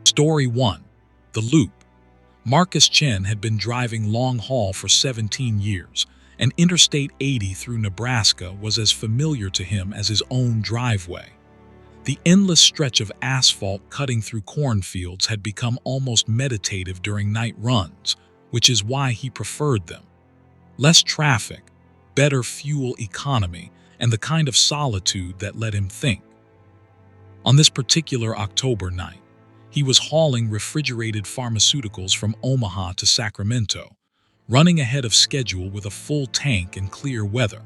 Story 1. The Loop. Marcus Chen had been driving long haul for 17 years, and Interstate 80 through Nebraska was as familiar to him as his own driveway. The endless stretch of asphalt cutting through cornfields had become almost meditative during night runs, which is why he preferred them. Less traffic, better fuel economy, and the kind of solitude that let him think. On this particular October night, he was hauling refrigerated pharmaceuticals from Omaha to Sacramento, running ahead of schedule with a full tank and clear weather.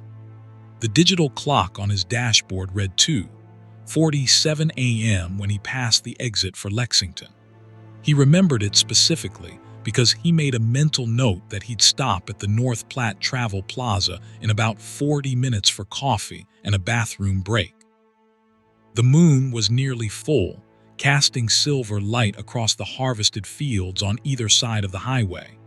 The digital clock on his dashboard read 2:47 a.m. when he passed the exit for Lexington. He remembered it specifically because he made a mental note that he'd stop at the North Platte Travel Plaza in about 40 minutes for coffee and a bathroom break. The moon was nearly full, casting silver light across the harvested fields on either side of the highway.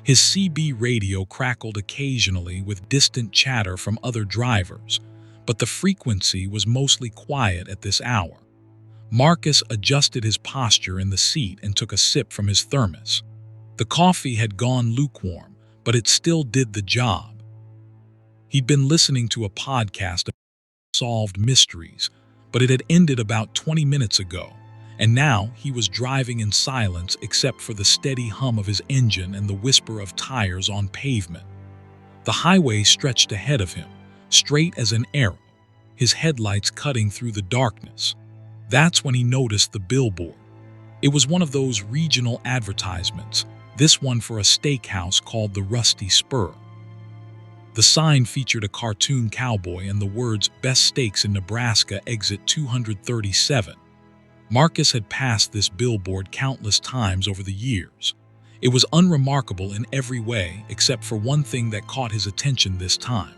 His CB radio crackled occasionally with distant chatter from other drivers, but the frequency was mostly quiet at this hour. Marcus adjusted his posture in the seat and took a sip from his thermos. The coffee had gone lukewarm, but it still did the job. He'd been listening to a podcast about solved mysteries, but it had ended about 20 minutes ago, and now he was driving in silence except for the steady hum of his engine and the whisper of tires on pavement. The highway stretched ahead of him, straight as an arrow, his headlights cutting through the darkness. That's when he noticed the billboard. It was one of those regional advertisements, this one for a steakhouse called the Rusty Spur. The sign featured a cartoon cowboy and the words "Best Steaks in Nebraska, Exit 237. Marcus had passed this billboard countless times over the years. It was unremarkable in every way except for one thing that caught his attention this time.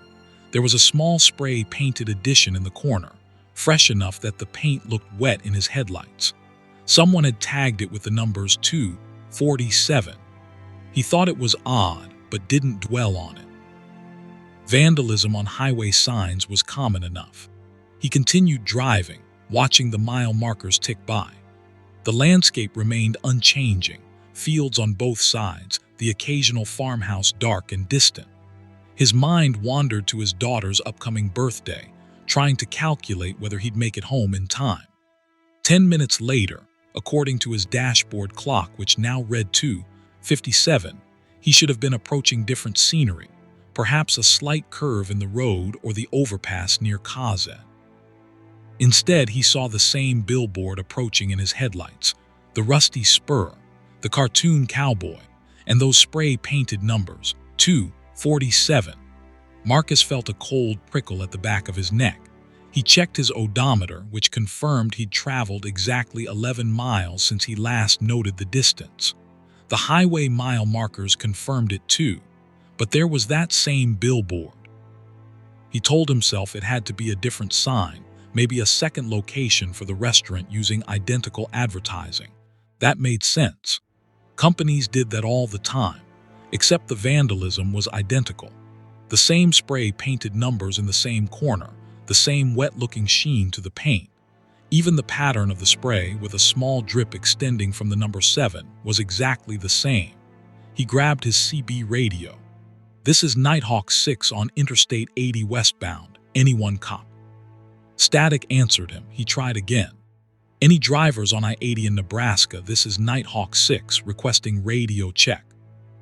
There was a small spray-painted addition in the corner, fresh enough that the paint looked wet in his headlights. Someone had tagged it with the numbers 247. He thought it was odd, but didn't dwell on it. Vandalism on highway signs was common enough. He continued driving, watching the mile markers tick by. The landscape remained unchanging, fields on both sides, the occasional farmhouse dark and distant. His mind wandered to his daughter's upcoming birthday, trying to calculate whether he'd make it home in time. 10 minutes later, according to his dashboard clock, which now read 2:57, he should have been approaching different scenery, perhaps a slight curve in the road or the overpass near Kazet. Instead, he saw the same billboard approaching in his headlights, the Rusty Spur, the cartoon cowboy, and those spray-painted numbers, 247. Marcus felt a cold prickle at the back of his neck. He checked his odometer, which confirmed he'd traveled exactly 11 miles since he last noted the distance. The highway mile markers confirmed it too, but there was that same billboard. He told himself it had to be a different sign, maybe a second location for the restaurant using identical advertising. That made sense. Companies did that all the time, except the vandalism was identical. The same spray-painted numbers in the same corner, the same wet-looking sheen to the paint. Even the pattern of the spray, with a small drip extending from the number 7, was exactly the same. He grabbed his CB radio. "This is Nighthawk 6 on Interstate 80 westbound. Anyone cop?" Static answered him. He tried again. "Any drivers on I-80 in Nebraska? This is Nighthawk 6 requesting radio check."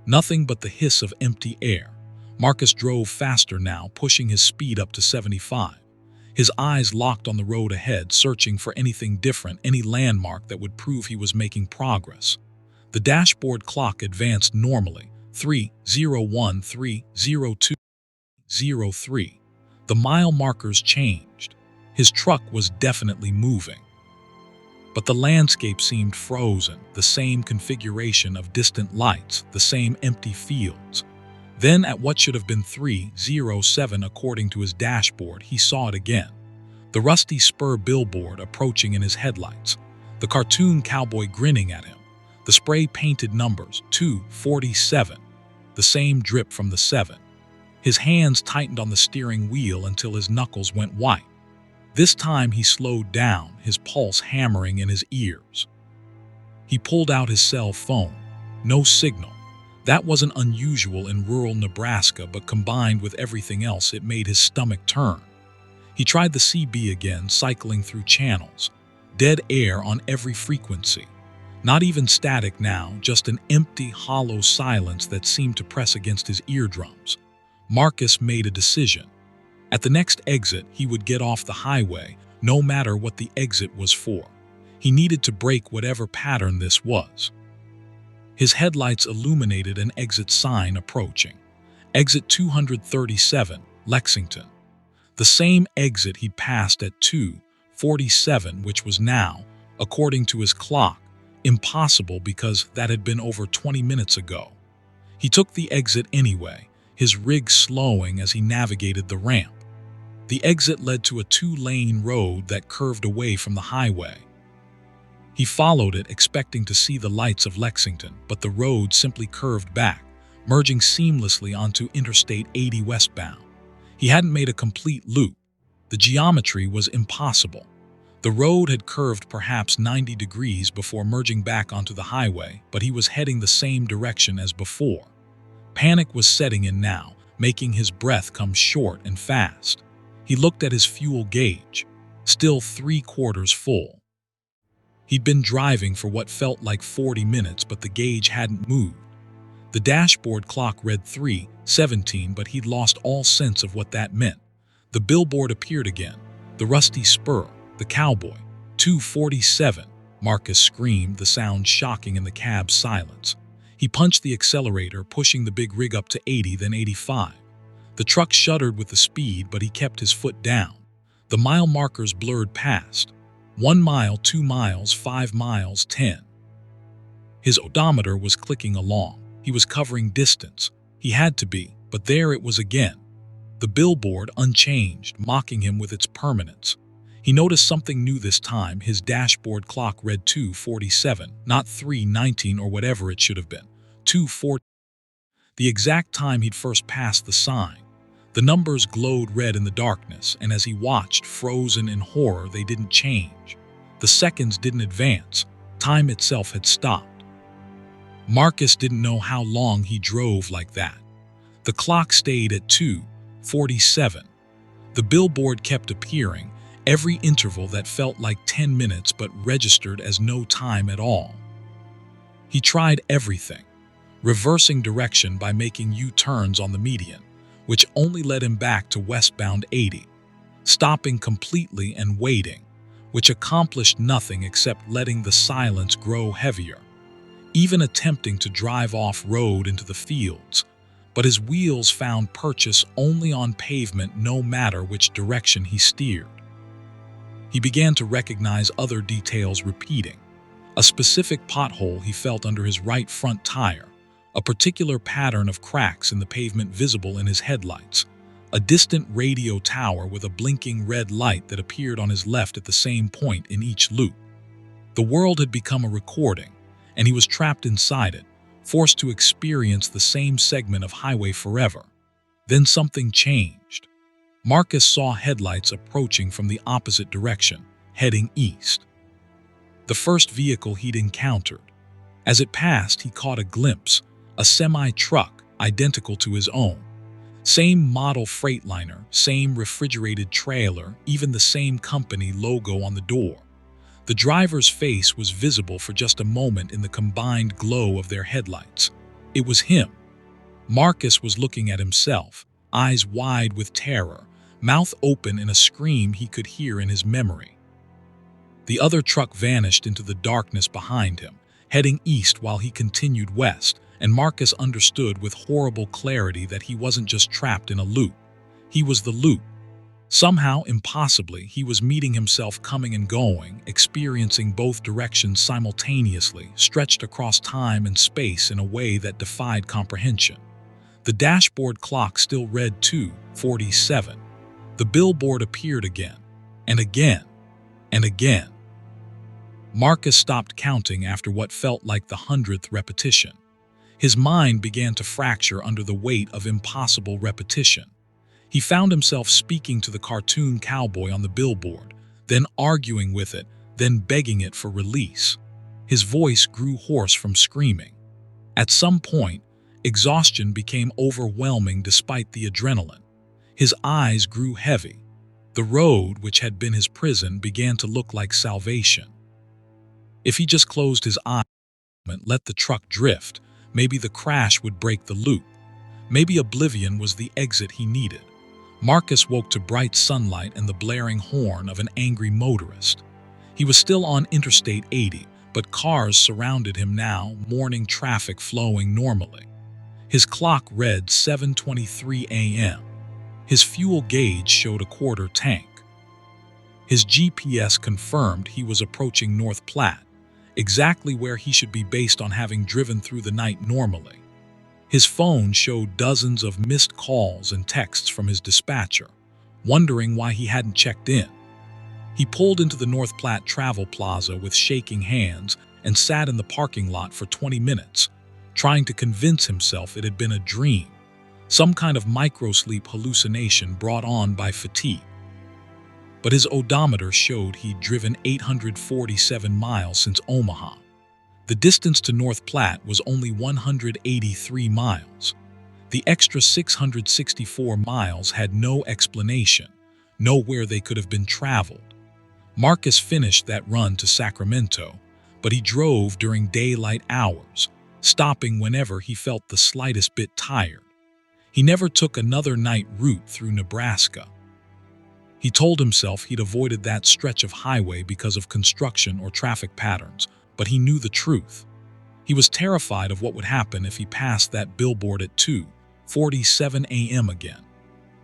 Nothing but the hiss of empty air. Marcus drove faster now, pushing his speed up to 75. His eyes locked on the road ahead, searching for anything different, any landmark that would prove he was making progress. The dashboard clock advanced normally, 3:01:3:02:03. The mile markers changed. His truck was definitely moving. But the landscape seemed frozen, the same configuration of distant lights, the same empty fields. Then at what should have been 3:07 according to his dashboard, he saw it again. The Rusty Spur billboard approaching in his headlights, the cartoon cowboy grinning at him, the spray-painted numbers, 247, the same drip from the 7. His hands tightened on the steering wheel until his knuckles went white. This time he slowed down, his pulse hammering in his ears. He He pulled out his cell phone. No signal. That wasn't unusual in rural Nebraska, but combined with everything else, it made his stomach turn. He tried the CB again, cycling through channels. Dead air on every frequency. Not even static now, just an empty, hollow silence that seemed to press against his eardrums. Marcus made a decision. At the next exit, he would get off the highway, no matter what the exit was for. He needed to break whatever pattern this was. His headlights illuminated an exit sign approaching. Exit 237, Lexington. The same exit he'd passed at 2:47, which was now, according to his clock, impossible because that had been over 20 minutes ago. He took the exit anyway, his rig slowing as he navigated the ramp. The exit led to a 2-lane road that curved away from the highway. He followed it, expecting to see the lights of Lexington, but the road simply curved back, merging seamlessly onto Interstate 80 westbound. He hadn't made a complete loop. The geometry was impossible. The road had curved perhaps 90 degrees before merging back onto the highway, but he was heading the same direction as before. Panic was setting in now, making his breath come short and fast. He looked at his fuel gauge, still 3/4 full. He'd been driving for what felt like 40 minutes, but the gauge hadn't moved. The dashboard clock read 3:17, but he'd lost all sense of what that meant. The billboard appeared again, the rusty spur, the cowboy. 2:47, Marcus screamed, the sound shocking in the cab's silence. He punched the accelerator, pushing the big rig up to 80, then 85. The truck shuddered with the speed, but he kept his foot down. The mile markers blurred past. 1 mile, 2 miles, 5 miles, 10. His odometer was clicking along. He was covering distance. He had to be, but there it was again. The billboard unchanged, mocking him with its permanence. He noticed something new this time. His dashboard clock read 2:47, not 3:19 or whatever it should have been. 2:40. The exact time he'd first passed the sign. The numbers glowed red in the darkness, and as he watched, frozen in horror, they didn't change. The seconds didn't advance. Time itself had stopped. Marcus didn't know how long he drove like that. The clock stayed at 2:47. The billboard kept appearing, every interval that felt like 10 minutes but registered as no time at all. He tried everything, reversing direction by making U-turns on the median, which only led him back to westbound 80, stopping completely and waiting, which accomplished nothing except letting the silence grow heavier, even attempting to drive off-road into the fields, but his wheels found purchase only on pavement no matter which direction he steered. He began to recognize other details repeating. A specific pothole he felt under his right front tire, a particular pattern of cracks in the pavement visible in his headlights, a distant radio tower with a blinking red light that appeared on his left at the same point in each loop. The world had become a recording, and he was trapped inside it, forced to experience the same segment of highway forever. Then something changed. Marcus saw headlights approaching from the opposite direction, heading east. The first vehicle he'd encountered. As it passed, he caught a glimpse, a semi-truck identical to his own. Same model Freightliner, same refrigerated trailer, even the same company logo on the door. The driver's face was visible for just a moment in the combined glow of their headlights. It was him. Marcus was looking at himself, eyes wide with terror, mouth open in a scream he could hear in his memory. The other truck vanished into the darkness behind him, heading east while he continued west, and Marcus understood with horrible clarity that he wasn't just trapped in a loop. He was the loop. Somehow, impossibly, he was meeting himself coming and going, experiencing both directions simultaneously, stretched across time and space in a way that defied comprehension. The dashboard clock still read 2:47. The billboard appeared again, and again, and again. Marcus stopped counting after what felt like the 100th repetition. His mind began to fracture under the weight of impossible repetition. He found himself speaking to the cartoon cowboy on the billboard, then arguing with it, then begging it for release. His voice grew hoarse from screaming. At some point, exhaustion became overwhelming despite the adrenaline. His eyes grew heavy. The road, which had been his prison, began to look like salvation. If he just closed his eyes and let the truck drift, maybe the crash would break the loop. Maybe oblivion was the exit he needed. Marcus woke to bright sunlight and the blaring horn of an angry motorist. He was still on Interstate 80, but cars surrounded him now, morning traffic flowing normally. His clock read 7:23 a.m. His fuel gauge showed a quarter tank. His GPS confirmed he was approaching North Platte, exactly where he should be based on having driven through the night normally. His phone showed dozens of missed calls and texts from his dispatcher, wondering why he hadn't checked in. He pulled into the North Platte Travel Plaza with shaking hands and sat in the parking lot for 20 minutes, trying to convince himself it had been a dream, some kind of microsleep hallucination brought on by fatigue. But his odometer showed he'd driven 847 miles since Omaha. The distance to North Platte was only 183 miles. The extra 664 miles had no explanation, nowhere they could have been traveled. Marcus finished that run to Sacramento, but he drove during daylight hours, stopping whenever he felt the slightest bit tired. He never took another night route through Nebraska. He told himself he'd avoided that stretch of highway because of construction or traffic patterns, but he knew the truth. He was terrified of what would happen if he passed that billboard at 2:47 a.m. again.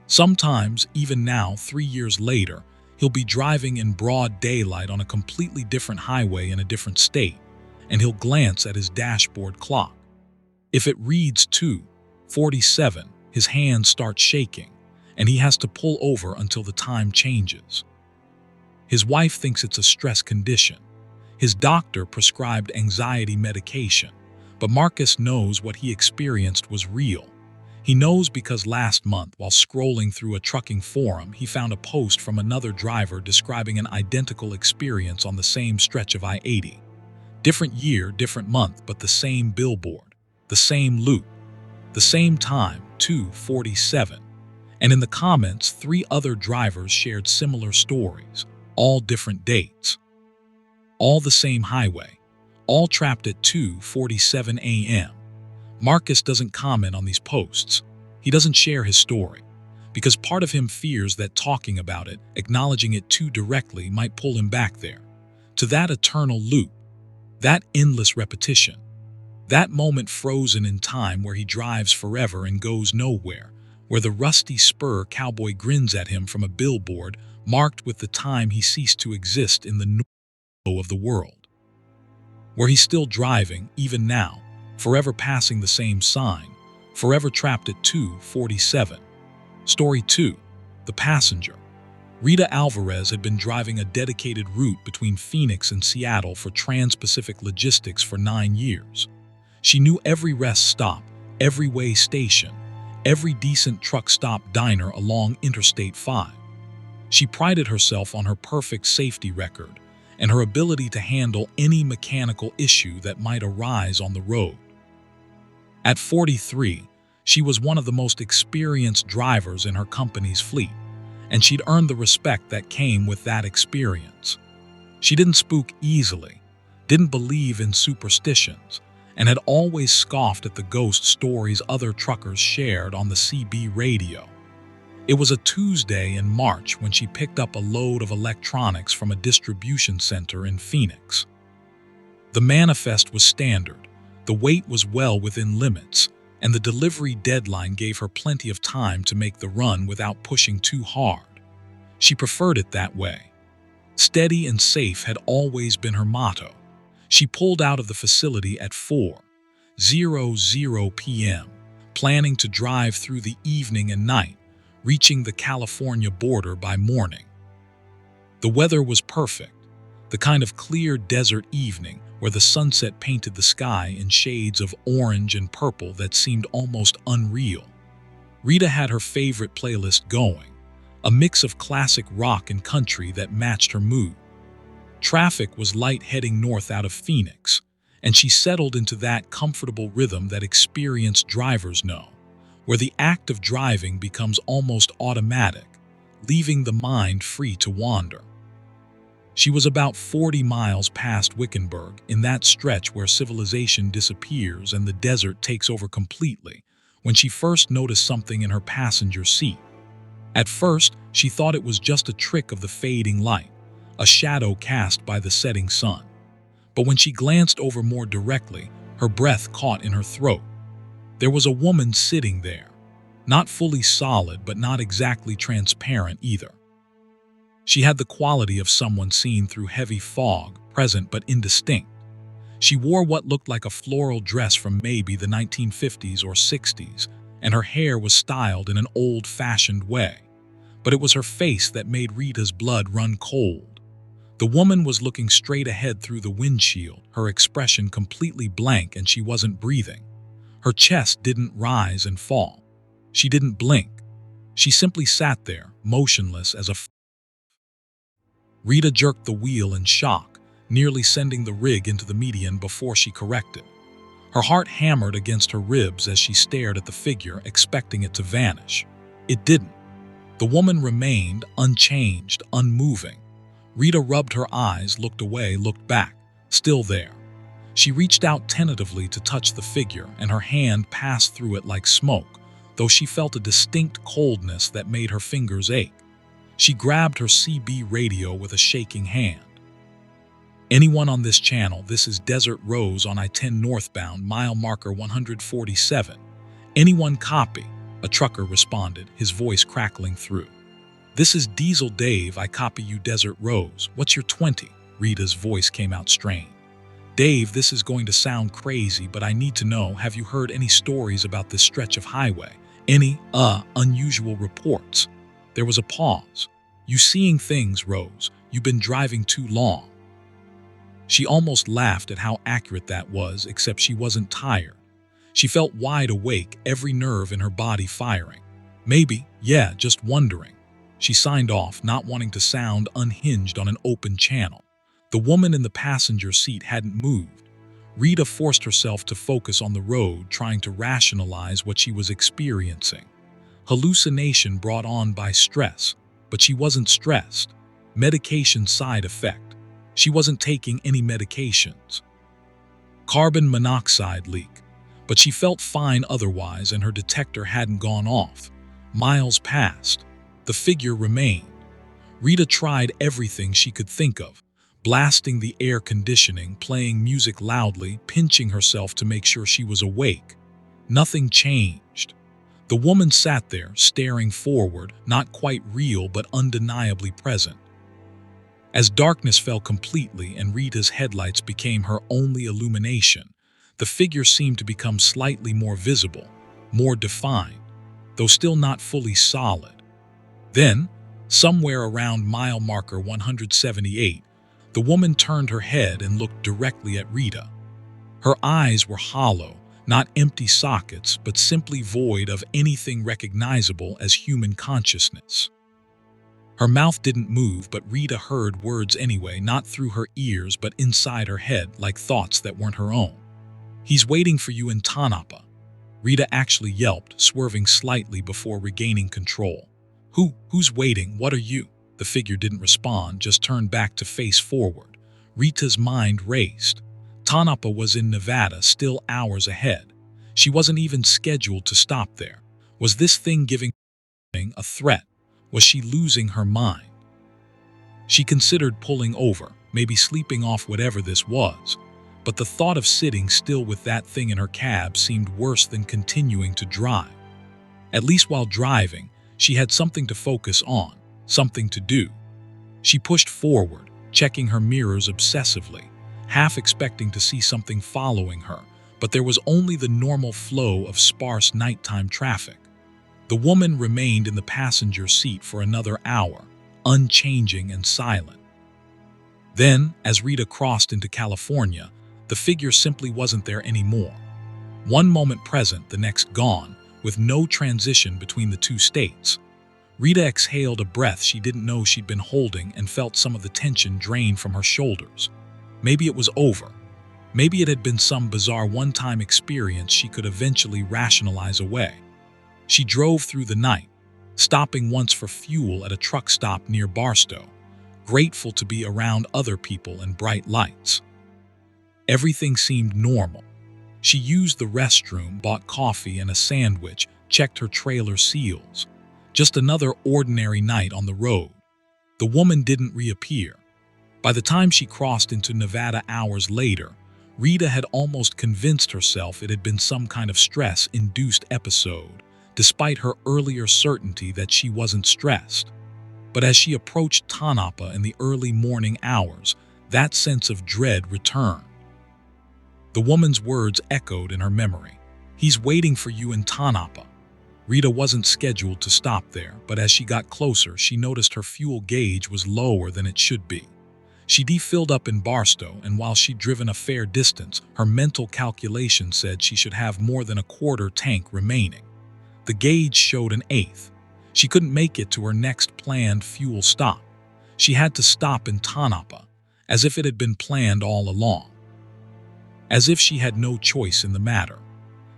Sometimes, even now, 3 years later, he'll be driving in broad daylight on a completely different highway in a different state, and he'll glance at his dashboard clock. If it reads 2:47, his hands start shaking, and he has to pull over until the time changes. His wife thinks it's a stress condition. His doctor prescribed anxiety medication, but Marcus knows what he experienced was real. He knows because last month, while scrolling through a trucking forum, he found a post from another driver describing an identical experience on the same stretch of I-80. Different year, different month, but the same billboard, the same loop, the same time, 2:47. And in the comments, 3 other drivers shared similar stories, all different dates. All the same highway, all trapped at 2:47 a.m. Marcus doesn't comment on these posts. He doesn't share his story, because part of him fears that talking about it, acknowledging it too directly, might pull him back there, to that eternal loop, that endless repetition, that moment frozen in time where he drives forever and goes nowhere, where the rusty spur cowboy grins at him from a billboard marked with the time he ceased to exist in the of the world, where he's still driving, even now, forever passing the same sign, forever trapped at 2:47. Story 2. The Passenger. Rita Alvarez had been driving a dedicated route between Phoenix and Seattle for Trans-Pacific Logistics for 9 years. She knew every rest stop, every way station, every decent truck stop diner along Interstate 5. She prided herself on her perfect safety record and her ability to handle any mechanical issue that might arise on the road. At 43, she was one of the most experienced drivers in her company's fleet, and she'd earned the respect that came with that experience. She didn't spook easily, didn't believe in superstitions, and had always scoffed at the ghost stories other truckers shared on the CB radio. It was a Tuesday in March when she picked up a load of electronics from a distribution center in Phoenix. The manifest was standard, the weight was well within limits, and the delivery deadline gave her plenty of time to make the run without pushing too hard. She preferred it that way. Steady and safe had always been her motto. She pulled out of the facility at 4:00 p.m., planning to drive through the evening and night, reaching the California border by morning. The weather was perfect, the kind of clear desert evening where the sunset painted the sky in shades of orange and purple that seemed almost unreal. Rita had her favorite playlist going, a mix of classic rock and country that matched her mood. Traffic was light heading north out of Phoenix, and she settled into that comfortable rhythm that experienced drivers know, where the act of driving becomes almost automatic, leaving the mind free to wander. She was about 40 miles past Wickenburg, in that stretch where civilization disappears and the desert takes over completely, when she first noticed something in her passenger seat. At first, she thought it was just a trick of the fading light, a shadow cast by the setting sun. But when she glanced over more directly, her breath caught in her throat. There was a woman sitting there, not fully solid but not exactly transparent either. She had the quality of someone seen through heavy fog, present but indistinct. She wore what looked like a floral dress from maybe the 1950s or 60s, and her hair was styled in an old-fashioned way. But it was her face that made Rita's blood run cold. The woman was looking straight ahead through the windshield, her expression completely blank, and she wasn't breathing. Her chest didn't rise and fall. She didn't blink. She simply sat there, motionless as a Rita jerked the wheel in shock, nearly sending the rig into the median before she corrected. Her heart hammered against her ribs as she stared at the figure, expecting it to vanish. It didn't. The woman remained unchanged, unmoving. Rita rubbed her eyes, looked away, looked back, still there. She reached out tentatively to touch the figure, and her hand passed through it like smoke, though she felt a distinct coldness that made her fingers ache. She grabbed her CB radio with a shaking hand. "Anyone on this channel, this is Desert Rose on I-10 northbound, mile marker 147. Anyone copy?" A trucker responded, his voice crackling through. "This is Diesel Dave, I copy you, Desert Rose. What's your 20? Rita's voice came out strained. "Dave, this is going to sound crazy, but I need to know, have you heard any stories about this stretch of highway? Any, unusual reports?" There was a pause. "You seeing things, Rose? You've been driving too long." She almost laughed at how accurate that was, except she wasn't tired. She felt wide awake, every nerve in her body firing. "Maybe, yeah, just wondering." She signed off, not wanting to sound unhinged on an open channel. The woman in the passenger seat hadn't moved. Rita forced herself to focus on the road, trying to rationalize what she was experiencing. Hallucination brought on by stress, but she wasn't stressed. Medication side effect. She wasn't taking any medications. Carbon monoxide leak, but she felt fine otherwise, and her detector hadn't gone off. Miles passed. The figure remained. Rita tried everything she could think of, blasting the air conditioning, playing music loudly, pinching herself to make sure she was awake. Nothing changed. The woman sat there, staring forward, not quite real but undeniably present. As darkness fell completely and Rita's headlights became her only illumination, the figure seemed to become slightly more visible, more defined, though still not fully solid. Then, somewhere around mile marker 178, the woman turned her head and looked directly at Rita. Her eyes were hollow, not empty sockets, but simply void of anything recognizable as human consciousness. Her mouth didn't move, but Rita heard words anyway, not through her ears but inside her head, like thoughts that weren't her own. "He's waiting for you in Tanapa." Rita actually yelped, swerving slightly before regaining control. Who's waiting? What are you?" The figure didn't respond, just turned back to face forward. Rita's mind raced. Tanapa was in Nevada, still hours ahead. She wasn't even scheduled to stop there. Was this thing giving a threat? Was she losing her mind? She considered pulling over, maybe sleeping off whatever this was, but the thought of sitting still with that thing in her cab seemed worse than continuing to drive. At least while driving, she had something to focus on, something to do. She pushed forward, checking her mirrors obsessively, half expecting to see something following her, but there was only the normal flow of sparse nighttime traffic. The woman remained in the passenger seat for another hour, unchanging and silent. Then, as Rita crossed into California, the figure simply wasn't there anymore. One moment present, the next gone, with no transition between the two states. Rita exhaled a breath she didn't know she'd been holding and felt some of the tension drain from her shoulders. Maybe it was over. Maybe it had been some bizarre one-time experience she could eventually rationalize away. She drove through the night, stopping once for fuel at a truck stop near Barstow, grateful to be around other people and bright lights. Everything seemed normal. She used the restroom, bought coffee and a sandwich, checked her trailer seals. Just another ordinary night on the road. The woman didn't reappear. By the time she crossed into Nevada hours later, Rita had almost convinced herself it had been some kind of stress-induced episode, despite her earlier certainty that she wasn't stressed. But as she approached Tonopah in the early morning hours, that sense of dread returned. The woman's words echoed in her memory. "He's waiting for you in Tonopah." Rita wasn't scheduled to stop there, but as she got closer, she noticed her fuel gauge was lower than it should be. She defilled up in Barstow, and while she'd driven a fair distance, her mental calculation said she should have more than a quarter tank remaining. The gauge showed an eighth. She couldn't make it to her next planned fuel stop. She had to stop in Tonopah, as if it had been planned all along. As if she had no choice in the matter.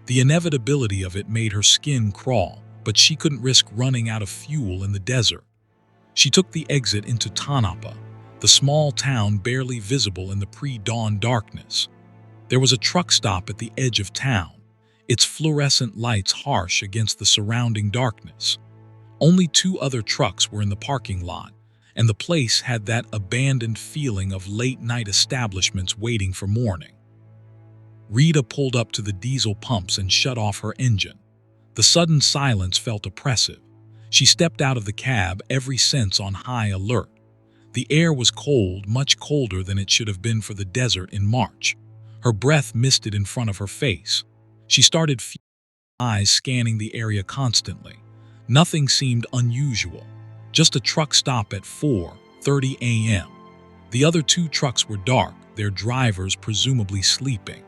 The inevitability of it made her skin crawl, but she couldn't risk running out of fuel in the desert. She took the exit into Tonopah, the small town barely visible in the pre-dawn darkness. There was a truck stop at the edge of town, its fluorescent lights harsh against the surrounding darkness. Only 2 other trucks were in the parking lot, and the place had that abandoned feeling of late-night establishments waiting for morning. Rita pulled up to the diesel pumps and shut off her engine. The sudden silence felt oppressive. She stepped out of the cab, every sense on high alert. The air was cold, much colder than it should have been for the desert in March. Her breath misted in front of her face. She started eyes scanning the area constantly. Nothing seemed unusual. Just a truck stop at 4:30 a.m. The other 2 trucks were dark, their drivers presumably sleeping.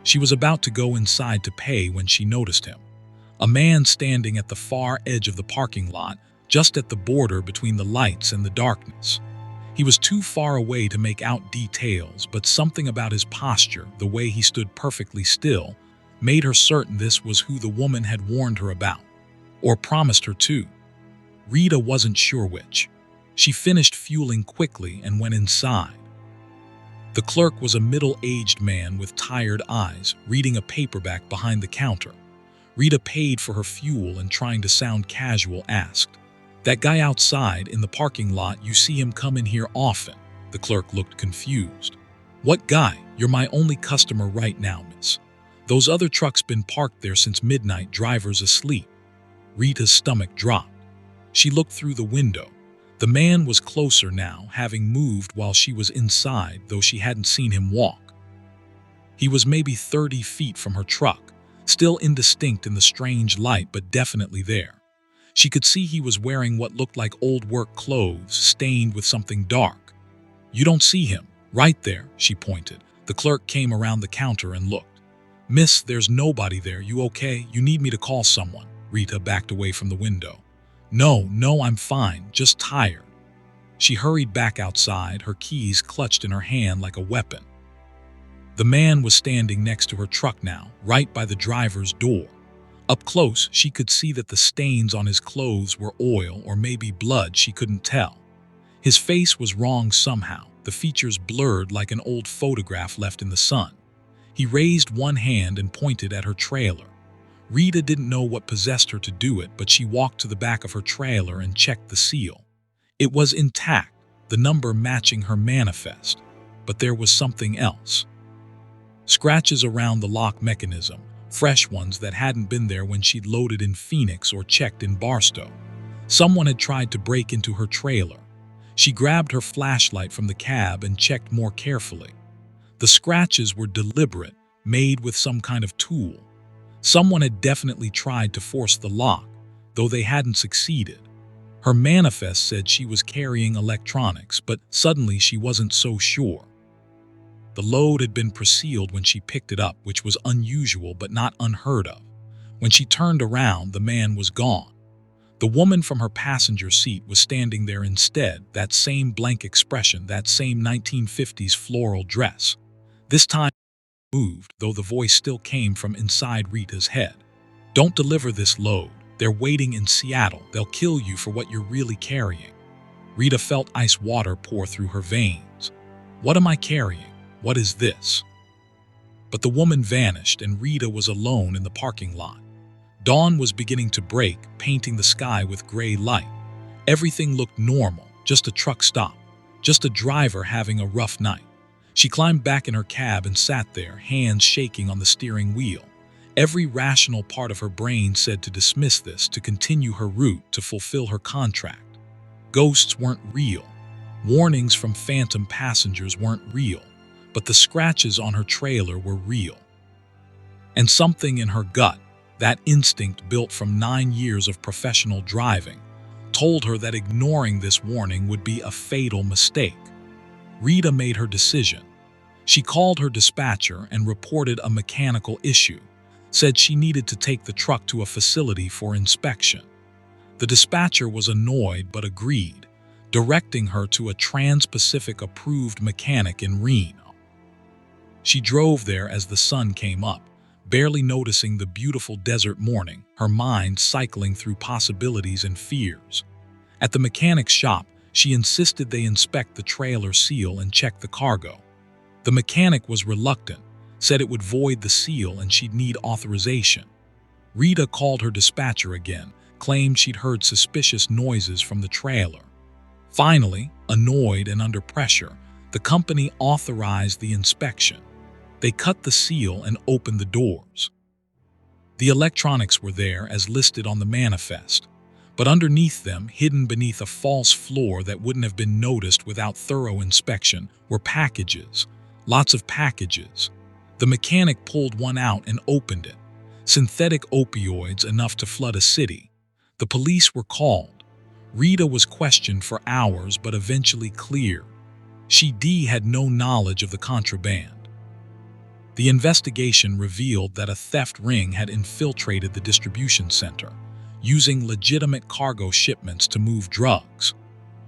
She was about to go inside to pay when she noticed him. A man standing at the far edge of the parking lot, just at the border between the lights and the darkness. He was too far away to make out details, but something about his posture, the way he stood perfectly still, made her certain this was who the woman had warned her about, or promised her to. Rita wasn't sure which. She finished fueling quickly and went inside. The clerk was a middle-aged man with tired eyes, reading a paperback behind the counter. Rita paid for her fuel and, trying to sound casual, asked, "That guy outside in the parking lot, you see him come in here often?" The clerk looked confused. "What guy? You're my only customer right now, miss. Those other trucks been parked there since midnight, drivers asleep." Rita's stomach dropped. She looked through the window. The man was closer now, having moved while she was inside, though she hadn't seen him walk. He was maybe 30 feet from her truck, still indistinct in the strange light, but definitely there. She could see he was wearing what looked like old work clothes, stained with something dark. "You don't see him? Right there," she pointed. The clerk came around the counter and looked. "Miss, there's nobody there. You okay? You need me to call someone?" Rita backed away from the window. No, I'm fine, just tired." She hurried back outside, her keys clutched in her hand like a weapon. The man was standing next to her truck now, right by the driver's door. Up close, she could see that the stains on his clothes were oil or maybe blood, she couldn't tell. His face was wrong somehow, the features blurred like an old photograph left in the sun. He raised one hand and pointed at her trailer. Rita didn't know what possessed her to do it, but she walked to the back of her trailer and checked the seal. It was intact, the number matching her manifest, but there was something else. Scratches around the lock mechanism, fresh ones that hadn't been there when she'd loaded in Phoenix or checked in Barstow. Someone had tried to break into her trailer. She grabbed her flashlight from the cab and checked more carefully. The scratches were deliberate, made with some kind of tool. Someone had definitely tried to force the lock, though they hadn't succeeded. Her manifest said she was carrying electronics, but suddenly she wasn't so sure. The load had been pre-sealed when she picked it up, which was unusual but not unheard of. When she turned around, the man was gone. The woman from her passenger seat was standing there instead, that same blank expression, that same 1950s floral dress. This time moved, though the voice still came from inside Rita's head. Don't deliver this load. They're waiting in Seattle. They'll kill you for what you're really carrying. Rita felt ice water pour through her veins. What am I carrying? What is this? But the woman vanished and Rita was alone in the parking lot. Dawn was beginning to break, painting the sky with gray light. Everything looked normal, just a truck stop, just a driver having a rough night. She climbed back in her cab and sat there, hands shaking on the steering wheel. Every rational part of her brain said to dismiss this, to continue her route, to fulfill her contract. Ghosts weren't real. Warnings from phantom passengers weren't real, but the scratches on her trailer were real. And something in her gut, that instinct built from 9 years of professional driving, told her that ignoring this warning would be a fatal mistake. Rita made her decision. She called her dispatcher and reported a mechanical issue, said she needed to take the truck to a facility for inspection. The dispatcher was annoyed but agreed, directing her to a Trans-Pacific approved mechanic in Reno. She drove there as the sun came up, barely noticing the beautiful desert morning, her mind cycling through possibilities and fears. At the mechanic's shop, she insisted they inspect the trailer seal and check the cargo. The mechanic was reluctant, said it would void the seal and she'd need authorization. Rita called her dispatcher again, claimed she'd heard suspicious noises from the trailer. Finally, annoyed and under pressure, the company authorized the inspection. They cut the seal and opened the doors. The electronics were there as listed on the manifest, but underneath them, hidden beneath a false floor that wouldn't have been noticed without thorough inspection, were packages. Lots of packages. The mechanic pulled one out and opened it. Synthetic opioids enough to flood a city. The police were called. Rita was questioned for hours but eventually cleared. She had no knowledge of the contraband. The investigation revealed that a theft ring had infiltrated the distribution center, using legitimate cargo shipments to move drugs.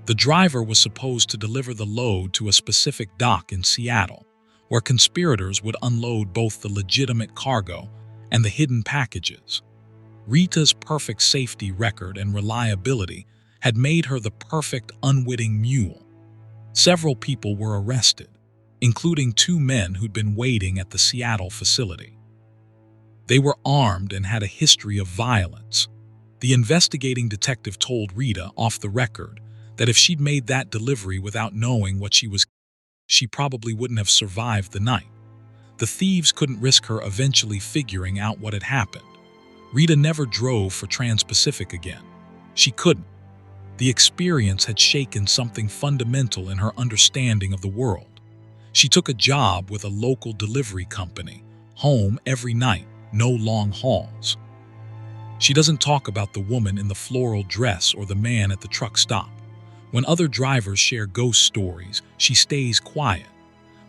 The driver was supposed to deliver the load to a specific dock in Seattle, where conspirators would unload both the legitimate cargo and the hidden packages. Rita's perfect safety record and reliability had made her the perfect unwitting mule. Several people were arrested, including 2 men who'd been waiting at the Seattle facility. They were armed and had a history of violence. The investigating detective told Rita off the record that if she'd made that delivery without knowing what she probably wouldn't have survived the night. The thieves couldn't risk her eventually figuring out what had happened. Rita never drove for Trans-Pacific again. She couldn't. The experience had shaken something fundamental in her understanding of the world. She took a job with a local delivery company, home every night, no long hauls. She doesn't talk about the woman in the floral dress or the man at the truck stop. When other drivers share ghost stories, she stays quiet.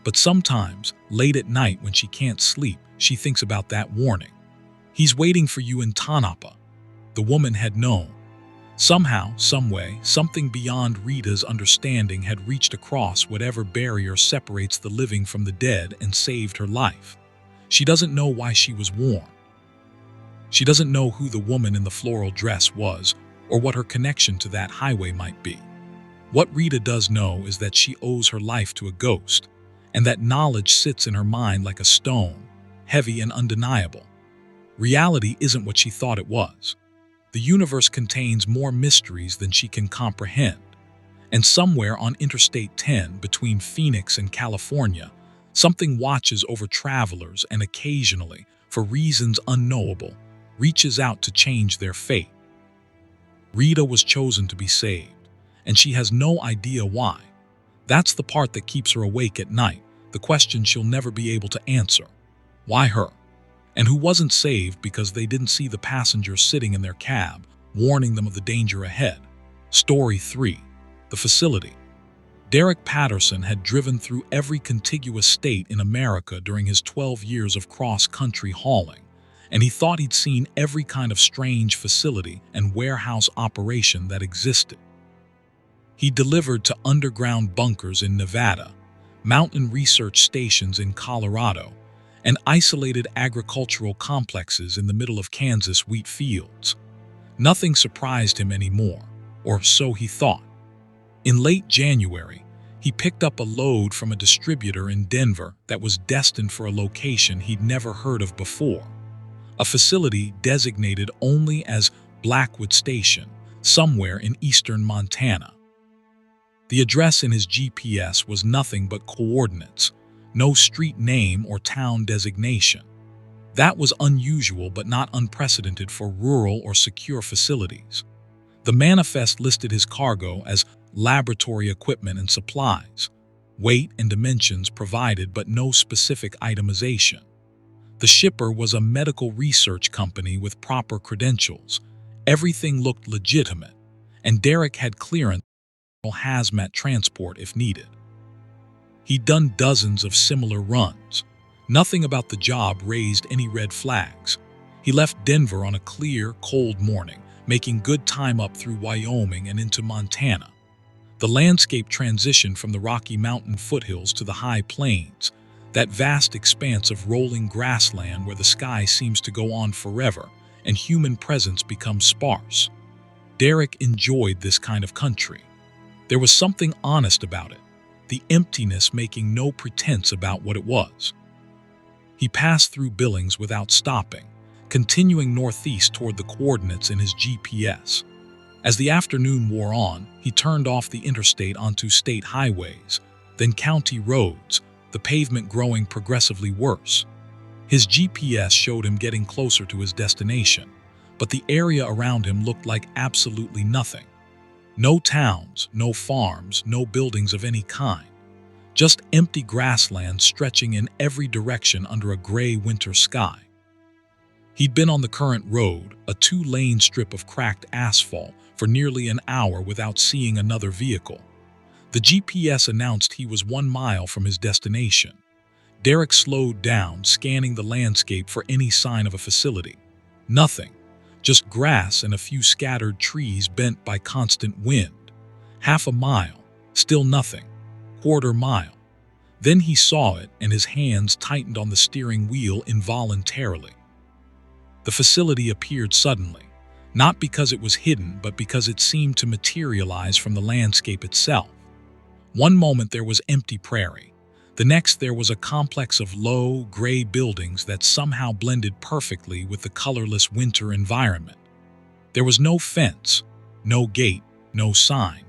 But sometimes, late at night when she can't sleep, she thinks about that warning. He's waiting for you in Tanapa. The woman had known. Somehow, someway, something beyond Rita's understanding had reached across whatever barrier separates the living from the dead and saved her life. She doesn't know why she was warned. She doesn't know who the woman in the floral dress was or what her connection to that highway might be. What Rita does know is that she owes her life to a ghost, and that knowledge sits in her mind like a stone, heavy and undeniable. Reality isn't what she thought it was. The universe contains more mysteries than she can comprehend. And somewhere on Interstate 10 between Phoenix and California, something watches over travelers and occasionally, for reasons unknowable, reaches out to change their fate. Rita was chosen to be saved, and she has no idea why. That's the part that keeps her awake at night, the question she'll never be able to answer. Why her? And who wasn't saved because they didn't see the passenger sitting in their cab, warning them of the danger ahead. Story 3. The facility. Derek Patterson had driven through every contiguous state in America during his 12 years of cross-country hauling, and he thought he'd seen every kind of strange facility and warehouse operation that existed. He delivered to underground bunkers in Nevada, mountain research stations in Colorado, and isolated agricultural complexes in the middle of Kansas wheat fields. Nothing surprised him anymore, or so he thought. In late January, he picked up a load from a distributor in Denver that was destined for a location he'd never heard of before, a facility designated only as Blackwood Station, somewhere in eastern Montana. The address in his GPS was nothing but coordinates, no street name or town designation. That was unusual but not unprecedented for rural or secure facilities. The manifest listed his cargo as laboratory equipment and supplies, weight and dimensions provided but no specific itemization. The shipper was a medical research company with proper credentials. Everything looked legitimate, and Derek had clearance for hazmat transport if needed. He'd done dozens of similar runs. Nothing about the job raised any red flags. He left Denver on a clear, cold morning, making good time up through Wyoming and into Montana. The landscape transitioned from the Rocky Mountain foothills to the high plains, that vast expanse of rolling grassland where the sky seems to go on forever and human presence becomes sparse. Derek enjoyed this kind of country. There was something honest about it, the emptiness making no pretense about what it was. He passed through Billings without stopping, continuing northeast toward the coordinates in his GPS. As the afternoon wore on, he turned off the interstate onto state highways, then county roads, the pavement growing progressively worse. His GPS showed him getting closer to his destination, but the area around him looked like absolutely nothing. No towns, no farms, no buildings of any kind. Just empty grassland stretching in every direction under a gray winter sky. He'd been on the current road, a 2-lane strip of cracked asphalt, for nearly an hour without seeing another vehicle. The GPS announced he was 1 mile from his destination. Derek slowed down, scanning the landscape for any sign of a facility. Nothing. Just grass and a few scattered trees bent by constant wind. Half a mile. Still nothing. Quarter mile. Then he saw it, and his hands tightened on the steering wheel involuntarily. The facility appeared suddenly, not because it was hidden, but because it seemed to materialize from the landscape itself. One moment there was empty prairie. The next there was a complex of low, gray buildings that somehow blended perfectly with the colorless winter environment. There was no fence, no gate, no sign,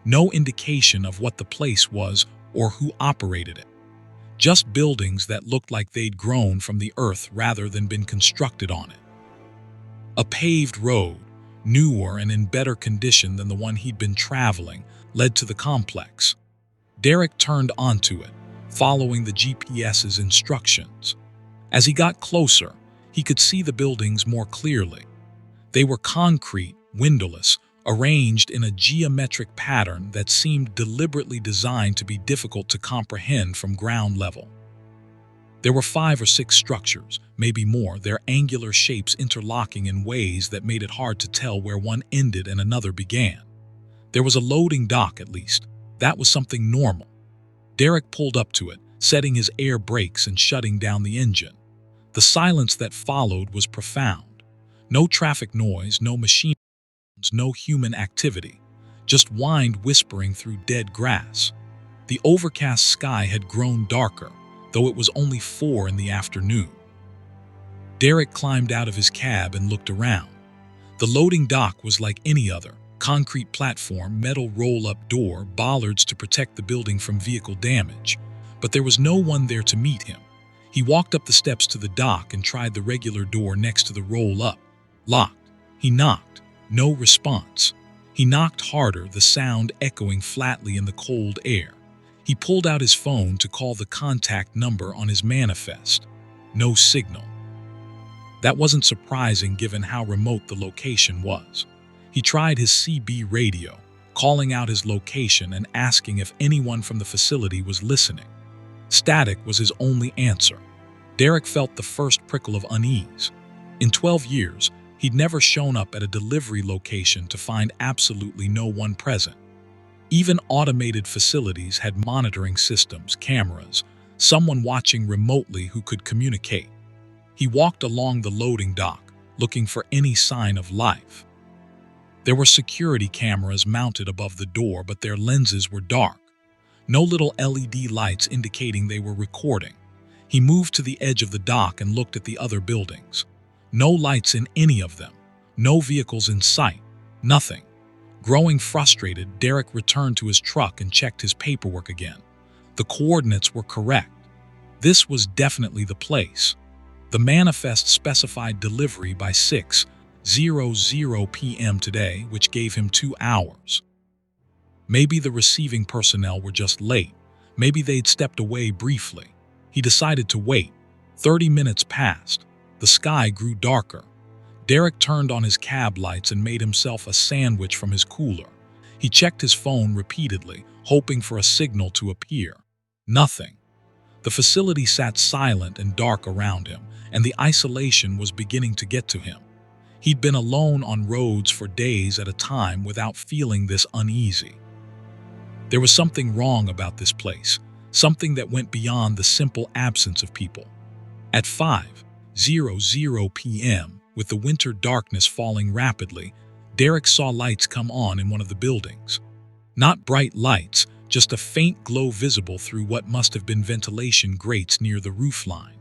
no indication of what the place was or who operated it. Just buildings that looked like they'd grown from the earth rather than been constructed on it. A paved road, newer and in better condition than the one he'd been traveling, led to the complex. Derek turned onto it, following the GPS's instructions. As he got closer, he could see the buildings more clearly. They were concrete, windowless, arranged in a geometric pattern that seemed deliberately designed to be difficult to comprehend from ground level. There were 5 or 6 structures, maybe more, their angular shapes interlocking in ways that made it hard to tell where one ended and another began. There was a loading dock, at least. That was something normal. Derek pulled up to it, setting his air brakes and shutting down the engine. The silence that followed was profound. No traffic noise, no machine sounds, no human activity. Just wind whispering through dead grass. The overcast sky had grown darker, though it was only 4 in the afternoon. Derek climbed out of his cab and looked around. The loading dock was like any other. Concrete platform, metal roll-up door, bollards to protect the building from vehicle damage. But there was no one there to meet him. He walked up the steps to the dock and tried the regular door next to the roll-up. Locked. He knocked. No response. He knocked harder, the sound echoing flatly in the cold air. He pulled out his phone to call the contact number on his manifest. No signal. That wasn't surprising given how remote the location was. He tried his CB radio, calling out his location and asking if anyone from the facility was listening. Static was his only answer. Derek felt the first prickle of unease. In 12 years, he'd never shown up at a delivery location to find absolutely no one present. Even automated facilities had monitoring systems, cameras, someone watching remotely who could communicate. He walked along the loading dock, looking for any sign of life. There were security cameras mounted above the door, but their lenses were dark. No little LED lights indicating they were recording. He moved to the edge of the dock and looked at the other buildings. No lights in any of them. No vehicles in sight. Nothing. Growing frustrated, Derek returned to his truck and checked his paperwork again. The coordinates were correct. This was definitely the place. The manifest specified delivery by 6:00 p.m. today, which gave him 2 hours. Maybe the receiving personnel were just late. Maybe they'd stepped away briefly. He decided to wait. 30 minutes passed. The sky grew darker. Derek turned on his cab lights and made himself a sandwich from his cooler. He checked his phone repeatedly, hoping for a signal to appear. Nothing. The facility sat silent and dark around him, and the isolation was beginning to get to him. He'd been alone on roads for days at a time without feeling this uneasy. There was something wrong about this place, something that went beyond the simple absence of people. At 5:00 p.m., with the winter darkness falling rapidly, Derek saw lights come on in one of the buildings. Not bright lights, just a faint glow visible through what must have been ventilation grates near the roofline.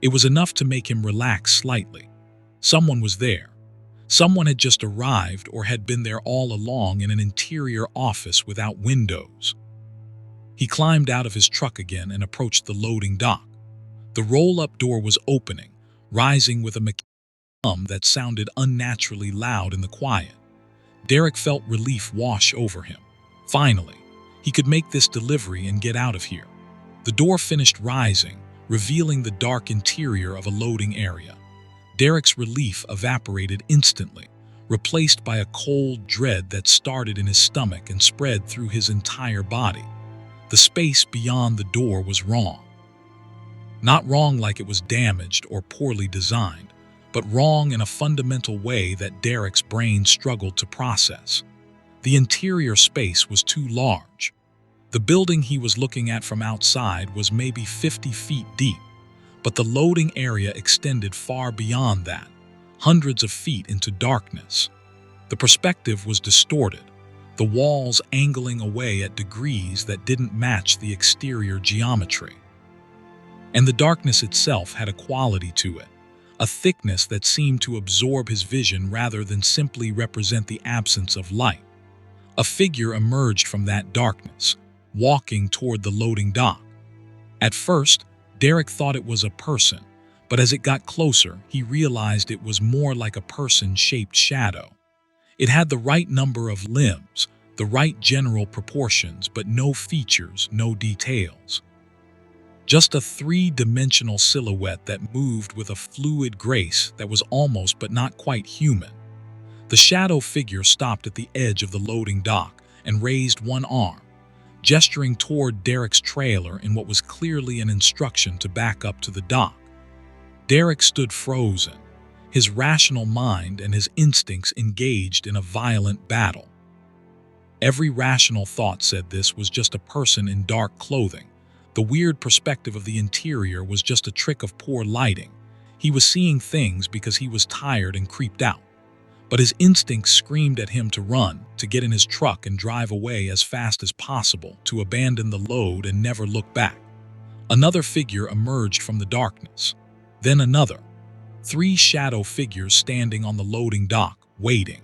It was enough to make him relax slightly. Someone was there. Someone had just arrived or had been there all along in an interior office without windows. He climbed out of his truck again and approached the loading dock. The roll-up door was opening, rising with a mechanical hum that sounded unnaturally loud in the quiet. Derek felt relief wash over him. Finally, he could make this delivery and get out of here. The door finished rising, revealing the dark interior of a loading area. Derek's relief evaporated instantly, replaced by a cold dread that started in his stomach and spread through his entire body. The space beyond the door was wrong. Not wrong like it was damaged or poorly designed, but wrong in a fundamental way that Derek's brain struggled to process. The interior space was too large. The building he was looking at from outside was maybe 50 feet deep, but the loading area extended far beyond that, hundreds of feet into darkness. The perspective was distorted, the walls angling away at degrees that didn't match the exterior geometry. And the darkness itself had a quality to it, a thickness that seemed to absorb his vision rather than simply represent the absence of light. A figure emerged from that darkness, walking toward the loading dock. At first, Derek thought it was a person, but as it got closer, he realized it was more like a person-shaped shadow. It had the right number of limbs, the right general proportions, but no features, no details. Just a three-dimensional silhouette that moved with a fluid grace that was almost but not quite human. The shadow figure stopped at the edge of the loading dock and raised one arm, gesturing toward Derek's trailer in what was clearly an instruction to back up to the dock. Derek stood frozen, his rational mind and his instincts engaged in a violent battle. Every rational thought said this was just a person in dark clothing. The weird perspective of the interior was just a trick of poor lighting. He was seeing things because he was tired and creeped out. But his instincts screamed at him to run, to get in his truck and drive away as fast as possible, to abandon the load and never look back. Another figure emerged from the darkness. Then another. 3 shadow figures standing on the loading dock, waiting.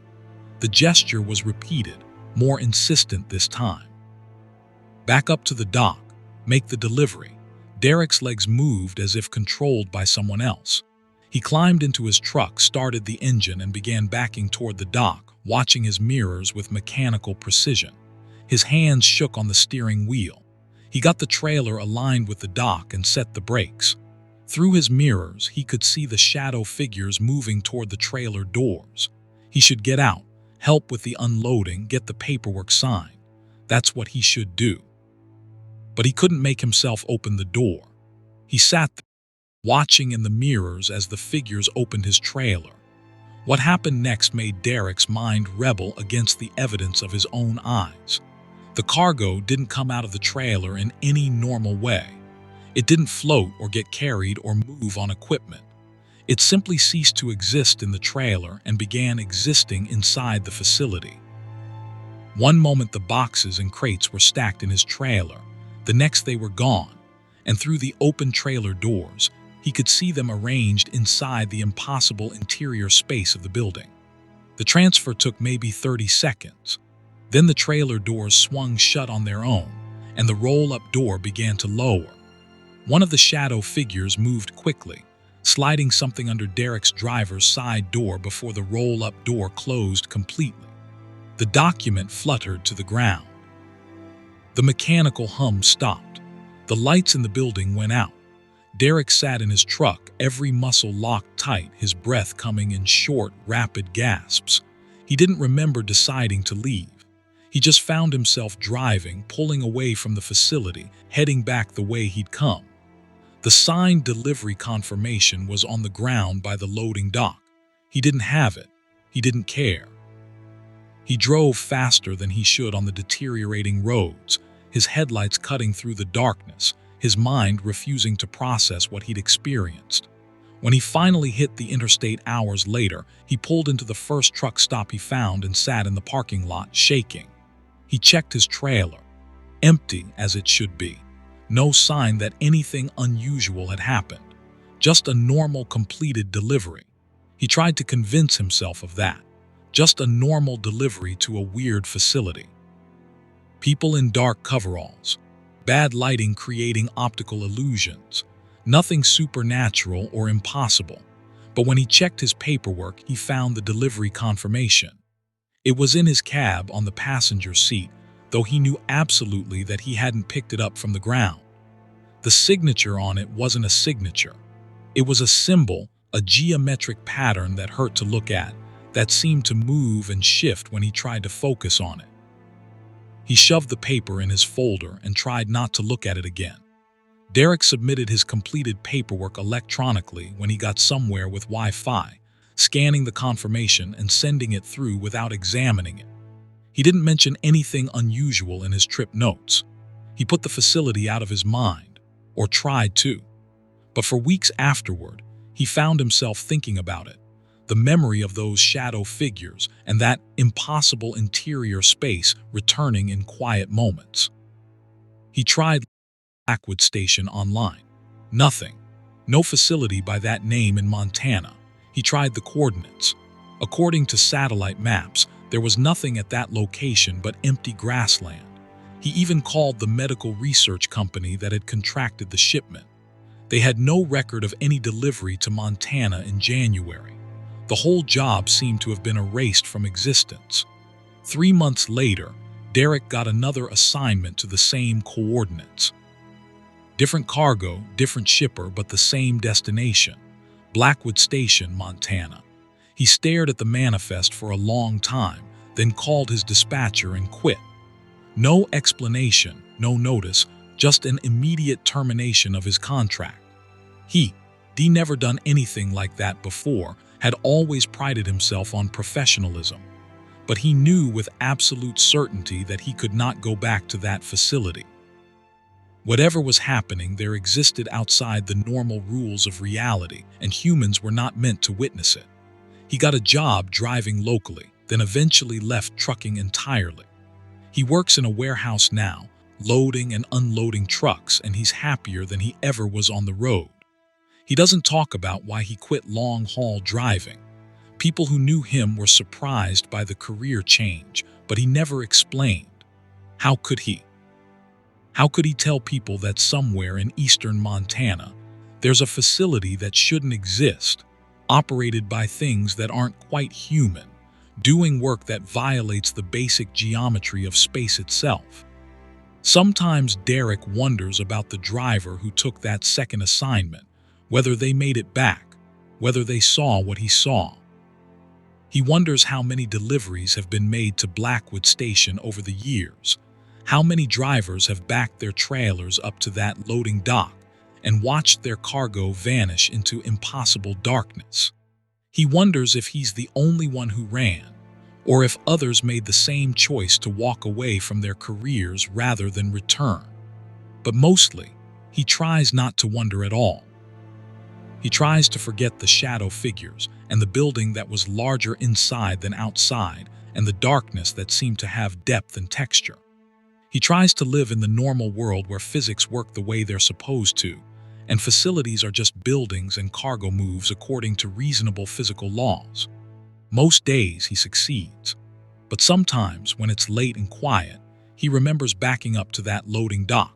The gesture was repeated, more insistent this time. Back up to the dock. Make the delivery. Derek's legs moved as if controlled by someone else. He climbed into his truck, started the engine, and began backing toward the dock, watching his mirrors with mechanical precision. His hands shook on the steering wheel. He got the trailer aligned with the dock and set the brakes. Through his mirrors, he could see the shadow figures moving toward the trailer doors. He should get out, help with the unloading, get the paperwork signed. That's what he should do. But he couldn't make himself open the door. He sat there, watching in the mirrors as the figures opened his trailer. What happened next made Derek's mind rebel against the evidence of his own eyes. The cargo didn't come out of the trailer in any normal way. It didn't float or get carried or move on equipment. It simply ceased to exist in the trailer and began existing inside the facility. One moment the boxes and crates were stacked in his trailer, the next they were gone, and through the open trailer doors, he could see them arranged inside the impossible interior space of the building. The transfer took maybe 30 seconds. Then the trailer doors swung shut on their own, and the roll-up door began to lower. One of the shadow figures moved quickly, sliding something under Derek's driver's side door before the roll-up door closed completely. The document fluttered to the ground. The mechanical hum stopped. The lights in the building went out. Derek sat in his truck, every muscle locked tight, his breath coming in short, rapid gasps. He didn't remember deciding to leave. He just found himself driving, pulling away from the facility, heading back the way he'd come. The signed delivery confirmation was on the ground by the loading dock. He didn't have it. He didn't care. He drove faster than he should on the deteriorating roads, his headlights cutting through the darkness, his mind refusing to process what he'd experienced. When he finally hit the interstate hours later, he pulled into the first truck stop he found and sat in the parking lot, shaking. He checked his trailer. Empty as it should be. No sign that anything unusual had happened. Just a normal completed delivery. He tried to convince himself of that. Just a normal delivery to a weird facility. People in dark coveralls. Bad lighting creating optical illusions. Nothing supernatural or impossible. But when he checked his paperwork, he found the delivery confirmation. It was in his cab on the passenger seat, though he knew absolutely that he hadn't picked it up from the ground. The signature on it wasn't a signature. It was a symbol, a geometric pattern that hurt to look at, that seemed to move and shift when he tried to focus on it. He shoved the paper in his folder and tried not to look at it again. Derek submitted his completed paperwork electronically when he got somewhere with Wi-Fi, scanning the confirmation and sending it through without examining it. He didn't mention anything unusual in his trip notes. He put the facility out of his mind, or tried to. But for weeks afterward, he found himself thinking about it. The memory of those shadow figures and that impossible interior space returning in quiet moments. He tried Blackwood Station online. Nothing. No facility by that name in Montana. He tried the coordinates. According to satellite maps, there was nothing at that location but empty grassland. He even called the medical research company that had contracted the shipment. They had no record of any delivery to Montana in January. The whole job seemed to have been erased from existence. 3 months later, Derek got another assignment to the same coordinates. Different cargo, different shipper, but the same destination. Blackwood Station, Montana. He stared at the manifest for a long time, then called his dispatcher and quit. No explanation, no notice, just an immediate termination of his contract. He'd never done anything like that before, had always prided himself on professionalism. But he knew with absolute certainty that he could not go back to that facility. Whatever was happening there existed outside the normal rules of reality, and humans were not meant to witness it. He got a job driving locally, then eventually left trucking entirely. He works in a warehouse now, loading and unloading trucks, and he's happier than he ever was on the road. He doesn't talk about why he quit long-haul driving. People who knew him were surprised by the career change, but he never explained. How could he? How could he tell people that somewhere in eastern Montana, there's a facility that shouldn't exist, operated by things that aren't quite human, doing work that violates the basic geometry of space itself? Sometimes Derek wonders about the driver who took that second assignment, whether they made it back, whether they saw what he saw. He wonders how many deliveries have been made to Blackwood Station over the years, how many drivers have backed their trailers up to that loading dock, and watched their cargo vanish into impossible darkness. He wonders if he's the only one who ran, or if others made the same choice to walk away from their careers rather than return. But mostly, he tries not to wonder at all. He tries to forget the shadow figures and the building that was larger inside than outside and the darkness that seemed to have depth and texture. He tries to live in the normal world where physics work the way they're supposed to, and facilities are just buildings and cargo moves according to reasonable physical laws. Most days he succeeds, but sometimes when it's late and quiet, he remembers backing up to that loading dock,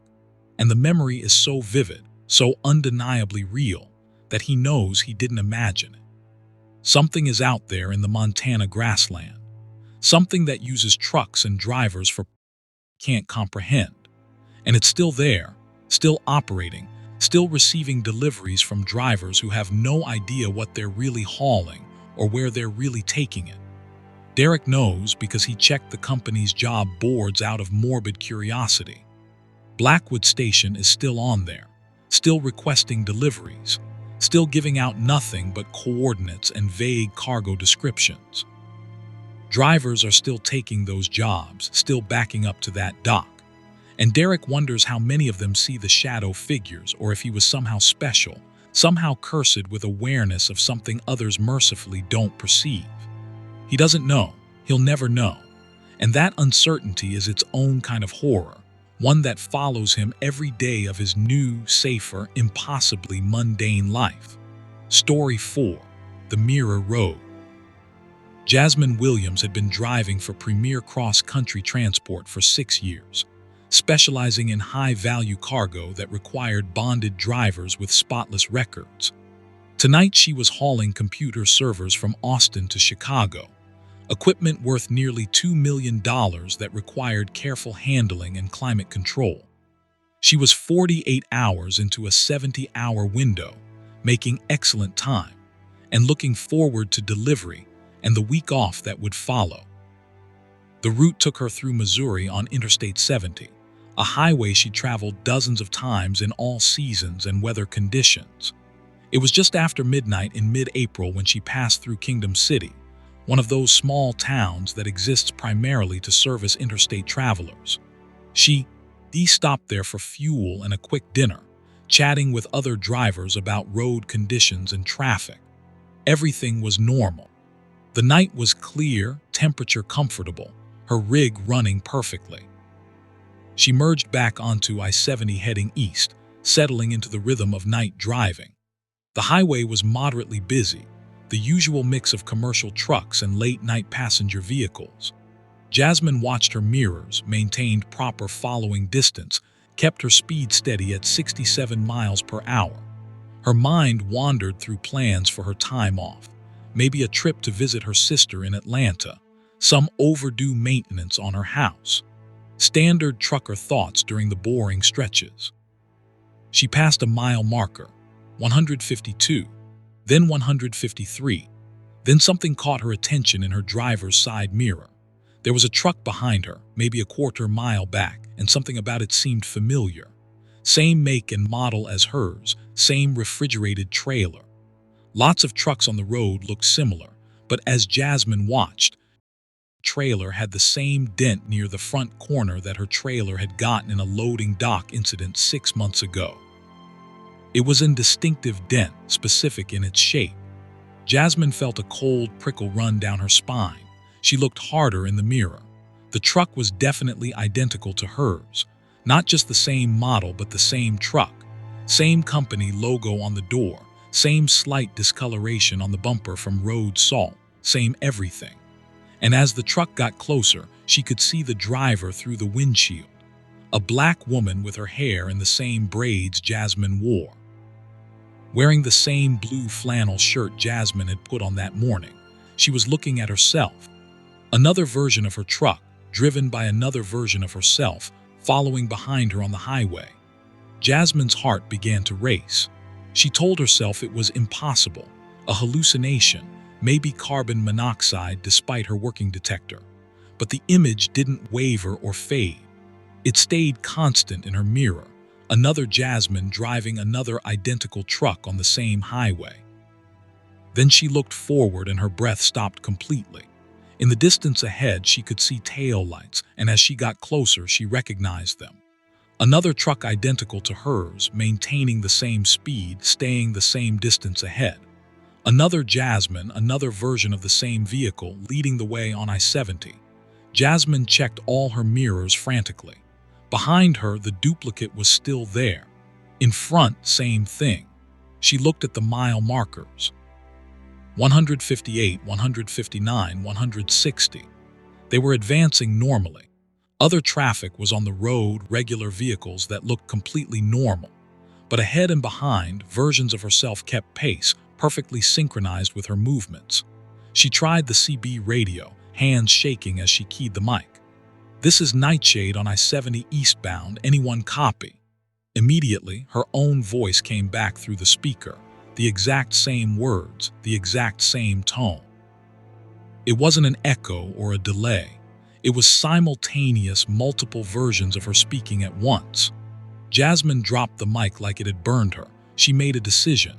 and the memory is so vivid, so undeniably real, that he knows he didn't imagine it. Something is out there in the Montana grassland, something that uses trucks and drivers for can't comprehend, and it's still there, still operating, still receiving deliveries from drivers who have no idea what they're really hauling or where they're really taking it. Derek knows because he checked the company's job boards out of morbid curiosity. Blackwood Station is still on there, still requesting deliveries, still giving out nothing but coordinates and vague cargo descriptions. Drivers are still taking those jobs, still backing up to that dock. And Derek wonders how many of them see the shadow figures, or if he was somehow special, somehow cursed with awareness of something others mercifully don't perceive. He doesn't know. He'll never know. And that uncertainty is its own kind of horror, one that follows him every day of his new, safer, impossibly mundane life. Story 4. The Mirror Road. Jasmine Williams had been driving for Premier Cross Country Transport for 6 years, specializing in high-value cargo that required bonded drivers with spotless records. Tonight she was hauling computer servers from Austin to Chicago, equipment worth nearly $2 million that required careful handling and climate control. She was 48 hours into a 70-hour window, making excellent time, and looking forward to delivery and the week off that would follow. The route took her through Missouri on Interstate 70, a highway she traveled dozens of times in all seasons and weather conditions. It was just after midnight in mid-April when she passed through Kingdom City, one of those small towns that exists primarily to service interstate travelers. She stopped there for fuel and a quick dinner, chatting with other drivers about road conditions and traffic. Everything was normal. The night was clear, temperature comfortable, her rig running perfectly. She merged back onto I-70 heading east, settling into the rhythm of night driving. The highway was moderately busy, the usual mix of commercial trucks and late-night passenger vehicles. Jasmine watched her mirrors, maintained proper following distance, kept her speed steady at 67 miles per hour. Her mind wandered through plans for her time off, maybe a trip to visit her sister in Atlanta, some overdue maintenance on her house. Standard trucker thoughts during the boring stretches. She passed a mile marker, 152, then 153. Then something caught her attention in her driver's side mirror. There was a truck behind her, maybe a quarter mile back, and something about it seemed familiar. Same make and model as hers, same refrigerated trailer. Lots of trucks on the road looked similar, but as Jasmine watched, the trailer had the same dent near the front corner that her trailer had gotten in a loading dock incident 6 months ago. It was a distinctive dent, specific in its shape. Jasmine felt a cold prickle run down her spine. She looked harder in the mirror. The truck was definitely identical to hers. Not just the same model, but the same truck. Same company logo on the door. Same slight discoloration on the bumper from road salt. Same everything. And as the truck got closer, she could see the driver through the windshield. A black woman with her hair in the same braids Jasmine wore. Wearing the same blue flannel shirt Jasmine had put on that morning, she was looking at herself. Another version of her truck, driven by another version of herself, following behind her on the highway. Jasmine's heart began to race. She told herself it was impossible, a hallucination, maybe carbon monoxide despite her working detector. But the image didn't waver or fade. It stayed constant in her mirror, Another Jasmine driving another identical truck on the same highway. Then she looked forward and her breath stopped completely. In the distance ahead, she could see tail lights, and as she got closer, she recognized them. Another truck identical to hers, maintaining the same speed, staying the same distance ahead. Another Jasmine, another version of the same vehicle, leading the way on I-70. Jasmine checked all her mirrors frantically. Behind her, the duplicate was still there. In front, same thing. She looked at the mile markers. 158, 159, 160. They were advancing normally. Other traffic was on the road, regular vehicles that looked completely normal. But ahead and behind, versions of herself kept pace, perfectly synchronized with her movements. She tried the CB radio, hands shaking as she keyed the mic. "This is Nightshade on I-70 eastbound, anyone copy?" Immediately, her own voice came back through the speaker, the exact same words, the exact same tone. It wasn't an echo or a delay. It was simultaneous, multiple versions of her speaking at once. Jasmine dropped the mic like it had burned her. She made a decision.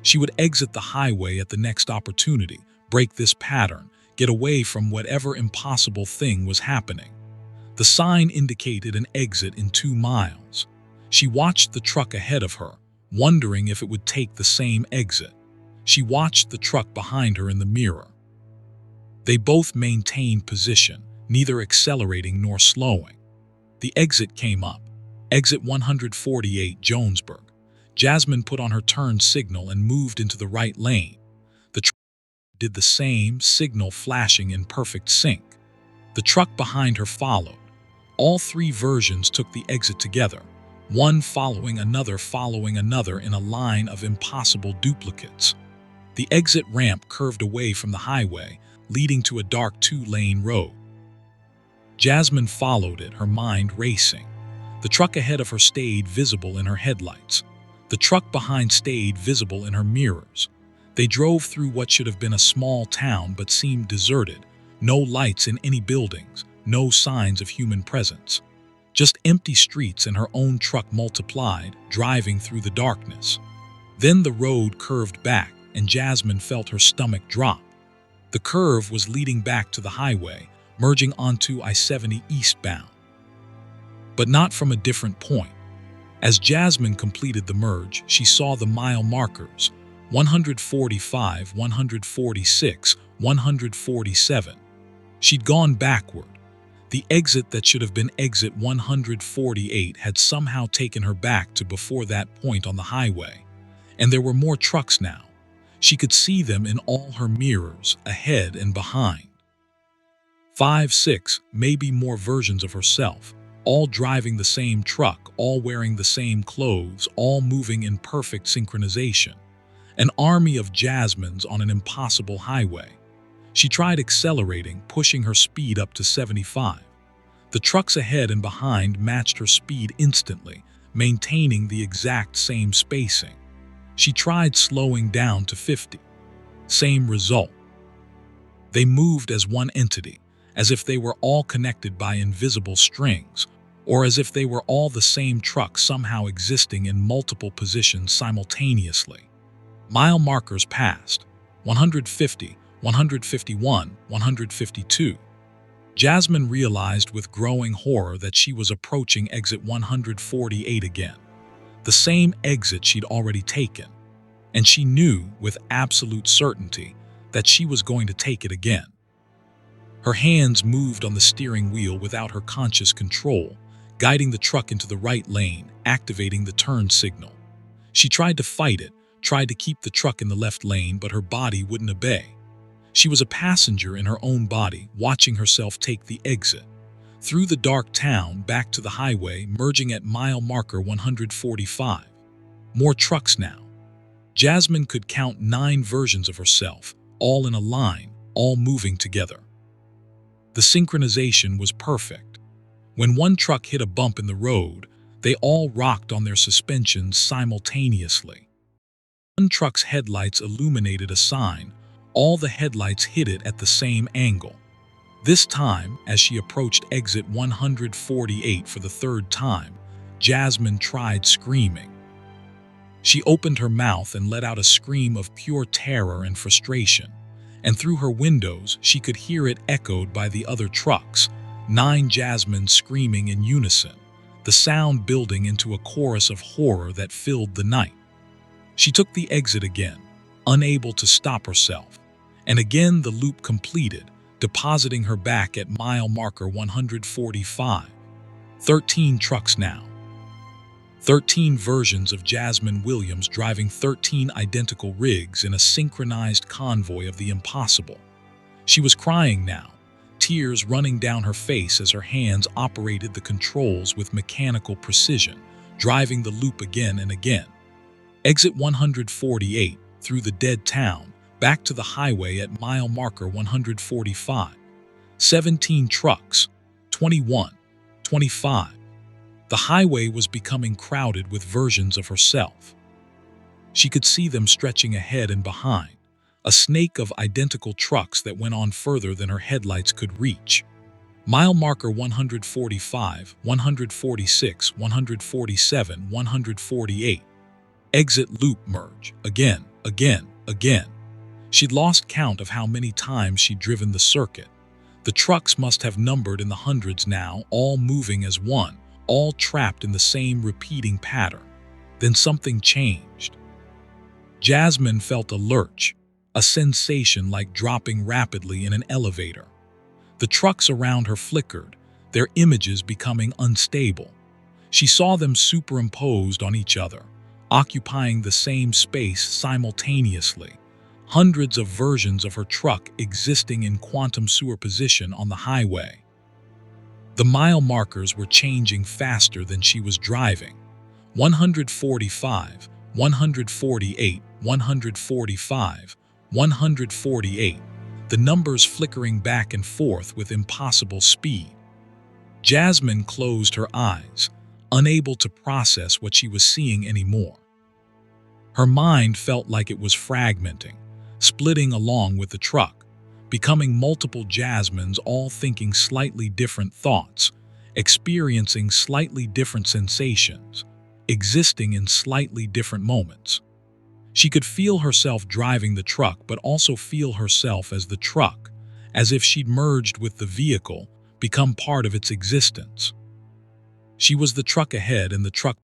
She would exit the highway at the next opportunity, break this pattern, get away from whatever impossible thing was happening. The sign indicated an exit in 2 miles. She watched the truck ahead of her, wondering if it would take the same exit. She watched the truck behind her in the mirror. They both maintained position, neither accelerating nor slowing. The exit came up. Exit 148, Jonesburg. Jasmine put on her turn signal and moved into the right lane. The truck did the same, signal flashing in perfect sync. The truck behind her followed. All 3 versions took the exit together, one following another in a line of impossible duplicates. The exit ramp curved away from the highway, leading to a dark 2-lane road. Jasmine followed it, her mind racing. The truck ahead of her stayed visible in her headlights. The truck behind stayed visible in her mirrors. They drove through what should have been a small town but seemed deserted. No lights in any buildings, no signs of human presence. Just empty streets and her own truck multiplied, driving through the darkness. Then the road curved back, and Jasmine felt her stomach drop. The curve was leading back to the highway, merging onto I-70 eastbound. But not from a different point. As Jasmine completed the merge, she saw the mile markers, 145, 146, 147. She'd gone backward. The exit that should have been exit 148 had somehow taken her back to before that point on the highway. And there were more trucks now. She could see them in all her mirrors, ahead and behind. 5, 6, maybe more versions of herself, all driving the same truck, all wearing the same clothes, all moving in perfect synchronization. An army of Jasmines on an impossible highway. She tried accelerating, pushing her speed up to 75. The trucks ahead and behind matched her speed instantly, maintaining the exact same spacing. She tried slowing down to 50. Same result. They moved as one entity, as if they were all connected by invisible strings, or as if they were all the same truck somehow existing in multiple positions simultaneously. Mile markers passed, 150, 151, 152. Jasmine realized with growing horror that she was approaching exit 148 again, the same exit she'd already taken, and she knew with absolute certainty that she was going to take it again. Her hands moved on the steering wheel without her conscious control, guiding the truck into the right lane, activating the turn signal. She tried to fight it, tried to keep the truck in the left lane, but her body wouldn't obey. She was a passenger in her own body, watching herself take the exit. Through the dark town, back to the highway, merging at mile marker 145. More trucks now. Jasmine could count 9 versions of herself, all in a line, all moving together. The synchronization was perfect. When one truck hit a bump in the road, they all rocked on their suspensions simultaneously. One truck's headlights illuminated a sign. All the headlights hit it at the same angle. This time, as she approached exit 148 for the 3rd time, Jasmine tried screaming. She opened her mouth and let out a scream of pure terror and frustration, and through her windows she could hear it echoed by the other trucks, 9 Jasmine screaming in unison, the sound building into a chorus of horror that filled the night. She took the exit again, unable to stop herself, and again the loop completed, depositing her back at mile marker 145. 13 trucks now. 13 versions of Jasmine Williams driving 13 identical rigs in a synchronized convoy of the impossible. She was crying now, tears running down her face as her hands operated the controls with mechanical precision, driving the loop again and again. Exit 148, through the dead town, back to the highway at mile marker 145. 17 trucks, 21, 25. The highway was becoming crowded with versions of herself. She could see them stretching ahead and behind, a snake of identical trucks that went on further than her headlights could reach. Mile marker 145, 146, 147, 148. Exit loop merge, again, again, again. She'd lost count of how many times she'd driven the circuit. The trucks must have numbered in the hundreds now, all moving as one, all trapped in the same repeating pattern. Then something changed. Jasmine felt a lurch, a sensation like dropping rapidly in an elevator. The trucks around her flickered, their images becoming unstable. She saw them superimposed on each other, occupying the same space simultaneously. Hundreds of versions of her truck existing in quantum superposition on the highway. The mile markers were changing faster than she was driving. 145, 148, 145, 148, the numbers flickering back and forth with impossible speed. Jasmine closed her eyes, unable to process what she was seeing anymore. Her mind felt like it was fragmenting, splitting along with the truck, becoming multiple Jasmines all thinking slightly different thoughts, experiencing slightly different sensations, existing in slightly different moments. She could feel herself driving the truck but also feel herself as the truck, as if she'd merged with the vehicle, become part of its existence. She was the truck ahead and the truck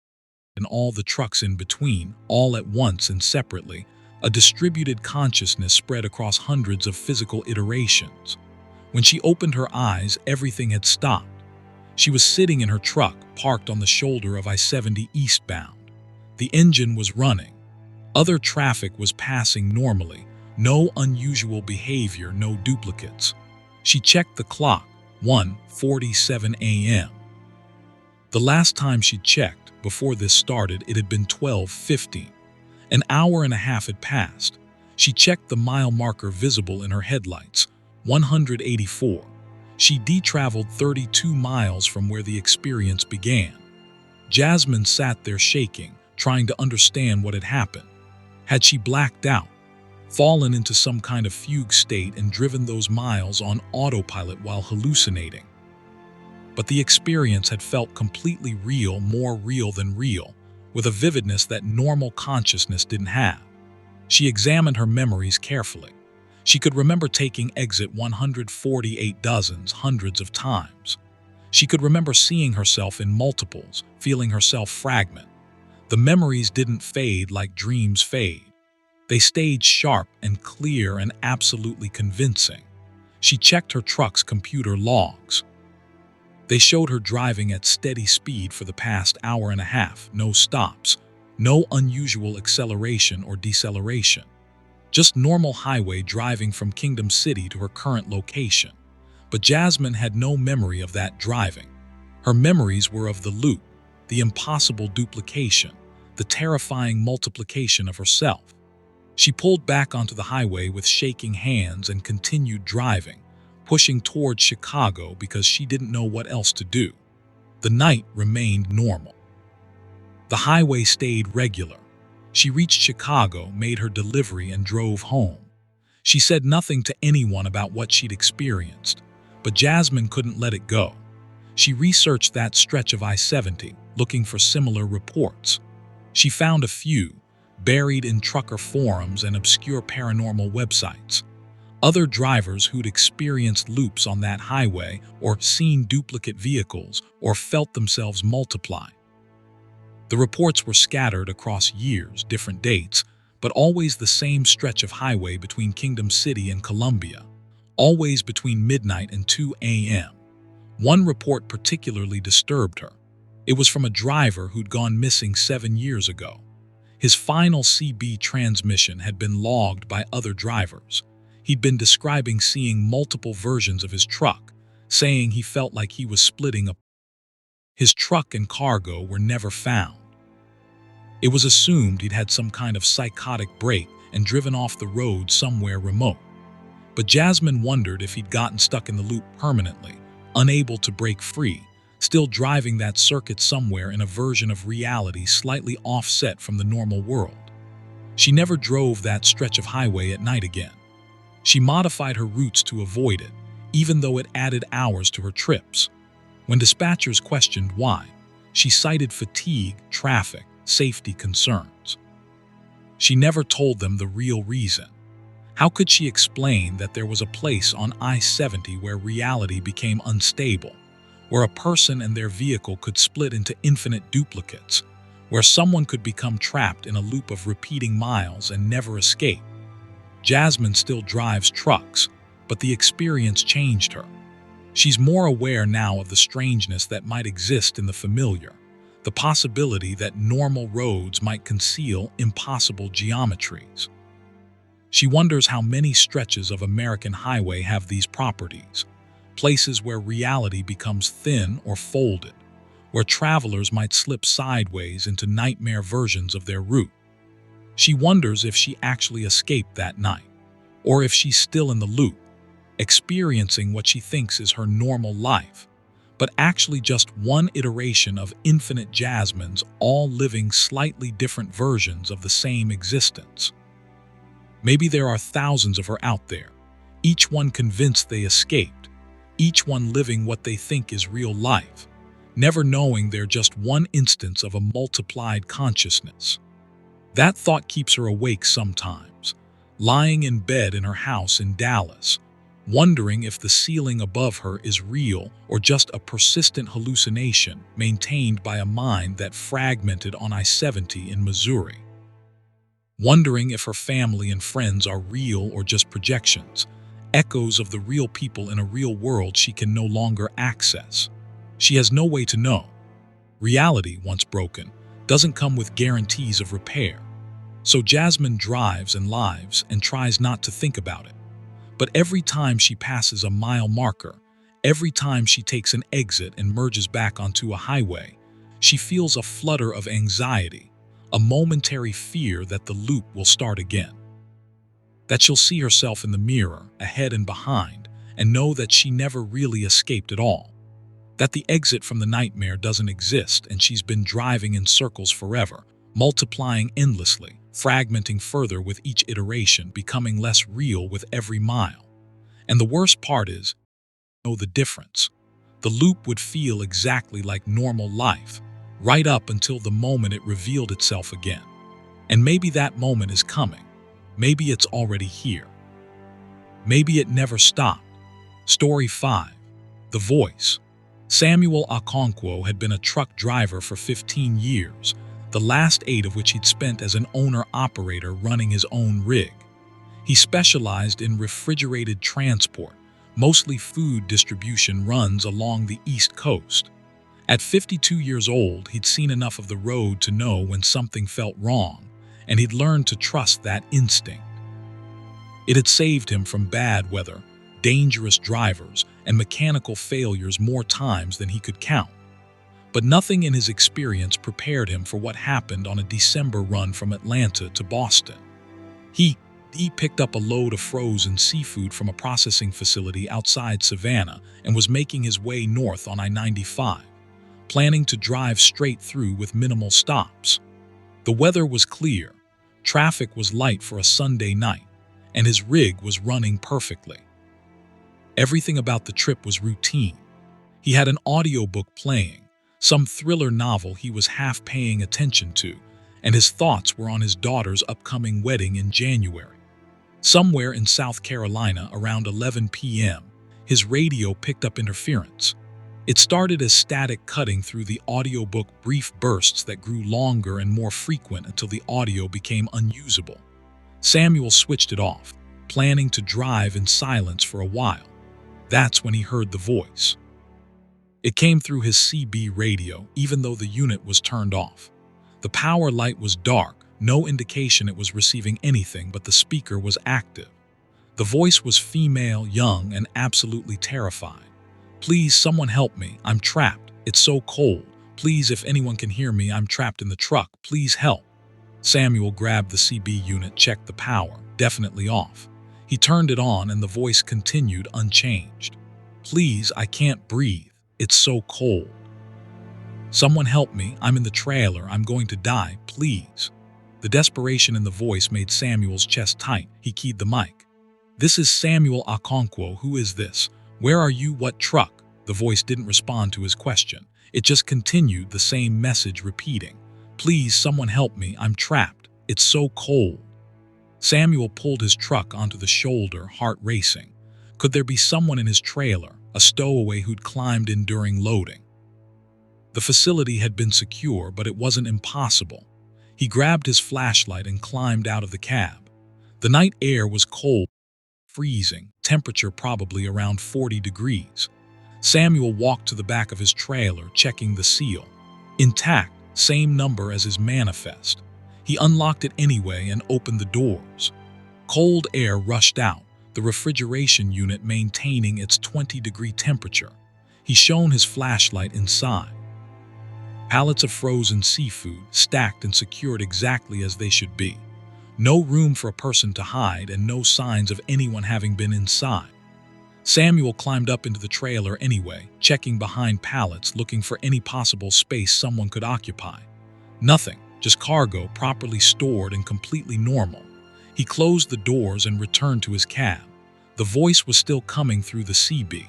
and all the trucks in between, all at once and separately, a distributed consciousness spread across hundreds of physical iterations. When she opened her eyes, everything had stopped. She was sitting in her truck, parked on the shoulder of I-70 eastbound. The engine was running. Other traffic was passing normally. No unusual behavior, no duplicates. She checked the clock, 1:47 a.m. The last time she checked, before this started, it had been 12:15. An hour and a half had passed. She checked the mile marker visible in her headlights, 184. She de-traveled 32 miles from where the experience began. Jasmine sat there shaking, trying to understand what had happened. Had she blacked out, fallen into some kind of fugue state and driven those miles on autopilot while hallucinating? But the experience had felt completely real, more real than real, with a vividness that normal consciousness didn't have. She examined her memories carefully. She could remember taking exit 148 dozens, hundreds of times. She could remember seeing herself in multiples, feeling herself fragment. The memories didn't fade like dreams fade. They stayed sharp and clear and absolutely convincing. She checked her truck's computer logs. They showed her driving at steady speed for the past hour and a half, no stops, no unusual acceleration or deceleration. Just normal highway driving from Kingdom City to her current location. But Jasmine had no memory of that driving. Her memories were of the loop, the impossible duplication, the terrifying multiplication of herself. She pulled back onto the highway with shaking hands and continued driving, pushing towards Chicago because she didn't know what else to do. The night remained normal. The highway stayed regular. She reached Chicago, made her delivery, and drove home. She said nothing to anyone about what she'd experienced, but Jasmine couldn't let it go. She researched that stretch of I-70, looking for similar reports. She found a few, buried in trucker forums and obscure paranormal websites. Other drivers who'd experienced loops on that highway or seen duplicate vehicles or felt themselves multiply. The reports were scattered across years, different dates, but always the same stretch of highway between Kingdom City and Columbia, always between midnight and 2 a.m. One report particularly disturbed her. It was from a driver who'd gone missing 7 years ago. His final CB transmission had been logged by other drivers. He'd been describing seeing multiple versions of his truck, saying he felt like he was splitting up. His truck and cargo were never found. It was assumed he'd had some kind of psychotic break and driven off the road somewhere remote. But Jasmine wondered if he'd gotten stuck in the loop permanently, unable to break free, still driving that circuit somewhere in a version of reality slightly offset from the normal world. She never drove that stretch of highway at night again. She modified her routes to avoid it, even though it added hours to her trips. When dispatchers questioned why, she cited fatigue, traffic, safety concerns. She never told them the real reason. How could she explain that there was a place on I-70 where reality became unstable, where a person and their vehicle could split into infinite duplicates, where someone could become trapped in a loop of repeating miles and never escape? Jasmine still drives trucks, but the experience changed her. She's more aware now of the strangeness that might exist in the familiar, the possibility that normal roads might conceal impossible geometries. She wonders how many stretches of American highway have these properties, places where reality becomes thin or folded, where travelers might slip sideways into nightmare versions of their route. She wonders if she actually escaped that night, or if she's still in the loop, experiencing what she thinks is her normal life, but actually just one iteration of infinite Jasmines all living slightly different versions of the same existence. Maybe there are thousands of her out there, each one convinced they escaped, each one living what they think is real life, never knowing they're just one instance of a multiplied consciousness. That thought keeps her awake sometimes, lying in bed in her house in Dallas, wondering if the ceiling above her is real or just a persistent hallucination maintained by a mind that fragmented on I-70 in Missouri. Wondering if her family and friends are real or just projections, echoes of the real people in a real world she can no longer access. She has no way to know. Reality, once broken, doesn't come with guarantees of repair. So Jasmine drives and lives and tries not to think about it. But every time she passes a mile marker, every time she takes an exit and merges back onto a highway, she feels a flutter of anxiety, a momentary fear that the loop will start again. That she'll see herself in the mirror, ahead and behind, and know that she never really escaped at all. That the exit from the nightmare doesn't exist and she's been driving in circles forever, multiplying endlessly, fragmenting further with each iteration, becoming less real with every mile. And the worst part is, know the difference. The loop would feel exactly like normal life, right up until the moment it revealed itself again. And maybe that moment is coming. Maybe it's already here. Maybe it never stopped. Story 5. The Voice. Samuel Okonkwo had been a truck driver for 15 years, the last 8 of which he'd spent as an owner-operator running his own rig. He specialized in refrigerated transport, mostly food distribution runs along the East Coast. At 52 years old, he'd seen enough of the road to know when something felt wrong, and he'd learned to trust that instinct. It had saved him from bad weather, dangerous drivers, and mechanical failures more times than he could count. But nothing in his experience prepared him for what happened on a December run from Atlanta to Boston. He picked up a load of frozen seafood from a processing facility outside Savannah and was making his way north on I-95, planning to drive straight through with minimal stops. The weather was clear, traffic was light for a Sunday night, and his rig was running perfectly. Everything about the trip was routine. He had an audiobook playing, some thriller novel he was half paying attention to, and his thoughts were on his daughter's upcoming wedding in January. Somewhere in South Carolina around 11 p.m., his radio picked up interference. It started as static cutting through the audiobook, brief bursts that grew longer and more frequent until the audio became unusable. Samuel switched it off, planning to drive in silence for a while. That's when he heard the voice. It came through his CB radio, even though the unit was turned off. The power light was dark, no indication it was receiving anything, but the speaker was active. The voice was female, young, and absolutely terrified. "Please, someone help me. I'm trapped. It's so cold. Please, if anyone can hear me, I'm trapped in the truck. Please help." Samuel grabbed the CB unit, checked the power, definitely off. He turned it on and the voice continued unchanged. "Please, I can't breathe. It's so cold. Someone help me. I'm in the trailer. I'm going to die. Please." The desperation in the voice made Samuel's chest tight. He keyed the mic. "This is Samuel Okonkwo. Who is this? Where are you? What truck?" The voice didn't respond to his question. It just continued the same message, repeating, "Please, someone help me. I'm trapped. It's so cold." Samuel pulled his truck onto the shoulder, heart racing. Could there be someone in his trailer, a stowaway who'd climbed in during loading? The facility had been secure, but it wasn't impossible. He grabbed his flashlight and climbed out of the cab. The night air was cold, freezing, temperature probably around 40 degrees. Samuel walked to the back of his trailer, checking the seal. Intact, same number as his manifest. He unlocked it anyway and opened the doors. Cold air rushed out, the refrigeration unit maintaining its 20-degree temperature. He shone his flashlight inside. Pallets of frozen seafood, stacked and secured exactly as they should be. No room for a person to hide and no signs of anyone having been inside. Samuel climbed up into the trailer anyway, checking behind pallets, looking for any possible space someone could occupy. Nothing, just cargo properly stored and completely normal. He closed the doors and returned to his cab. The voice was still coming through the CB.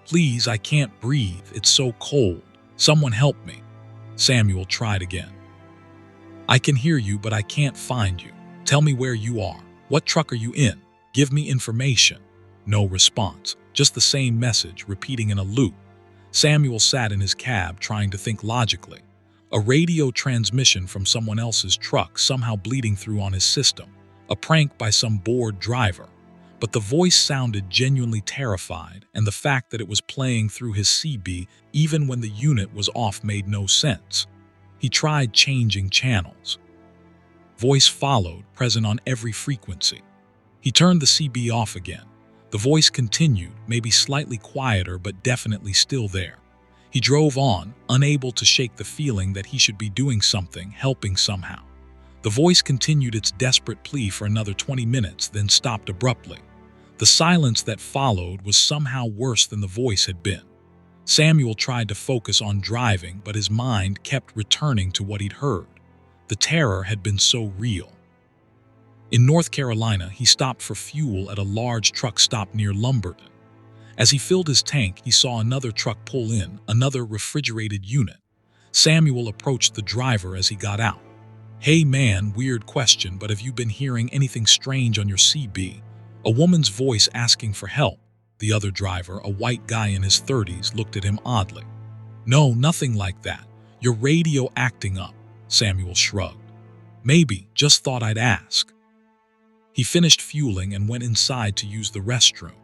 "Please, I can't breathe. It's so cold. Someone help me." Samuel tried again. "I can hear you, but I can't find you. Tell me where you are. What truck are you in? Give me information." No response, just the same message repeating in a loop. Samuel sat in his cab trying to think logically. A radio transmission from someone else's truck somehow bleeding through on his system. A prank by some bored driver. But the voice sounded genuinely terrified, and the fact that it was playing through his CB even when the unit was off made no sense. He tried changing channels. Voice followed, present on every frequency. He turned the CB off again. The voice continued, maybe slightly quieter but definitely still there. He drove on, unable to shake the feeling that he should be doing something, helping somehow. The voice continued its desperate plea for another 20 minutes, then stopped abruptly. The silence that followed was somehow worse than the voice had been. Samuel tried to focus on driving, but his mind kept returning to what he'd heard. The terror had been so real. In North Carolina, he stopped for fuel at a large truck stop near Lumberton. As he filled his tank, he saw another truck pull in, another refrigerated unit. Samuel approached the driver as he got out. "Hey man, weird question, but have you been hearing anything strange on your CB?" A woman's voice asking for help. The other driver, a white guy in his 30s, looked at him oddly. "No, nothing like that. Your radio acting up," Samuel shrugged. "Maybe, just thought I'd ask." He finished fueling and went inside to use the restroom.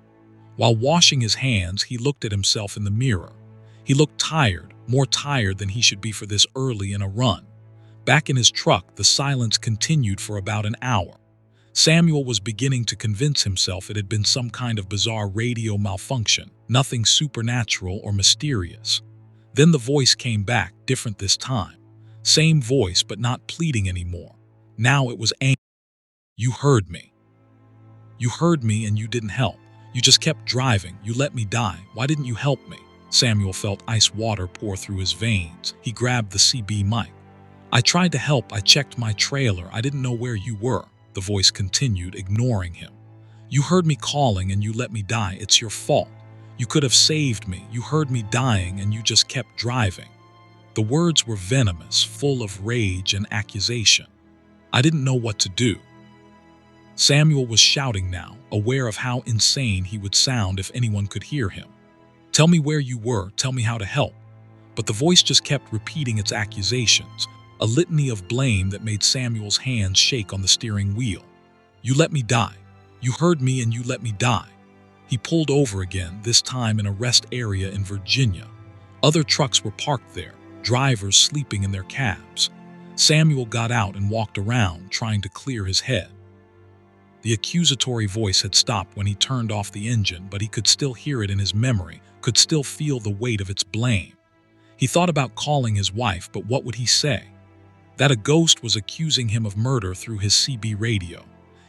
While washing his hands, he looked at himself in the mirror. He looked tired, more tired than he should be for this early in a run. Back in his truck, the silence continued for about an hour. Samuel was beginning to convince himself it had been some kind of bizarre radio malfunction, nothing supernatural or mysterious. Then the voice came back, different this time. Same voice, but not pleading anymore. Now it was angry. "You heard me. You heard me and you didn't help. You just kept driving. You let me die. Why didn't you help me?" Samuel felt ice water pour through his veins. He grabbed the CB mic. "I tried to help. I checked my trailer. I didn't know where you were." The voice continued, ignoring him. "You heard me calling and you let me die. It's your fault. You could have saved me. You heard me dying and you just kept driving." The words were venomous, full of rage and accusation. I didn't know what to do. Samuel was shouting now, aware of how insane he would sound if anyone could hear him. Tell me where you were, tell me how to help. But the voice just kept repeating its accusations, a litany of blame that made Samuel's hands shake on the steering wheel. You let me die. You heard me and you let me die. He pulled over again, this time in a rest area in Virginia. Other trucks were parked there, drivers sleeping in their cabs. Samuel got out and walked around, trying to clear his head. The accusatory voice had stopped when he turned off the engine, but he could still hear it in his memory, could still feel the weight of its blame. He thought about calling his wife, but what would he say? That a ghost was accusing him of murder through his CB radio.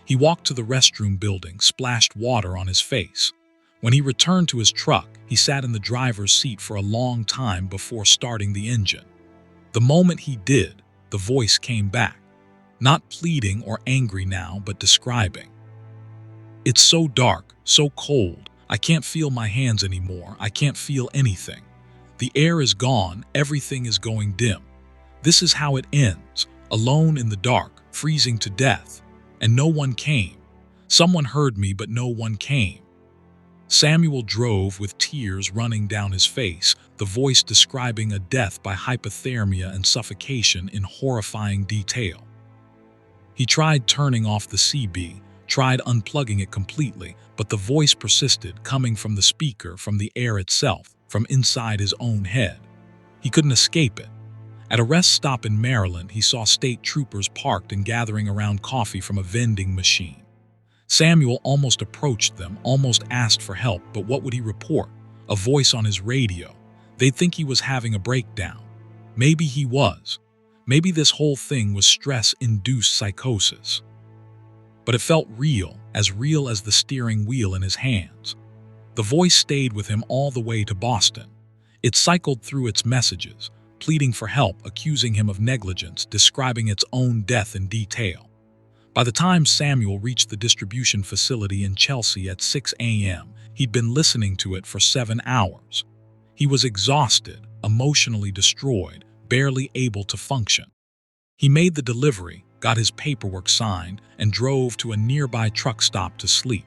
He walked to the restroom building, splashed water on his face. When he returned to his truck, he sat in the driver's seat for a long time before starting the engine. The moment he did, the voice came back. Not pleading or angry now, but describing. It's so dark, so cold. I can't feel my hands anymore. I can't feel anything. The air is gone. Everything is going dim. This is how it ends, alone in the dark, freezing to death. And no one came. Someone heard me, but no one came. Samuel drove with tears running down his face, the voice describing a death by hypothermia and suffocation in horrifying detail. He tried turning off the CB, tried unplugging it completely, but the voice persisted, coming from the speaker, from the air itself, from inside his own head. He couldn't escape it. At a rest stop in Maryland, he saw state troopers parked and gathering around coffee from a vending machine. Samuel almost approached them, almost asked for help, but what would he report? A voice on his radio. They'd think he was having a breakdown. Maybe he was. Maybe this whole thing was stress-induced psychosis. But it felt real as the steering wheel in his hands. The voice stayed with him all the way to Boston. It cycled through its messages, pleading for help, accusing him of negligence, describing its own death in detail. By the time Samuel reached the distribution facility in Chelsea at 6 a.m., he'd been listening to it for 7 hours. He was exhausted, emotionally destroyed, barely able to function. He made the delivery, got his paperwork signed, and drove to a nearby truck stop to sleep.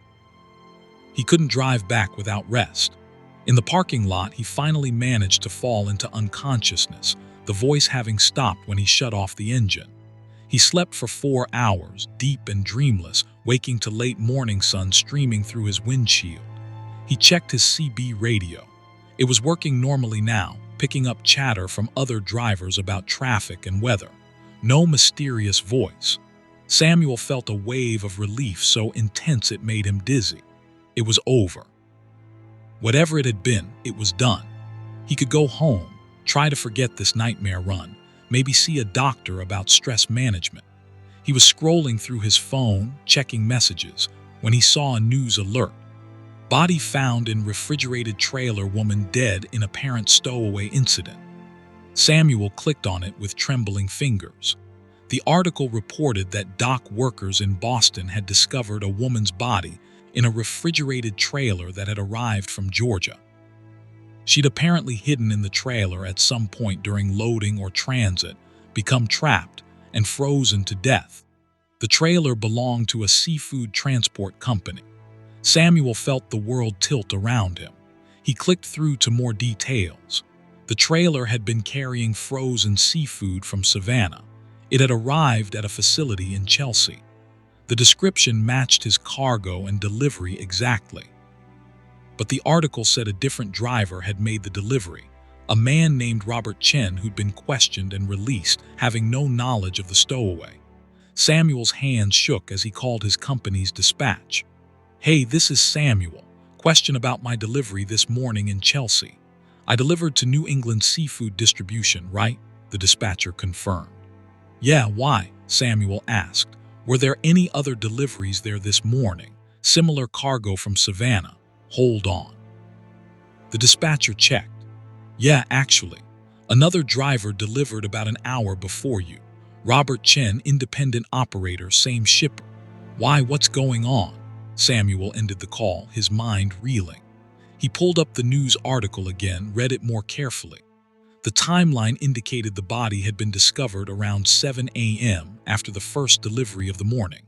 He couldn't drive back without rest. In the parking lot, he finally managed to fall into unconsciousness, the voice having stopped when he shut off the engine. He slept for 4 hours, deep and dreamless, waking to late morning sun streaming through his windshield. He checked his CB radio. It was working normally now, picking up chatter from other drivers about traffic and weather. No mysterious voice. Samuel felt a wave of relief so intense it made him dizzy. It was over. Whatever it had been, it was done. He could go home, try to forget this nightmare run, maybe see a doctor about stress management. He was scrolling through his phone, checking messages, when he saw a news alert. Body found in refrigerated trailer, woman dead in apparent stowaway incident. Samuel clicked on it with trembling fingers. The article reported that dock workers in Boston had discovered a woman's body in a refrigerated trailer that had arrived from Georgia. She'd apparently hidden in the trailer at some point during loading or transit, become trapped, and frozen to death. The trailer belonged to a seafood transport company. Samuel felt the world tilt around him. He clicked through to more details. The trailer had been carrying frozen seafood from Savannah. It had arrived at a facility in Chelsea. The description matched his cargo and delivery exactly. But the article said a different driver had made the delivery, a man named Robert Chen who'd been questioned and released, having no knowledge of the stowaway. Samuel's hands shook as he called his company's dispatch. "Hey, this is Samuel. Question about my delivery this morning in Chelsea. I delivered to New England Seafood Distribution, right?" the dispatcher confirmed. "Yeah, why?" Samuel asked. "Were there any other deliveries there this morning? Similar cargo from Savannah? Hold on." The dispatcher checked. "Yeah, actually. Another driver delivered about an hour before you. Robert Chen, independent operator, same shipper. Why, what's going on?" Samuel ended the call, his mind reeling. He pulled up the news article again, read it more carefully. The timeline indicated the body had been discovered around 7 a.m. after the first delivery of the morning.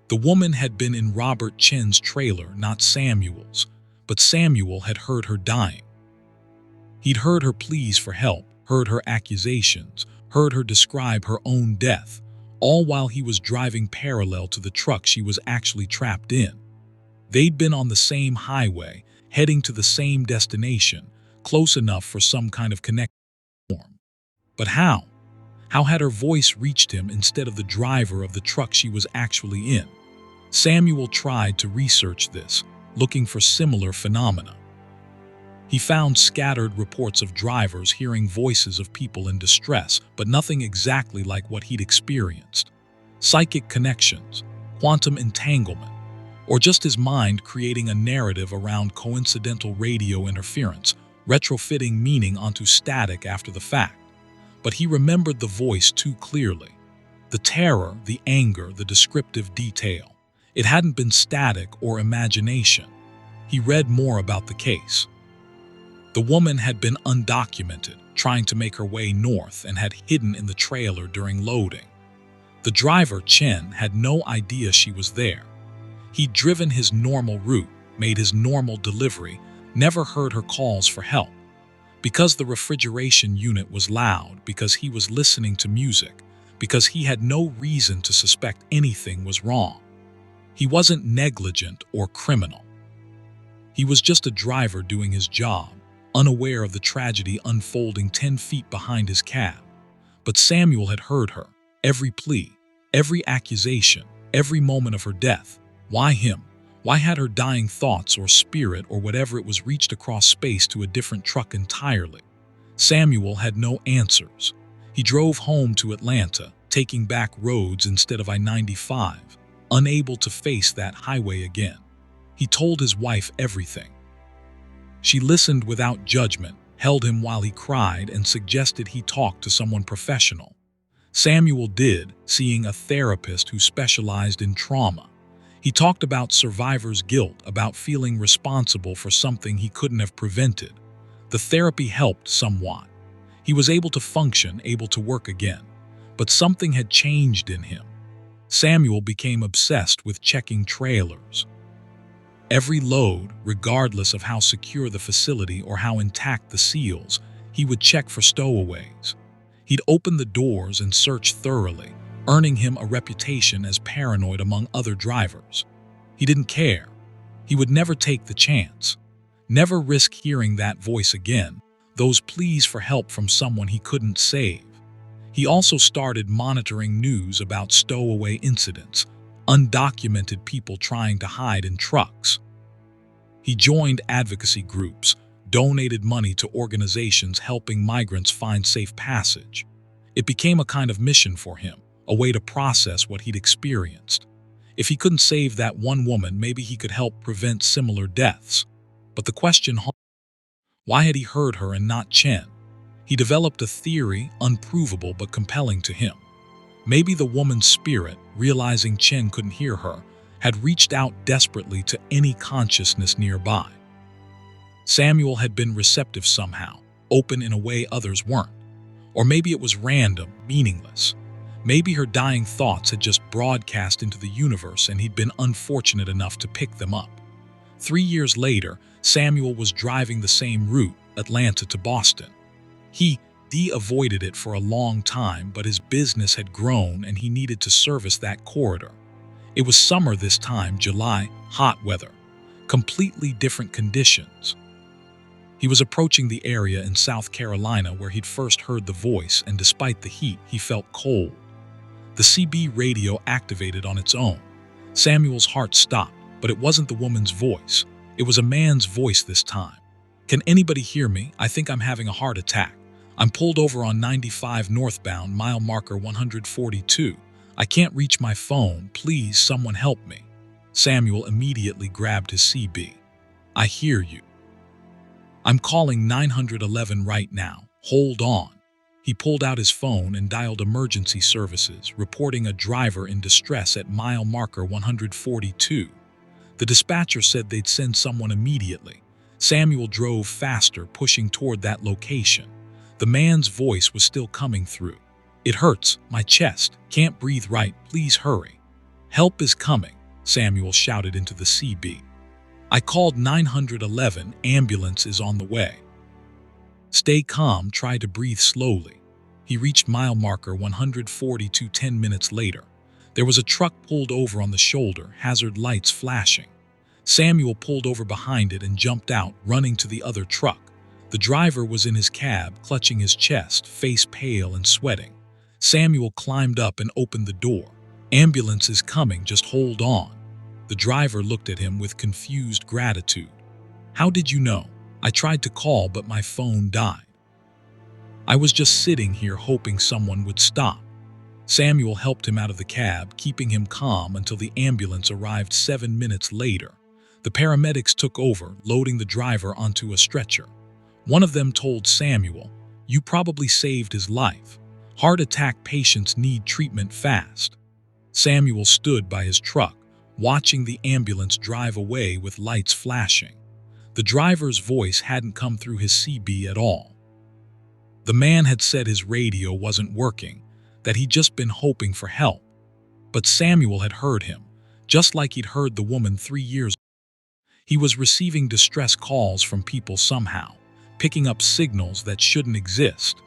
The woman had been in Robert Chen's trailer, not Samuel's, but Samuel had heard her dying. He'd heard her pleas for help, heard her accusations, heard her describe her own death, all while he was driving parallel to the truck she was actually trapped in. They'd been on the same highway, heading to the same destination, close enough for some kind of connection. But how? How had her voice reached him instead of the driver of the truck she was actually in? Samuel tried to research this, looking for similar phenomena. He found scattered reports of drivers hearing voices of people in distress, but nothing exactly like what he'd experienced. Psychic connections, quantum entanglement, or just his mind creating a narrative around coincidental radio interference, retrofitting meaning onto static after the fact. But he remembered the voice too clearly. The terror, the anger, the descriptive detail. It hadn't been static or imagination. He read more about the case. The woman had been undocumented, trying to make her way north, and had hidden in the trailer during loading. The driver, Chen, had no idea she was there. He'd driven his normal route, made his normal delivery, never heard her calls for help. Because the refrigeration unit was loud, because he was listening to music, because he had no reason to suspect anything was wrong. He wasn't negligent or criminal. He was just a driver doing his job, unaware of the tragedy unfolding 10 feet behind his cab. But Samuel had heard her, every plea, every accusation, every moment of her death. Why him? Why had her dying thoughts or spirit or whatever it was reached across space to a different truck entirely? Samuel had no answers. He drove home to Atlanta, taking back roads instead of I-95, unable to face that highway again. He told his wife everything. She listened without judgment, held him while he cried, and suggested he talk to someone professional. Samuel did, seeing a therapist who specialized in trauma. He talked about survivor's guilt, about feeling responsible for something he couldn't have prevented. The therapy helped somewhat. He was able to function, able to work again. But something had changed in him. Samuel became obsessed with checking trailers. Every load, regardless of how secure the facility or how intact the seals, he would check for stowaways. He'd open the doors and search thoroughly, earning him a reputation as paranoid among other drivers. He didn't care. He would never take the chance. Never risk hearing that voice again, those pleas for help from someone he couldn't save. He also started monitoring news about stowaway incidents, undocumented people trying to hide in trucks. He joined advocacy groups, donated money to organizations helping migrants find safe passage. It became a kind of mission for him, a way to process what he'd experienced. If he couldn't save that one woman, maybe he could help prevent similar deaths. But the question, why had he heard her and not Chen? He developed a theory, unprovable but compelling to him. Maybe the woman's spirit, realizing Chen couldn't hear her, had reached out desperately to any consciousness nearby. Samuel had been receptive somehow, open in a way others weren't. Or maybe it was random, meaningless. Maybe her dying thoughts had just broadcast into the universe and he'd been unfortunate enough to pick them up. 3 years later, Samuel was driving the same route, Atlanta to Boston. He avoided it for a long time, but his business had grown and he needed to service that corridor. It was summer this time, July, hot weather, completely different conditions. He was approaching the area in South Carolina where he'd first heard the voice, and despite the heat, he felt cold. The CB radio activated on its own. Samuel's heart stopped, but it wasn't the woman's voice. It was a man's voice this time. "Can anybody hear me? I think I'm having a heart attack. I'm pulled over on 95 northbound, mile marker 142. I can't reach my phone. Please, someone help me." Samuel immediately grabbed his CB. "I hear you. I'm calling 911 right now. Hold on." He pulled out his phone and dialed emergency services, reporting a driver in distress at mile marker 142. The dispatcher said they'd send someone immediately. Samuel drove faster, pushing toward that location. The man's voice was still coming through. "It hurts, my chest, can't breathe right, please hurry." "Help is coming," Samuel shouted into the CB. "I called 911, ambulance is on the way." Stay calm, try to breathe slowly. He reached mile marker 142 10 minutes later. There was a truck pulled over on the shoulder, hazard lights flashing. Samuel pulled over behind it and jumped out, running to the other truck. The driver was in his cab, clutching his chest, face pale and sweating. Samuel climbed up and opened the door. "Ambulance is coming, just hold on." The driver looked at him with confused gratitude. "How did you know?" "I tried to call, but my phone died." "I was just sitting here hoping someone would stop." Samuel helped him out of the cab, keeping him calm until the ambulance arrived 7 minutes later. The paramedics took over, loading the driver onto a stretcher. One of them told Samuel, "You probably saved his life. Heart attack patients need treatment fast." Samuel stood by his truck, watching the ambulance drive away with lights flashing. The driver's voice hadn't come through his CB at all. The man had said his radio wasn't working, that he'd just been hoping for help. But Samuel had heard him, just like he'd heard the woman 3 years ago. He was receiving distress calls from people somehow, picking up signals that shouldn't exist.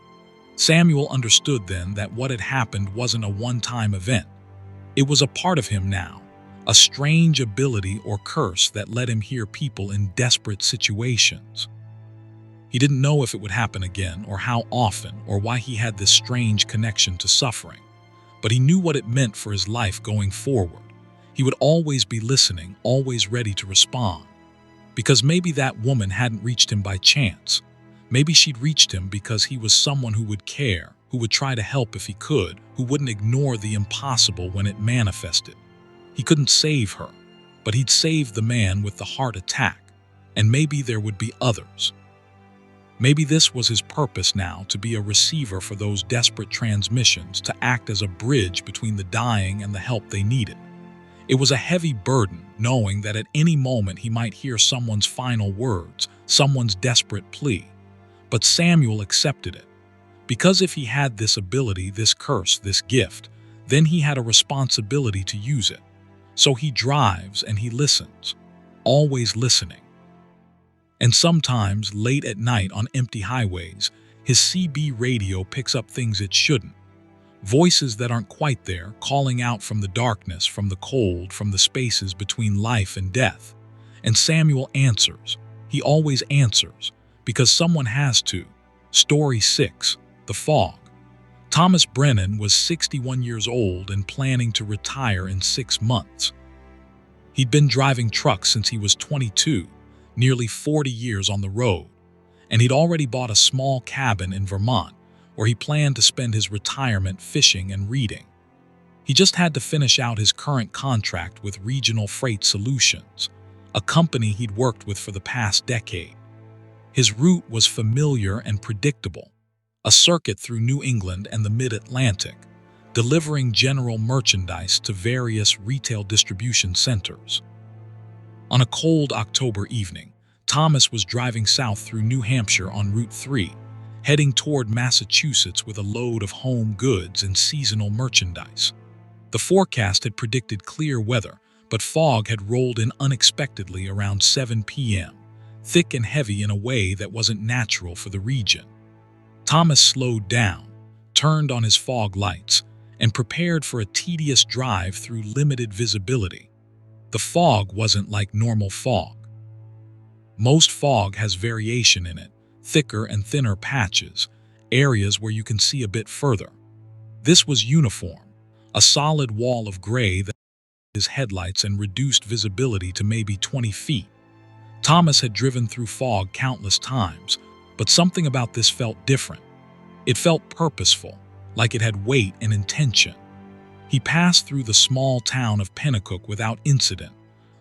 Samuel understood then that what had happened wasn't a one-time event. It was a part of him now, a strange ability or curse that let him hear people in desperate situations. He didn't know if it would happen again, or how often, or why he had this strange connection to suffering. But he knew what it meant for his life going forward. He would always be listening, always ready to respond. Because maybe that woman hadn't reached him by chance. Maybe she'd reached him because he was someone who would care, who would try to help if he could, who wouldn't ignore the impossible when it manifested. He couldn't save her, but he'd save the man with the heart attack, and maybe there would be others. Maybe this was his purpose now, to be a receiver for those desperate transmissions, to act as a bridge between the dying and the help they needed. It was a heavy burden, knowing that at any moment he might hear someone's final words, someone's desperate plea. But Samuel accepted it. Because if he had this ability, this curse, this gift, then he had a responsibility to use it. So he drives and he listens, always listening. And sometimes, late at night on empty highways, his CB radio picks up things it shouldn't. Voices that aren't quite there, calling out from the darkness, from the cold, from the spaces between life and death. And Samuel answers. He always answers, because someone has to. Story 6. The Fog. Thomas Brennan was 61 years old and planning to retire in 6 months. He'd been driving trucks since he was 22, nearly 40 years on the road, and he'd already bought a small cabin in Vermont, where he planned to spend his retirement fishing and reading. He just had to finish out his current contract with Regional Freight Solutions, a company he'd worked with for the past decade. His route was familiar and predictable, a circuit through New England and the Mid-Atlantic, delivering general merchandise to various retail distribution centers. On a cold October evening, Thomas was driving south through New Hampshire on Route 3, heading toward Massachusetts with a load of home goods and seasonal merchandise. The forecast had predicted clear weather, but fog had rolled in unexpectedly around 7 p.m., thick and heavy in a way that wasn't natural for the region. Thomas slowed down, turned on his fog lights, and prepared for a tedious drive through limited visibility. The fog wasn't like normal fog. Most fog has variation in it, thicker and thinner patches, areas where you can see a bit further. This was uniform, a solid wall of gray that his headlights and reduced visibility to maybe 20 feet. Thomas had driven through fog countless times, but something about this felt different. It felt purposeful, like it had weight and intention. He passed through the small town of Pennacook without incident,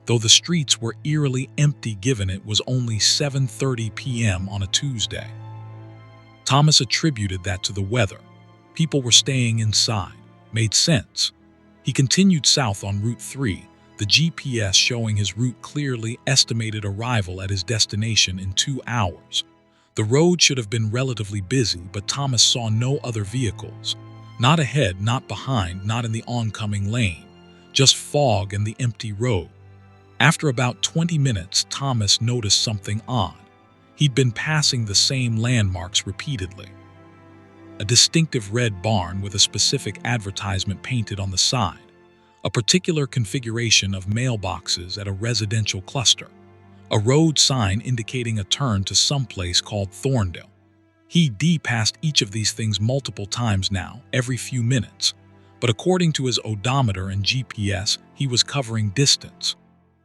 though the streets were eerily empty given it was only 7:30 p.m. on a Tuesday. Thomas attributed that to the weather. People were staying inside. Made sense. He continued south on Route 3, the GPS showing his route clearly estimated arrival at his destination in 2 hours. The road should have been relatively busy, but Thomas saw no other vehicles. Not ahead, not behind, not in the oncoming lane. Just fog and the empty road. After about 20 minutes, Thomas noticed something odd. He'd been passing the same landmarks repeatedly. A distinctive red barn with a specific advertisement painted on the side. A particular configuration of mailboxes at a residential cluster. A road sign indicating a turn to someplace called Thorndale. He'd passed each of these things multiple times now, every few minutes. But according to his odometer and GPS, he was covering distance.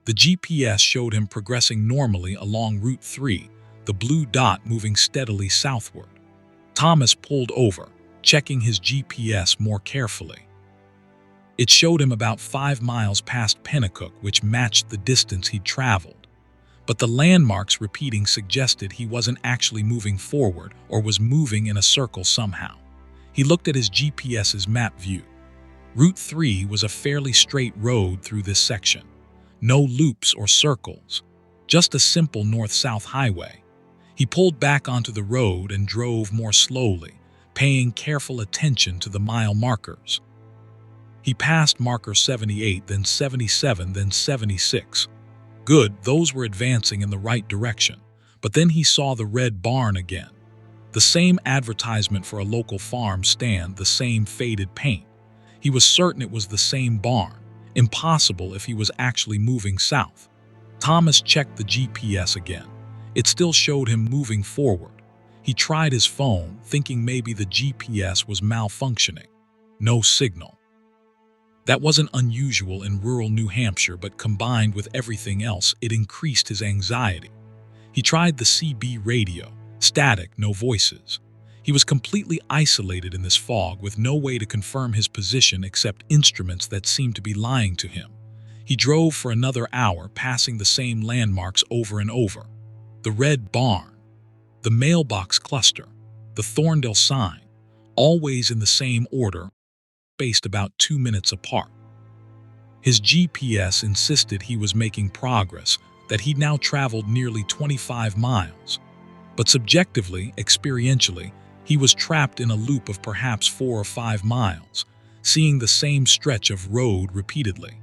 The GPS showed him progressing normally along Route 3, the blue dot moving steadily southward. Thomas pulled over, checking his GPS more carefully. It showed him about 5 miles past Pennacook, which matched the distance he'd traveled. But the landmarks repeating suggested he wasn't actually moving forward or was moving in a circle somehow. He looked at his GPS's map view. Route 3 was a fairly straight road through this section. No loops or circles, just a simple north-south highway. He pulled back onto the road and drove more slowly, paying careful attention to the mile markers. He passed marker 78, then 77, then 76. Good, those were advancing in the right direction. But then he saw the red barn again. The same advertisement for a local farm stand, the same faded paint. He was certain it was the same barn. Impossible if he was actually moving south. Thomas checked the GPS again. It still showed him moving forward. He tried his phone, thinking maybe the GPS was malfunctioning. No signal. That wasn't unusual in rural New Hampshire, but combined with everything else, it increased his anxiety. He tried the CB radio. Static, no voices. He was completely isolated in this fog with no way to confirm his position except instruments that seemed to be lying to him. He drove for another hour, passing the same landmarks over and over. The red barn, the mailbox cluster, the Thorndale sign, always in the same order, spaced about 2 minutes apart. His GPS insisted he was making progress, that he'd now traveled nearly 25 miles. But subjectively, experientially, he was trapped in a loop of perhaps 4 or 5 miles, seeing the same stretch of road repeatedly.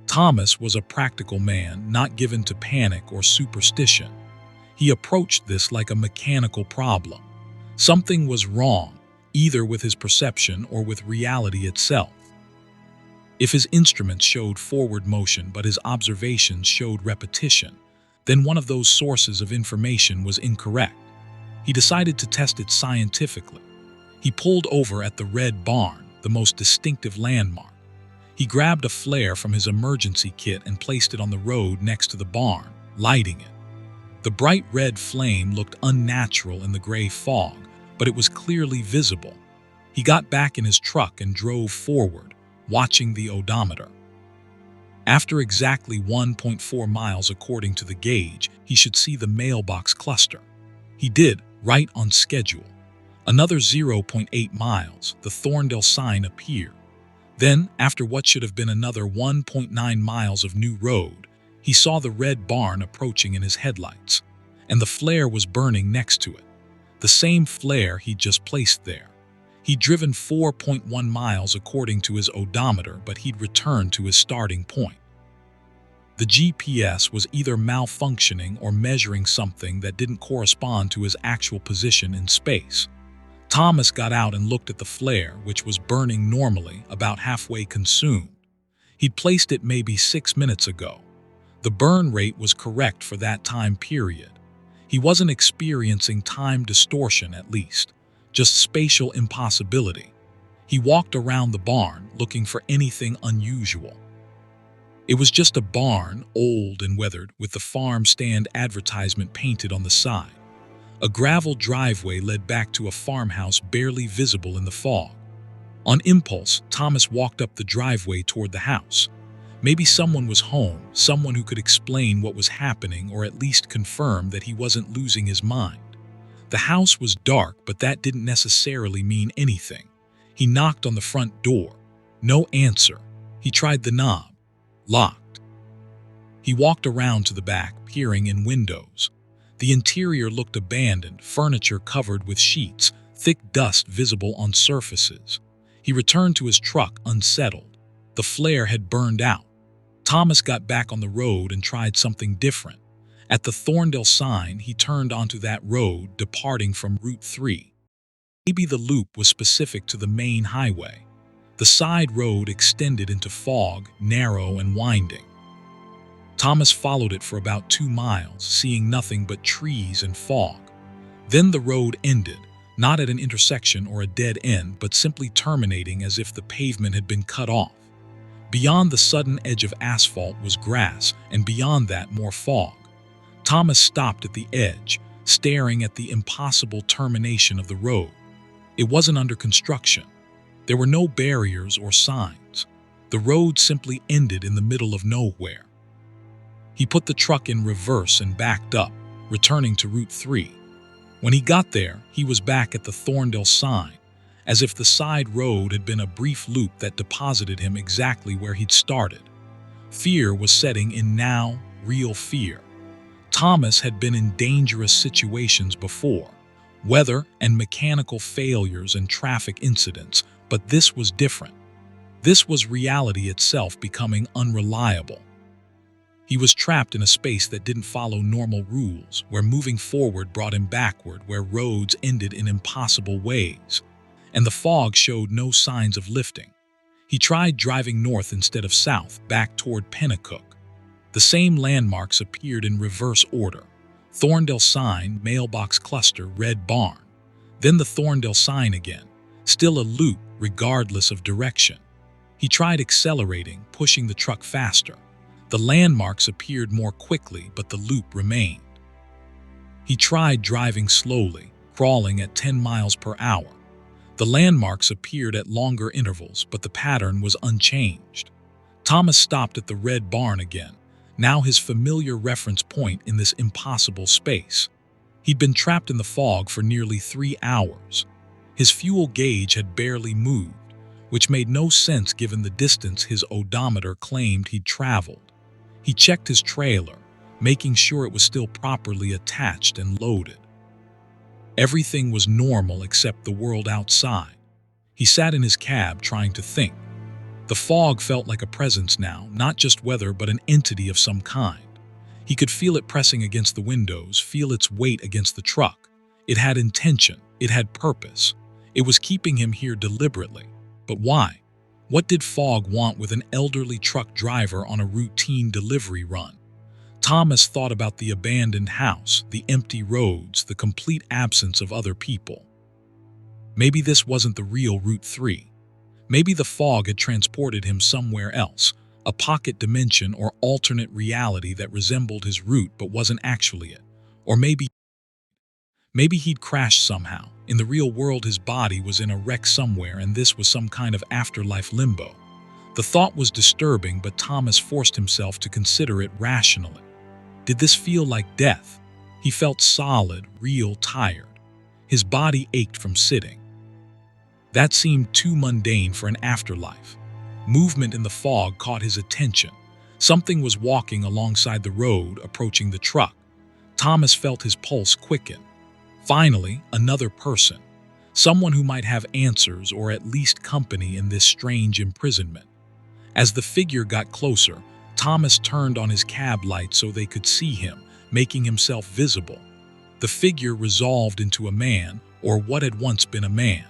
Thomas was a practical man, not given to panic or superstition. He approached this like a mechanical problem. Something was wrong, either with his perception or with reality itself. If his instruments showed forward motion but his observations showed repetition, then one of those sources of information was incorrect. He decided to test it scientifically. He pulled over at the red barn, the most distinctive landmark. He grabbed a flare from his emergency kit and placed it on the road next to the barn, lighting it. The bright red flame looked unnatural in the gray fog, but it was clearly visible. He got back in his truck and drove forward, watching the odometer. After exactly 1.4 miles according to the gauge, he should see the mailbox cluster. He did, right on schedule. Another 0.8 miles, the Thorndale sign appeared. Then, after what should have been another 1.9 miles of new road, he saw the red barn approaching in his headlights, and the flare was burning next to it. The same flare he'd just placed there. He'd driven 4.1 miles according to his odometer, but he'd returned to his starting point. The GPS was either malfunctioning or measuring something that didn't correspond to his actual position in space. Thomas got out and looked at the flare, which was burning normally, about halfway consumed. He'd placed it maybe 6 minutes ago. The burn rate was correct for that time period. He wasn't experiencing time distortion, at least, just spatial impossibility. He walked around the barn looking for anything unusual. It was just a barn, old and weathered, with the farm stand advertisement painted on the side. A gravel driveway led back to a farmhouse barely visible in the fog. On impulse, Thomas walked up the driveway toward the house. Maybe someone was home, someone who could explain what was happening or at least confirm that he wasn't losing his mind. The house was dark, but that didn't necessarily mean anything. He knocked on the front door. No answer. He tried the knob. Locked. He walked around to the back, peering in windows. The interior looked abandoned, furniture covered with sheets, thick dust visible on surfaces. He returned to his truck unsettled. The flare had burned out. Thomas got back on the road and tried something different. At the Thorndale sign, he turned onto that road, departing from Route 3. Maybe the loop was specific to the main highway. The side road extended into fog, narrow and winding. Thomas followed it for about 2 miles, seeing nothing but trees and fog. Then the road ended, not at an intersection or a dead end, but simply terminating as if the pavement had been cut off. Beyond the sudden edge of asphalt was grass, and beyond that more fog. Thomas stopped at the edge, staring at the impossible termination of the road. It wasn't under construction. There were no barriers or signs. The road simply ended in the middle of nowhere. He put the truck in reverse and backed up, returning to Route 3. When he got there, he was back at the Thorndale sign, as if the side road had been a brief loop that deposited him exactly where he'd started. Fear was setting in now, real fear. Thomas had been in dangerous situations before, weather and mechanical failures and traffic incidents, but this was different. This was reality itself becoming unreliable. He was trapped in a space that didn't follow normal rules, where moving forward brought him backward, where roads ended in impossible ways, and the fog showed no signs of lifting. He tried driving north instead of south, back toward Pennacook. The same landmarks appeared in reverse order. Thorndale sign, mailbox cluster, red barn. Then the Thorndale sign again, still a loop regardless of direction. He tried accelerating, pushing the truck faster. The landmarks appeared more quickly, but the loop remained. He tried driving slowly, crawling at 10 miles per hour. The landmarks appeared at longer intervals, but the pattern was unchanged. Thomas stopped at the red barn again, now his familiar reference point in this impossible space. He'd been trapped in the fog for nearly 3 hours. His fuel gauge had barely moved, which made no sense given the distance his odometer claimed he'd traveled. He checked his trailer, making sure it was still properly attached and loaded. Everything was normal except the world outside. He sat in his cab trying to think. The fog felt like a presence now, not just weather but an entity of some kind. He could feel it pressing against the windows, feel its weight against the truck. It had intention, it had purpose. It was keeping him here deliberately. But why? What did fog want with an elderly truck driver on a routine delivery run? Thomas thought about the abandoned house, the empty roads, the complete absence of other people. Maybe this wasn't the real Route 3. Maybe the fog had transported him somewhere else, a pocket dimension or alternate reality that resembled his route but wasn't actually it. Or maybe he'd crashed somehow. In the real world, his body was in a wreck somewhere, and this was some kind of afterlife limbo. The thought was disturbing, but Thomas forced himself to consider it rationally. Did this feel like death? He felt solid, real, tired. His body ached from sitting. That seemed too mundane for an afterlife. Movement in the fog caught his attention. Something was walking alongside the road, approaching the truck. Thomas felt his pulse quicken. Finally, another person. Someone who might have answers or at least company in this strange imprisonment. As the figure got closer, Thomas turned on his cab light so they could see him, making himself visible. The figure resolved into a man, or what had once been a man.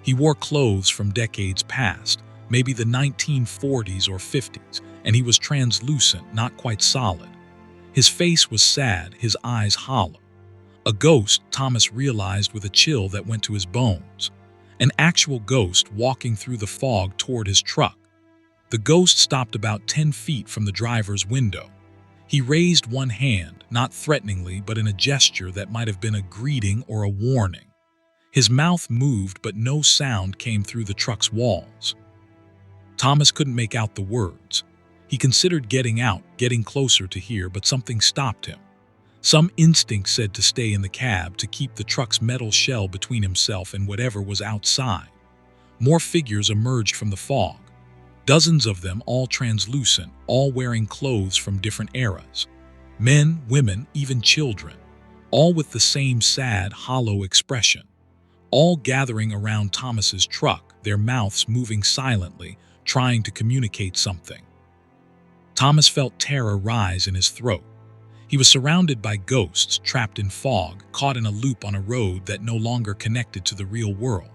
He wore clothes from decades past, maybe the 1940s or 50s, and he was translucent, not quite solid. His face was sad, his eyes hollow. A ghost, Thomas realized with a chill that went to his bones. An actual ghost walking through the fog toward his truck. The ghost stopped about 10 feet from the driver's window. He raised one hand, not threateningly, but in a gesture that might have been a greeting or a warning. His mouth moved, but no sound came through the truck's walls. Thomas couldn't make out the words. He considered getting out, getting closer to hear, but something stopped him. Some instinct said to stay in the cab, to keep the truck's metal shell between himself and whatever was outside. More figures emerged from the fog. Dozens of them, all translucent, all wearing clothes from different eras. Men, women, even children, all with the same sad, hollow expression, all gathering around Thomas's truck, their mouths moving silently, trying to communicate something. Thomas felt terror rise in his throat. He was surrounded by ghosts, trapped in fog, caught in a loop on a road that no longer connected to the real world.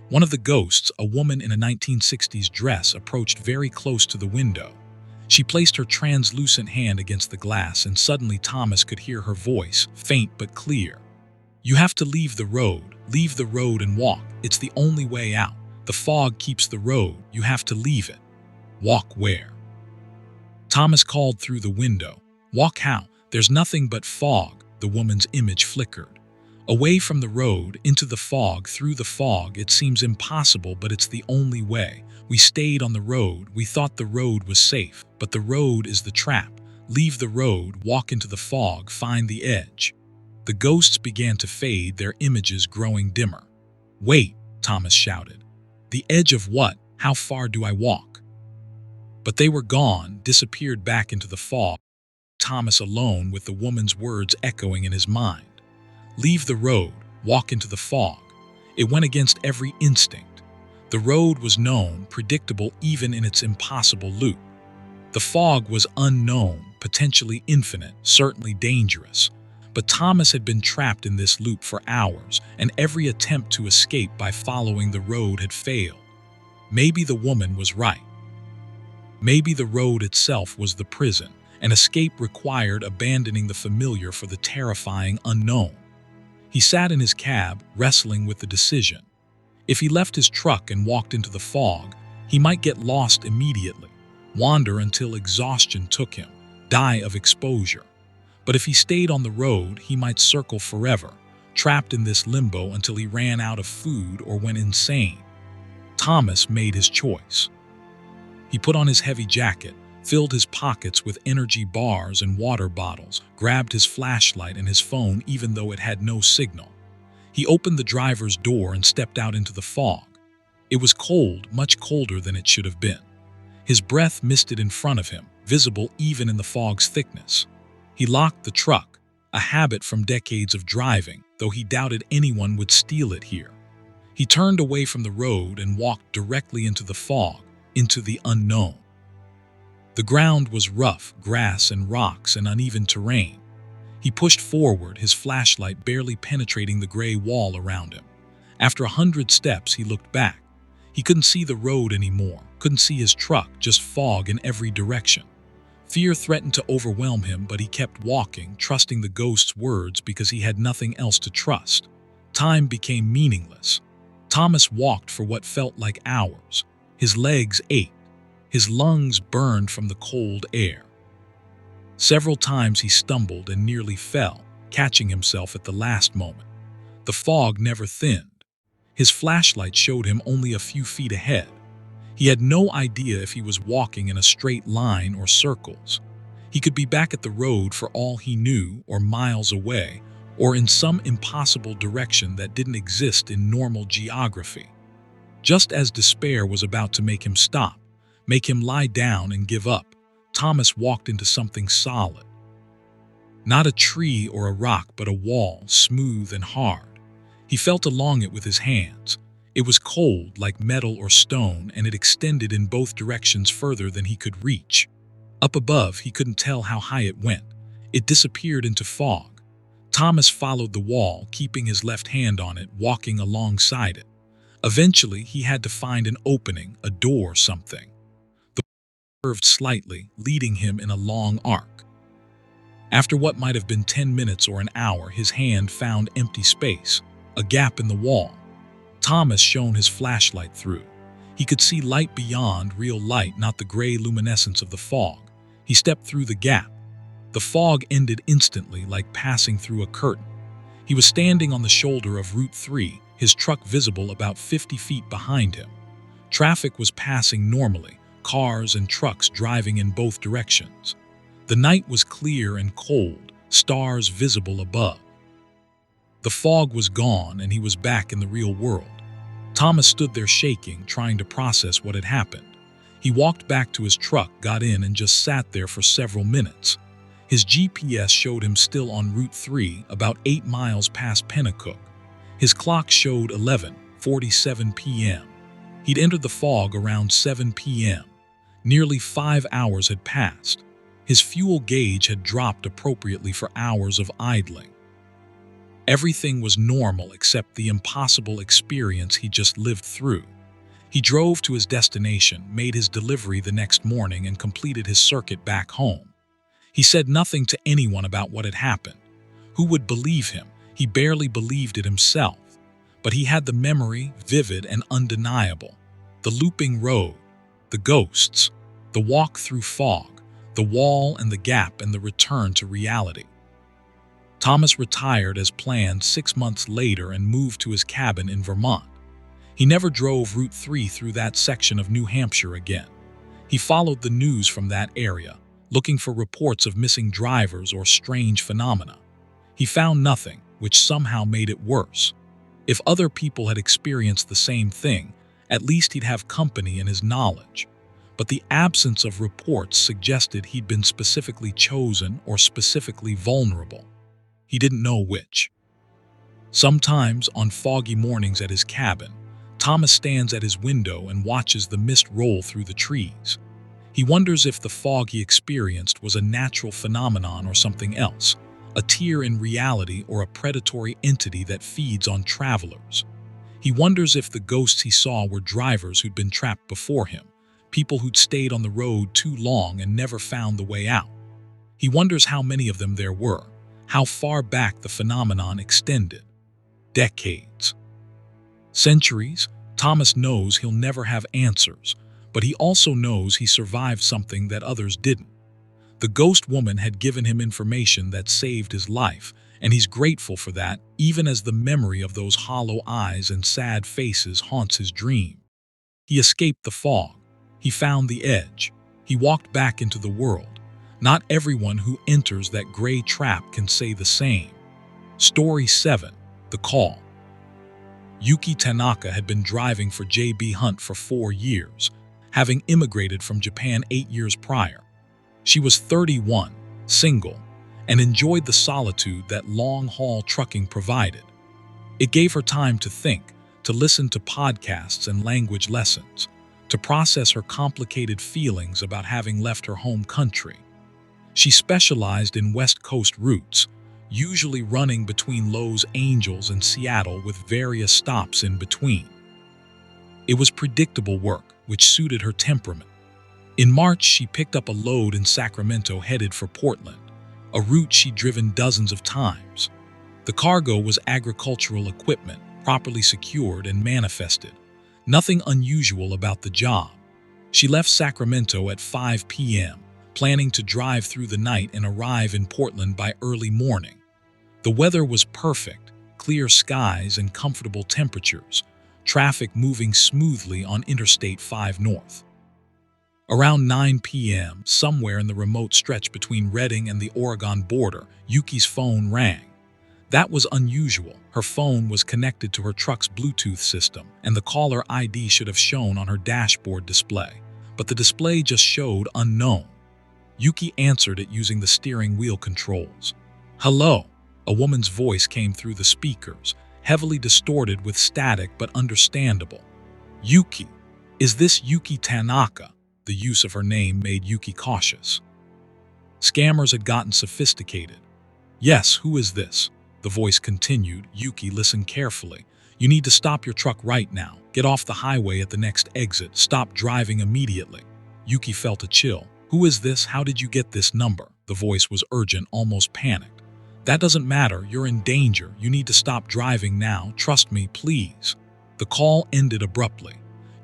One of the ghosts, a woman in a 1960s dress, approached very close to the window. She placed her translucent hand against the glass, and suddenly Thomas could hear her voice, faint but clear. "You have to leave the road and walk. It's the only way out. The fog keeps the road. You have to leave it." "Walk where?" Thomas called through the window. "Walk how? There's nothing but fog." The woman's image flickered. "Away from the road, into the fog, through the fog. It seems impossible, but it's the only way. We stayed on the road. We thought the road was safe, but the road is the trap. Leave the road, walk into the fog, find the edge." The ghosts began to fade, their images growing dimmer. "Wait," Thomas shouted. "The edge of what? How far do I walk?" But they were gone, disappeared back into the fog. Thomas alone with the woman's words echoing in his mind. "Leave the road, walk into the fog." It went against every instinct. The road was known, predictable even in its impossible loop. The fog was unknown, potentially infinite, certainly dangerous. But Thomas had been trapped in this loop for hours, and every attempt to escape by following the road had failed. Maybe the woman was right. Maybe the road itself was the prison, and escape required abandoning the familiar for the terrifying unknown. He sat in his cab, wrestling with the decision. If he left his truck and walked into the fog, he might get lost immediately, wander until exhaustion took him, die of exposure. But if he stayed on the road, he might circle forever, trapped in this limbo until he ran out of food or went insane. Thomas made his choice. He put on his heavy jacket, filled his pockets with energy bars and water bottles, grabbed his flashlight and his phone even though it had no signal. He opened the driver's door and stepped out into the fog. It was cold, much colder than it should have been. His breath misted in front of him, visible even in the fog's thickness. He locked the truck, a habit from decades of driving, though he doubted anyone would steal it here. He turned away from the road and walked directly into the fog, into the unknown. The ground was rough, grass and rocks and uneven terrain. He pushed forward, his flashlight barely penetrating the gray wall around him. After 100 steps, he looked back. He couldn't see the road anymore, couldn't see his truck, just fog in every direction. Fear threatened to overwhelm him, but he kept walking, trusting the ghost's words because he had nothing else to trust. Time became meaningless. Thomas walked for what felt like hours. His legs ached. His lungs burned from the cold air. Several times he stumbled and nearly fell, catching himself at the last moment. The fog never thinned. His flashlight showed him only a few feet ahead. He had no idea if he was walking in a straight line or circles. He could be back at the road for all he knew, or miles away, or in some impossible direction that didn't exist in normal geography. Just as despair was about to make him stop, make him lie down and give up, Thomas walked into something solid. Not a tree or a rock, but a wall, smooth and hard. He felt along it with his hands. It was cold, like metal or stone, and it extended in both directions further than he could reach. Up above, he couldn't tell how high it went. It disappeared into fog. Thomas followed the wall, keeping his left hand on it, walking alongside it. Eventually, he had to find an opening, a door, something. The wall curved slightly, leading him in a long arc. After what might have been 10 minutes or an hour, his hand found empty space, a gap in the wall. Thomas shone his flashlight through. He could see light beyond, real light, not the gray luminescence of the fog. He stepped through the gap. The fog ended instantly, like passing through a curtain. He was standing on the shoulder of Route 3, his truck visible about 50 feet behind him. Traffic was passing normally, cars and trucks driving in both directions. The night was clear and cold, stars visible above. The fog was gone and he was back in the real world. Thomas stood there shaking, trying to process what had happened. He walked back to his truck, got in, and just sat there for several minutes. His GPS showed him still on Route 3, about 8 miles past Pennacook. His clock showed 11:47 p.m. He'd entered the fog around 7 p.m. Nearly 5 hours had passed. His fuel gauge had dropped appropriately for hours of idling. Everything was normal except the impossible experience he just lived through. He drove to his destination, made his delivery the next morning, and completed his circuit back home. He said nothing to anyone about what had happened. Who would believe him? He barely believed it himself. But he had the memory, vivid and undeniable. The looping road, the ghosts, the walk through fog, the wall and the gap, and the return to reality. Thomas retired as planned 6 months later and moved to his cabin in Vermont. He never drove Route 3 through that section of New Hampshire again. He followed the news from that area, looking for reports of missing drivers or strange phenomena. He found nothing, which somehow made it worse. If other people had experienced the same thing, at least he'd have company in his knowledge. But the absence of reports suggested he'd been specifically chosen or specifically vulnerable. He didn't know which. Sometimes, on foggy mornings at his cabin, Thomas stands at his window and watches the mist roll through the trees. He wonders if the fog he experienced was a natural phenomenon or something else, a tear in reality or a predatory entity that feeds on travelers. He wonders if the ghosts he saw were drivers who'd been trapped before him, people who'd stayed on the road too long and never found the way out. He wonders how many of them there were, how far back the phenomenon extended. Decades. Centuries. Thomas knows he'll never have answers, but he also knows he survived something that others didn't. The ghost woman had given him information that saved his life, and he's grateful for that, even as the memory of those hollow eyes and sad faces haunts his dream. He escaped the fog. He found the edge. He walked back into the world. Not everyone who enters that gray trap can say the same. Story 7. The Call. Yuki Tanaka had been driving for J.B. Hunt for 4 years, having immigrated from Japan 8 years prior. She was 31, single, and enjoyed the solitude that long-haul trucking provided. It gave her time to think, to listen to podcasts and language lessons, to process her complicated feelings about having left her home country. She specialized in West Coast routes, usually running between Los Angeles and Seattle with various stops in between. It was predictable work, which suited her temperament. In March, she picked up a load in Sacramento headed for Portland, a route she'd driven dozens of times. The cargo was agricultural equipment, properly secured and manifested. Nothing unusual about the job. She left Sacramento at 5 p.m., planning to drive through the night and arrive in Portland by early morning. The weather was perfect, clear skies and comfortable temperatures, traffic moving smoothly on Interstate 5 North. Around 9 p.m., somewhere in the remote stretch between Redding and the Oregon border, Yuki's phone rang. That was unusual. Her phone was connected to her truck's Bluetooth system, and the caller ID should have shown on her dashboard display. But the display just showed unknown. Yuki answered it using the steering wheel controls. "Hello," a woman's voice came through the speakers, heavily distorted with static but understandable. "Yuki, is this Yuki Tanaka?" The use of her name made Yuki cautious. Scammers had gotten sophisticated. "Yes, who is this?" The voice continued. "Yuki, listen carefully. You need to stop your truck right now. Get off the highway at the next exit. Stop driving immediately." Yuki felt a chill. "Who is this? How did you get this number?" The voice was urgent, almost panicked. "That doesn't matter. You're in danger. You need to stop driving now. Trust me, please." The call ended abruptly.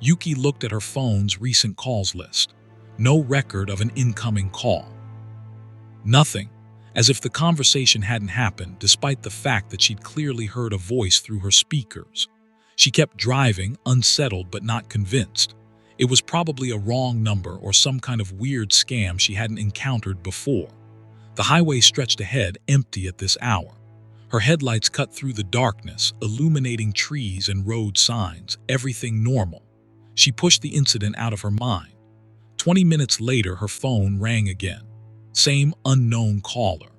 Yuki looked at her phone's recent calls list. No record of an incoming call. Nothing. As if the conversation hadn't happened, despite the fact that she'd clearly heard a voice through her speakers. She kept driving, unsettled but not convinced. It was probably a wrong number or some kind of weird scam she hadn't encountered before. The highway stretched ahead, empty at this hour. Her headlights cut through the darkness, illuminating trees and road signs, everything normal. She pushed the incident out of her mind. 20 minutes later, her phone rang again. Same unknown caller.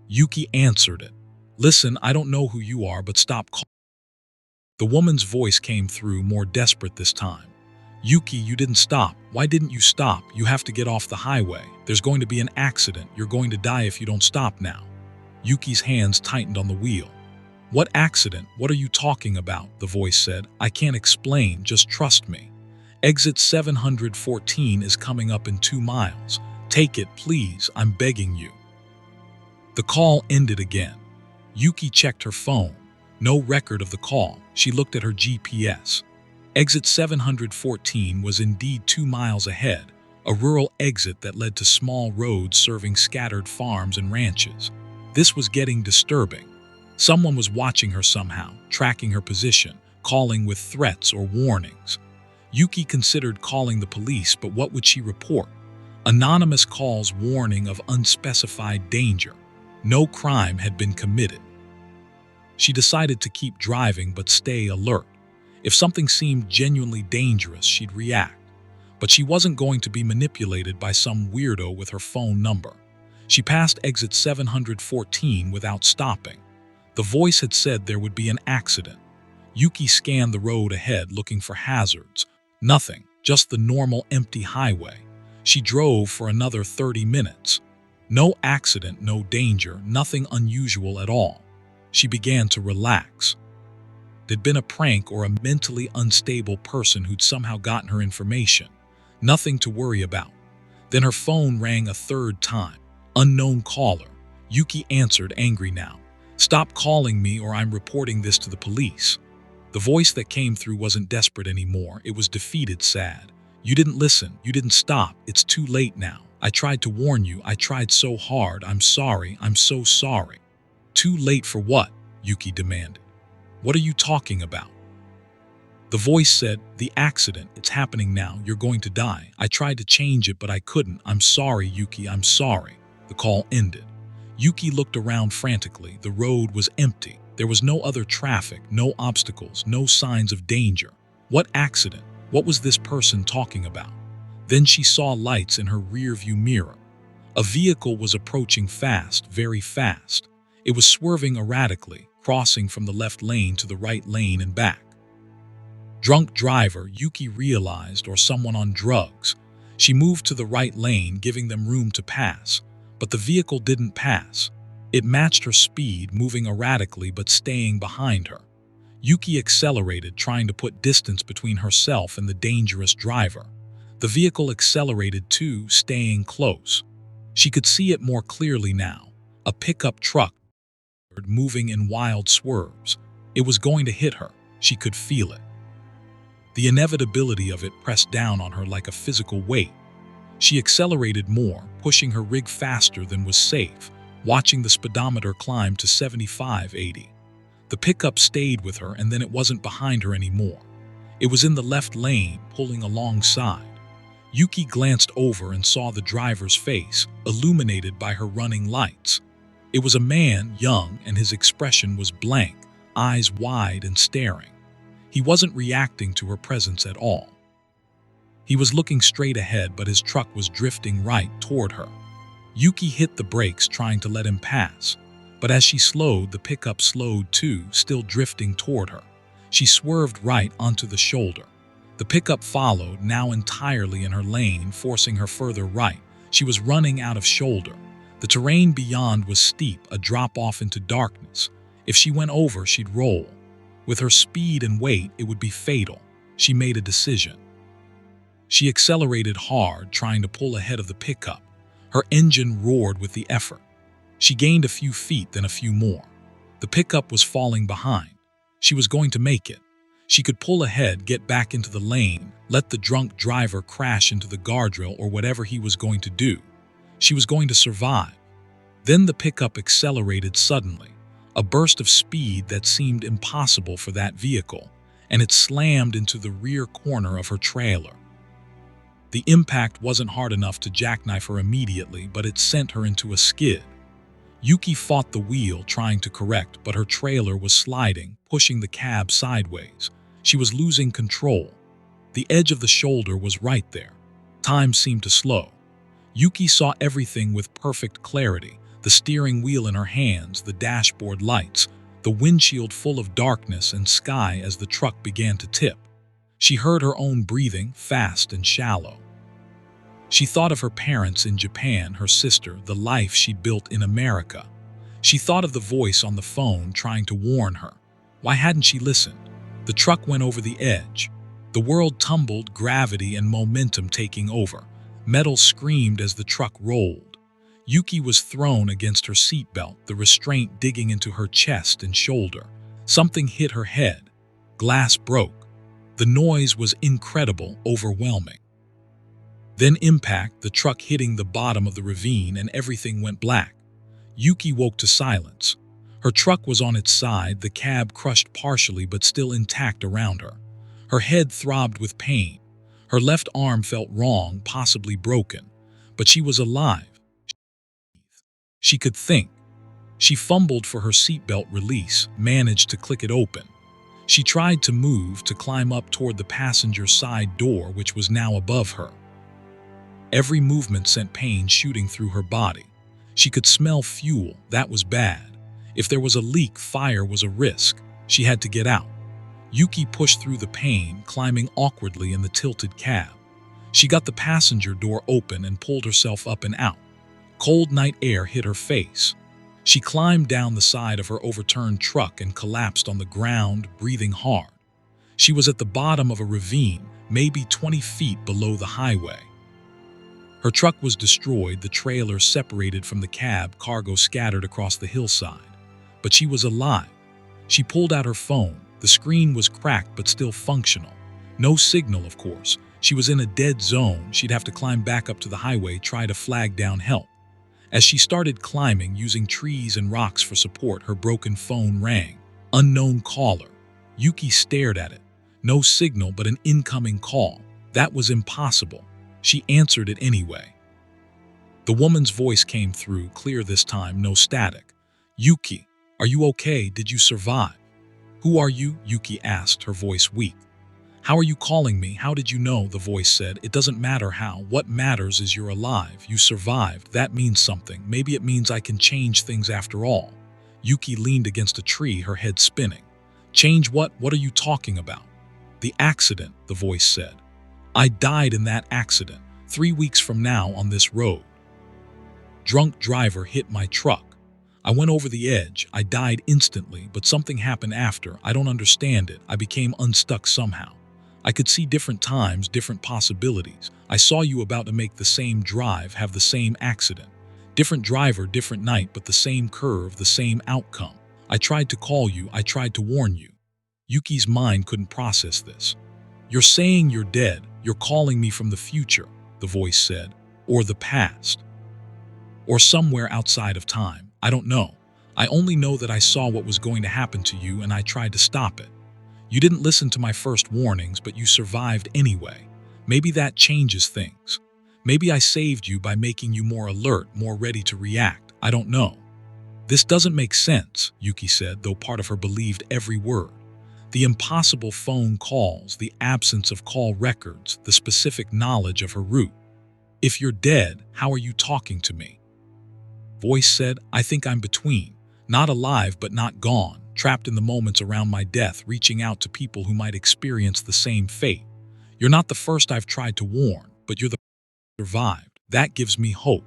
Yuki answered it. Listen, I don't know who you are, but stop calling. The woman's voice came through, more desperate this time. Yuki, you didn't stop. Why didn't you stop? You have to get off the highway. There's going to be an accident. You're going to die if you don't stop now. Yuki's hands tightened on the wheel. What accident? What are you talking about? The voice said. I can't explain, just trust me. Exit 714 is coming up in 2 miles. Take it, please, I'm begging you. The call ended again. Yuki checked her phone. No record of the call. She looked at her GPS. Exit 714 was indeed 2 miles ahead, a rural exit that led to small roads serving scattered farms and ranches. This was getting disturbing. Someone was watching her somehow, tracking her position, calling with threats or warnings. Yuki considered calling the police, but what would she report? Anonymous calls warning of unspecified danger. No crime had been committed. She decided to keep driving but stay alert. If something seemed genuinely dangerous, she'd react. But she wasn't going to be manipulated by some weirdo with her phone number. She passed exit 714 without stopping. The voice had said there would be an accident. Yuki scanned the road ahead looking for hazards. Nothing, just the normal empty highway. She drove for another 30 minutes. No accident, no danger, nothing unusual at all. She began to relax. It'd been a prank or a mentally unstable person who'd somehow gotten her information. Nothing to worry about. Then her phone rang a third time. Unknown caller. Yuki answered, angry now. Stop calling me or I'm reporting this to the police. The voice that came through wasn't desperate anymore. It was defeated, sad. You didn't listen. You didn't stop. It's too late now. I tried to warn you. I tried so hard. I'm sorry. I'm so sorry. Too late for what? Yuki demanded. What are you talking about? The voice said, the accident. It's happening now. You're going to die. I tried to change it, but I couldn't. I'm sorry, Yuki. I'm sorry. The call ended. Yuki looked around frantically. The road was empty. There was no other traffic, no obstacles, no signs of danger. What accident? What was this person talking about? Then she saw lights in her rearview mirror. A vehicle was approaching fast, very fast. It was swerving erratically, crossing from the left lane to the right lane and back. Drunk driver, Yuki realized, or someone on drugs. She moved to the right lane, giving them room to pass. But the vehicle didn't pass. It matched her speed, moving erratically but staying behind her. Yuki accelerated, trying to put distance between herself and the dangerous driver. The vehicle accelerated too, staying close. She could see it more clearly now. A pickup truck moving in wild swerves. It was going to hit her. She could feel it. The inevitability of it pressed down on her like a physical weight. She accelerated more, pushing her rig faster than was safe, watching the speedometer climb to 75-80. The pickup stayed with her, and then it wasn't behind her anymore. It was in the left lane, pulling alongside. Yuki glanced over and saw the driver's face, illuminated by her running lights. It was a man, young, and his expression was blank, eyes wide and staring. He wasn't reacting to her presence at all. He was looking straight ahead, but his truck was drifting right toward her. Yuki hit the brakes, trying to let him pass. But as she slowed, the pickup slowed too, still drifting toward her. She swerved right onto the shoulder. The pickup followed, now entirely in her lane, forcing her further right. She was running out of shoulder. The terrain beyond was steep, a drop-off into darkness. If she went over, she'd roll. With her speed and weight, it would be fatal. She made a decision. She accelerated hard, trying to pull ahead of the pickup. Her engine roared with the effort. She gained a few feet, then a few more. The pickup was falling behind. She was going to make it. She could pull ahead, get back into the lane, let the drunk driver crash into the guardrail or whatever he was going to do. She was going to survive. Then the pickup accelerated suddenly, a burst of speed that seemed impossible for that vehicle, and it slammed into the rear corner of her trailer. The impact wasn't hard enough to jackknife her immediately, but it sent her into a skid. Yuki fought the wheel, trying to correct, but her trailer was sliding, pushing the cab sideways. She was losing control. The edge of the shoulder was right there. Time seemed to slow. Yuki saw everything with perfect clarity, the steering wheel in her hands, the dashboard lights, the windshield full of darkness and sky as the truck began to tip. She heard her own breathing, fast and shallow. She thought of her parents in Japan, her sister, the life she'd built in America. She thought of the voice on the phone trying to warn her. Why hadn't she listened? The truck went over the edge. The world tumbled, gravity and momentum taking over. Metal screamed as the truck rolled. Yuki was thrown against her seatbelt, the restraint digging into her chest and shoulder. Something hit her head. Glass broke. The noise was incredible, overwhelming. Then impact, the truck hitting the bottom of the ravine, and everything went black. Yuki woke to silence. Her truck was on its side, the cab crushed partially but still intact around her. Her head throbbed with pain. Her left arm felt wrong, possibly broken. But she was alive. She could think. She fumbled for her seatbelt release, managed to click it open. She tried to move, to climb up toward the passenger side door, which was now above her. Every movement sent pain shooting through her body. She could smell fuel. That was bad. If there was a leak, fire was a risk. She had to get out. Yuki pushed through the pain, climbing awkwardly in the tilted cab. She got the passenger door open and pulled herself up and out. Cold night air hit her face. She climbed down the side of her overturned truck and collapsed on the ground, breathing hard. She was at the bottom of a ravine, maybe 20 feet below the highway. Her truck was destroyed, the trailer separated from the cab, cargo scattered across the hillside. But she was alive. She pulled out her phone. The screen was cracked but still functional. No signal, of course. She was in a dead zone. She'd have to climb back up to the highway, try to flag down help. As she started climbing, using trees and rocks for support, her broken phone rang. Unknown caller. Yuki stared at it. No signal, but an incoming call. That was impossible. She answered it anyway. The woman's voice came through, clear this time, no static. "Yuki, are you okay? Did you survive?" "Who are you?" Yuki asked, her voice weak. "How are you calling me? How did you know?" The voice said. "It doesn't matter how. What matters is you're alive. You survived. That means something. Maybe it means I can change things after all." Yuki leaned against a tree, her head spinning. "Change what? What are you talking about?" "The accident," the voice said. "I died in that accident, 3 weeks from now on this road. Drunk driver hit my truck. I went over the edge. I died instantly, but something happened after. I don't understand it. I became unstuck somehow. I could see different times, different possibilities. I saw you about to make the same drive, have the same accident. Different driver, different night, but the same curve, the same outcome. I tried to call you. I tried to warn you." Yuki's mind couldn't process this. "You're saying you're dead. You're calling me from the future," the voice said. "Or the past. Or somewhere outside of time. I don't know. I only know that I saw what was going to happen to you and I tried to stop it. You didn't listen to my first warnings, but you survived anyway. Maybe that changes things. Maybe I saved you by making you more alert, more ready to react. I don't know." "This doesn't make sense," Yuki said, though part of her believed every word. The impossible phone calls, the absence of call records, the specific knowledge of her route. "If you're dead, how are you talking to me?" Voice said, "I think I'm between. Not alive, but not gone. Trapped in the moments around my death, reaching out to people who might experience the same fate. You're not the first I've tried to warn, but you're the first who survived. That gives me hope.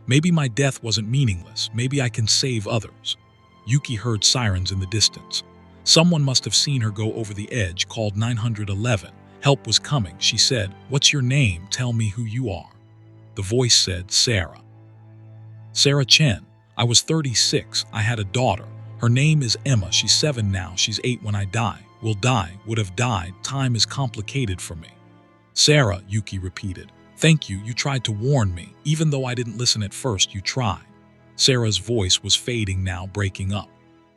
Maybe my death wasn't meaningless. Maybe I can save others." Yuki heard sirens in the distance. Someone must have seen her go over the edge, called 911. Help was coming. She said, "What's your name? Tell me who you are." The voice said, "Sarah. Sarah Chen. I was 36. I had a daughter. Her name is Emma. She's 7 now. She's 8 when I die. Will die. Would have died. Time is complicated for me." "Sarah," Yuki repeated. "Thank you. You tried to warn me. Even though I didn't listen at first, you tried." Sarah's voice was fading now, breaking up.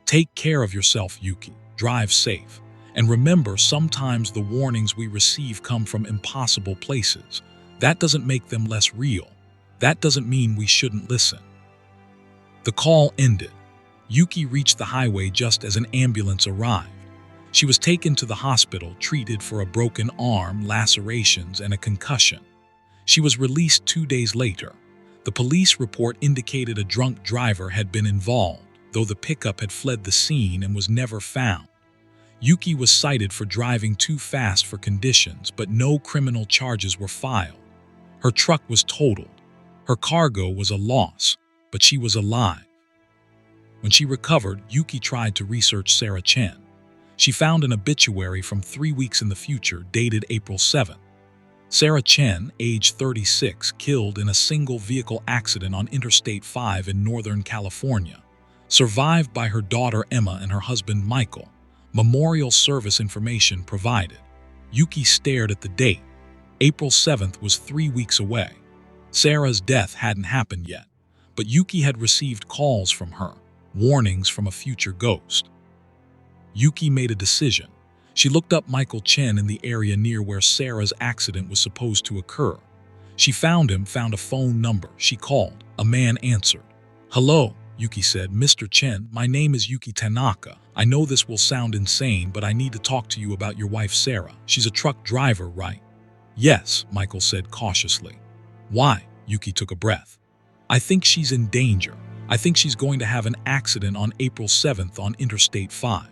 "Take care of yourself, Yuki. Drive safe. And remember, sometimes the warnings we receive come from impossible places. That doesn't make them less real. That doesn't mean we shouldn't listen." The call ended. Yuki reached the highway just as an ambulance arrived. She was taken to the hospital, treated for a broken arm, lacerations, and a concussion. She was released 2 days later. The police report indicated a drunk driver had been involved, though the pickup had fled the scene and was never found. Yuki was cited for driving too fast for conditions, but no criminal charges were filed. Her truck was totaled. Her cargo was a loss, but she was alive. When she recovered, Yuki tried to research Sarah Chen. She found an obituary from 3 weeks in the future, dated April 7th. Sarah Chen, age 36, killed in a single-vehicle accident on Interstate 5 in Northern California. Survived by her daughter Emma and her husband Michael. Memorial service information provided. Yuki stared at the date. April 7th was 3 weeks away. Sarah's death hadn't happened yet, but Yuki had received calls from her, warnings from a future ghost. Yuki made a decision. She looked up Michael Chen in the area near where Sarah's accident was supposed to occur. She found a phone number. She called. A man answered. "Hello," Yuki said. "Mr. Chen, my name is Yuki Tanaka. I know this will sound insane, but I need to talk to you about your wife Sarah. She's a truck driver, right?" "Yes," Michael said cautiously. "Why?" Yuki took a breath. "I think she's in danger. I think she's going to have an accident on April 7th on Interstate 5.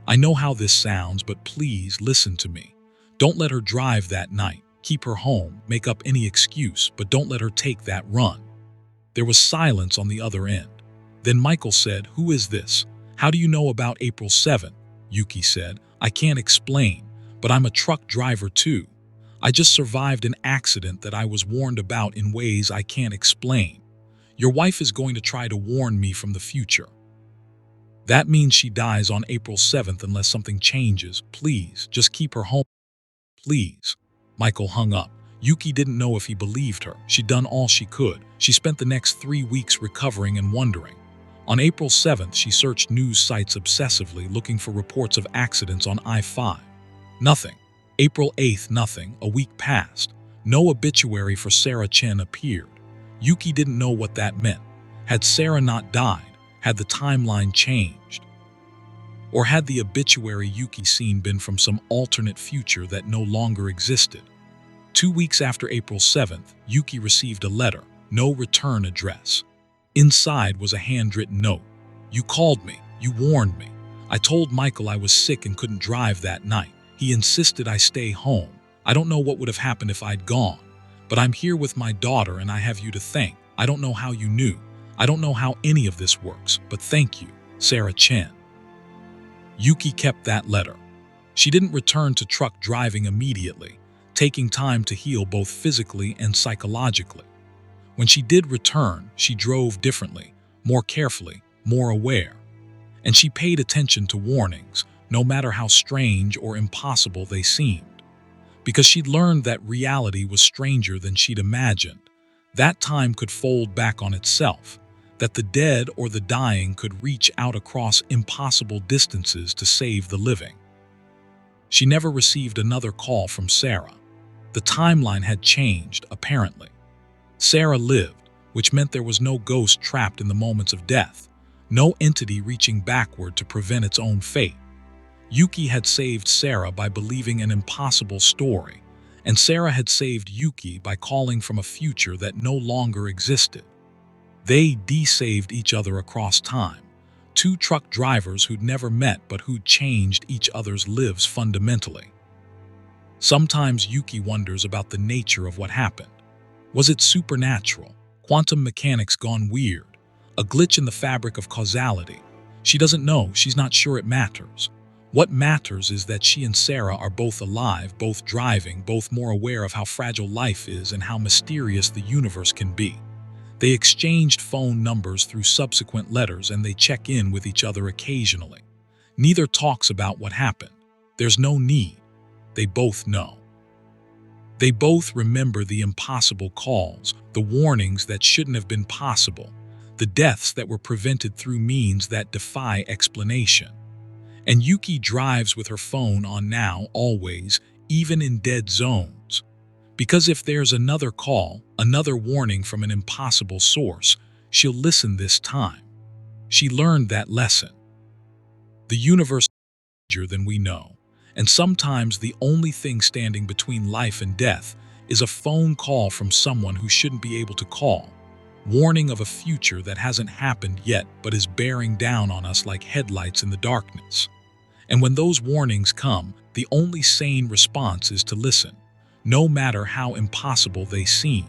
I know how this sounds, but please listen to me. Don't let her drive that night. Keep her home, make up any excuse, but don't let her take that run." There was silence on the other end. Then Michael said, "Who is this? How do you know about April 7th? Yuki said, "I can't explain, but I'm a truck driver too. I just survived an accident that I was warned about in ways I can't explain. Your wife is going to try to warn me from the future. That means she dies on April 7th unless something changes. Please, just keep her home. Please." Michael hung up. Yuki didn't know if he believed her. She'd done all she could. She spent the next 3 weeks recovering and wondering. On April 7th, she searched news sites obsessively, looking for reports of accidents on I-5. Nothing. April 8th, nothing. A week passed. No obituary for Sarah Chen appeared. Yuki didn't know what that meant. Had Sarah not died? Had the timeline changed? Or had the obituary Yuki seen been from some alternate future that no longer existed? 2 weeks after April 7th, Yuki received a letter, no return address. Inside was a handwritten note. "You called me. You warned me. I told Michael I was sick and couldn't drive that night. He insisted I stay home. I don't know what would have happened if I'd gone. But I'm here with my daughter and I have you to thank. I don't know how you knew. I don't know how any of this works, but thank you, Sarah Chen." Yuki kept that letter. She didn't return to truck driving immediately, taking time to heal both physically and psychologically. When she did return, she drove differently, more carefully, more aware. And she paid attention to warnings, no matter how strange or impossible they seemed. Because she'd learned that reality was stranger than she'd imagined. That time could fold back on itself, that the dead or the dying could reach out across impossible distances to save the living. She never received another call from Sarah. The timeline had changed, apparently. Sarah lived, which meant there was no ghost trapped in the moments of death, no entity reaching backward to prevent its own fate. Yuki had saved Sarah by believing an impossible story, and Sarah had saved Yuki by calling from a future that no longer existed. They de-saved each other across time, two truck drivers who'd never met but who'd changed each other's lives fundamentally. Sometimes Yuki wonders about the nature of what happened. Was it supernatural? Quantum mechanics gone weird? A glitch in the fabric of causality? She doesn't know. She's not sure it matters. What matters is that she and Sarah are both alive, both driving, both more aware of how fragile life is and how mysterious the universe can be. They exchanged phone numbers through subsequent letters and they check in with each other occasionally. Neither talks about what happened. There's no need. They both know. They both remember the impossible calls, the warnings that shouldn't have been possible, the deaths that were prevented through means that defy explanation. And Yuki drives with her phone on now, always, even in dead zones. Because if there's another call, another warning from an impossible source, she'll listen this time. She learned that lesson. The universe is larger than we know, and sometimes the only thing standing between life and death is a phone call from someone who shouldn't be able to call, warning of a future that hasn't happened yet but is bearing down on us like headlights in the darkness. And when those warnings come, the only sane response is to listen, no matter how impossible they seem.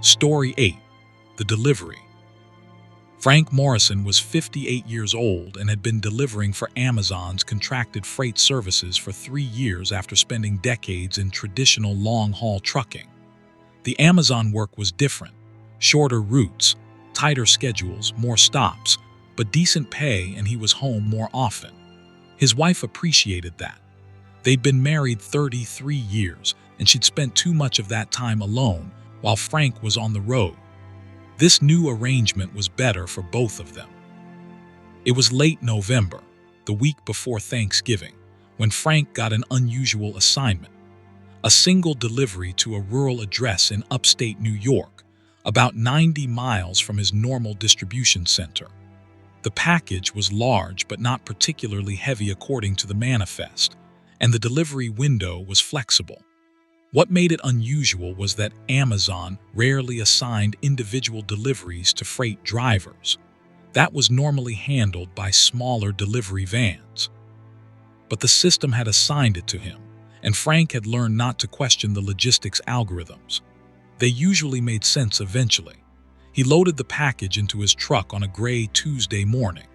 Story 8. The Delivery. Frank Morrison was 58 years old and had been delivering for Amazon's contracted freight services for 3 years after spending decades in traditional long-haul trucking. The Amazon work was different. Shorter routes, tighter schedules, more stops, but decent pay, and he was home more often. His wife appreciated that. They'd been married 33 years, and she'd spent too much of that time alone while Frank was on the road. This new arrangement was better for both of them. It was late November, the week before Thanksgiving, when Frank got an unusual assignment. A single delivery to a rural address in upstate New York, about 90 miles from his normal distribution center. The package was large but not particularly heavy according to the manifest, and the delivery window was flexible. What made it unusual was that Amazon rarely assigned individual deliveries to freight drivers. That was normally handled by smaller delivery vans. But the system had assigned it to him, and Frank had learned not to question the logistics algorithms. They usually made sense eventually. He loaded the package into his truck on a gray Tuesday morning.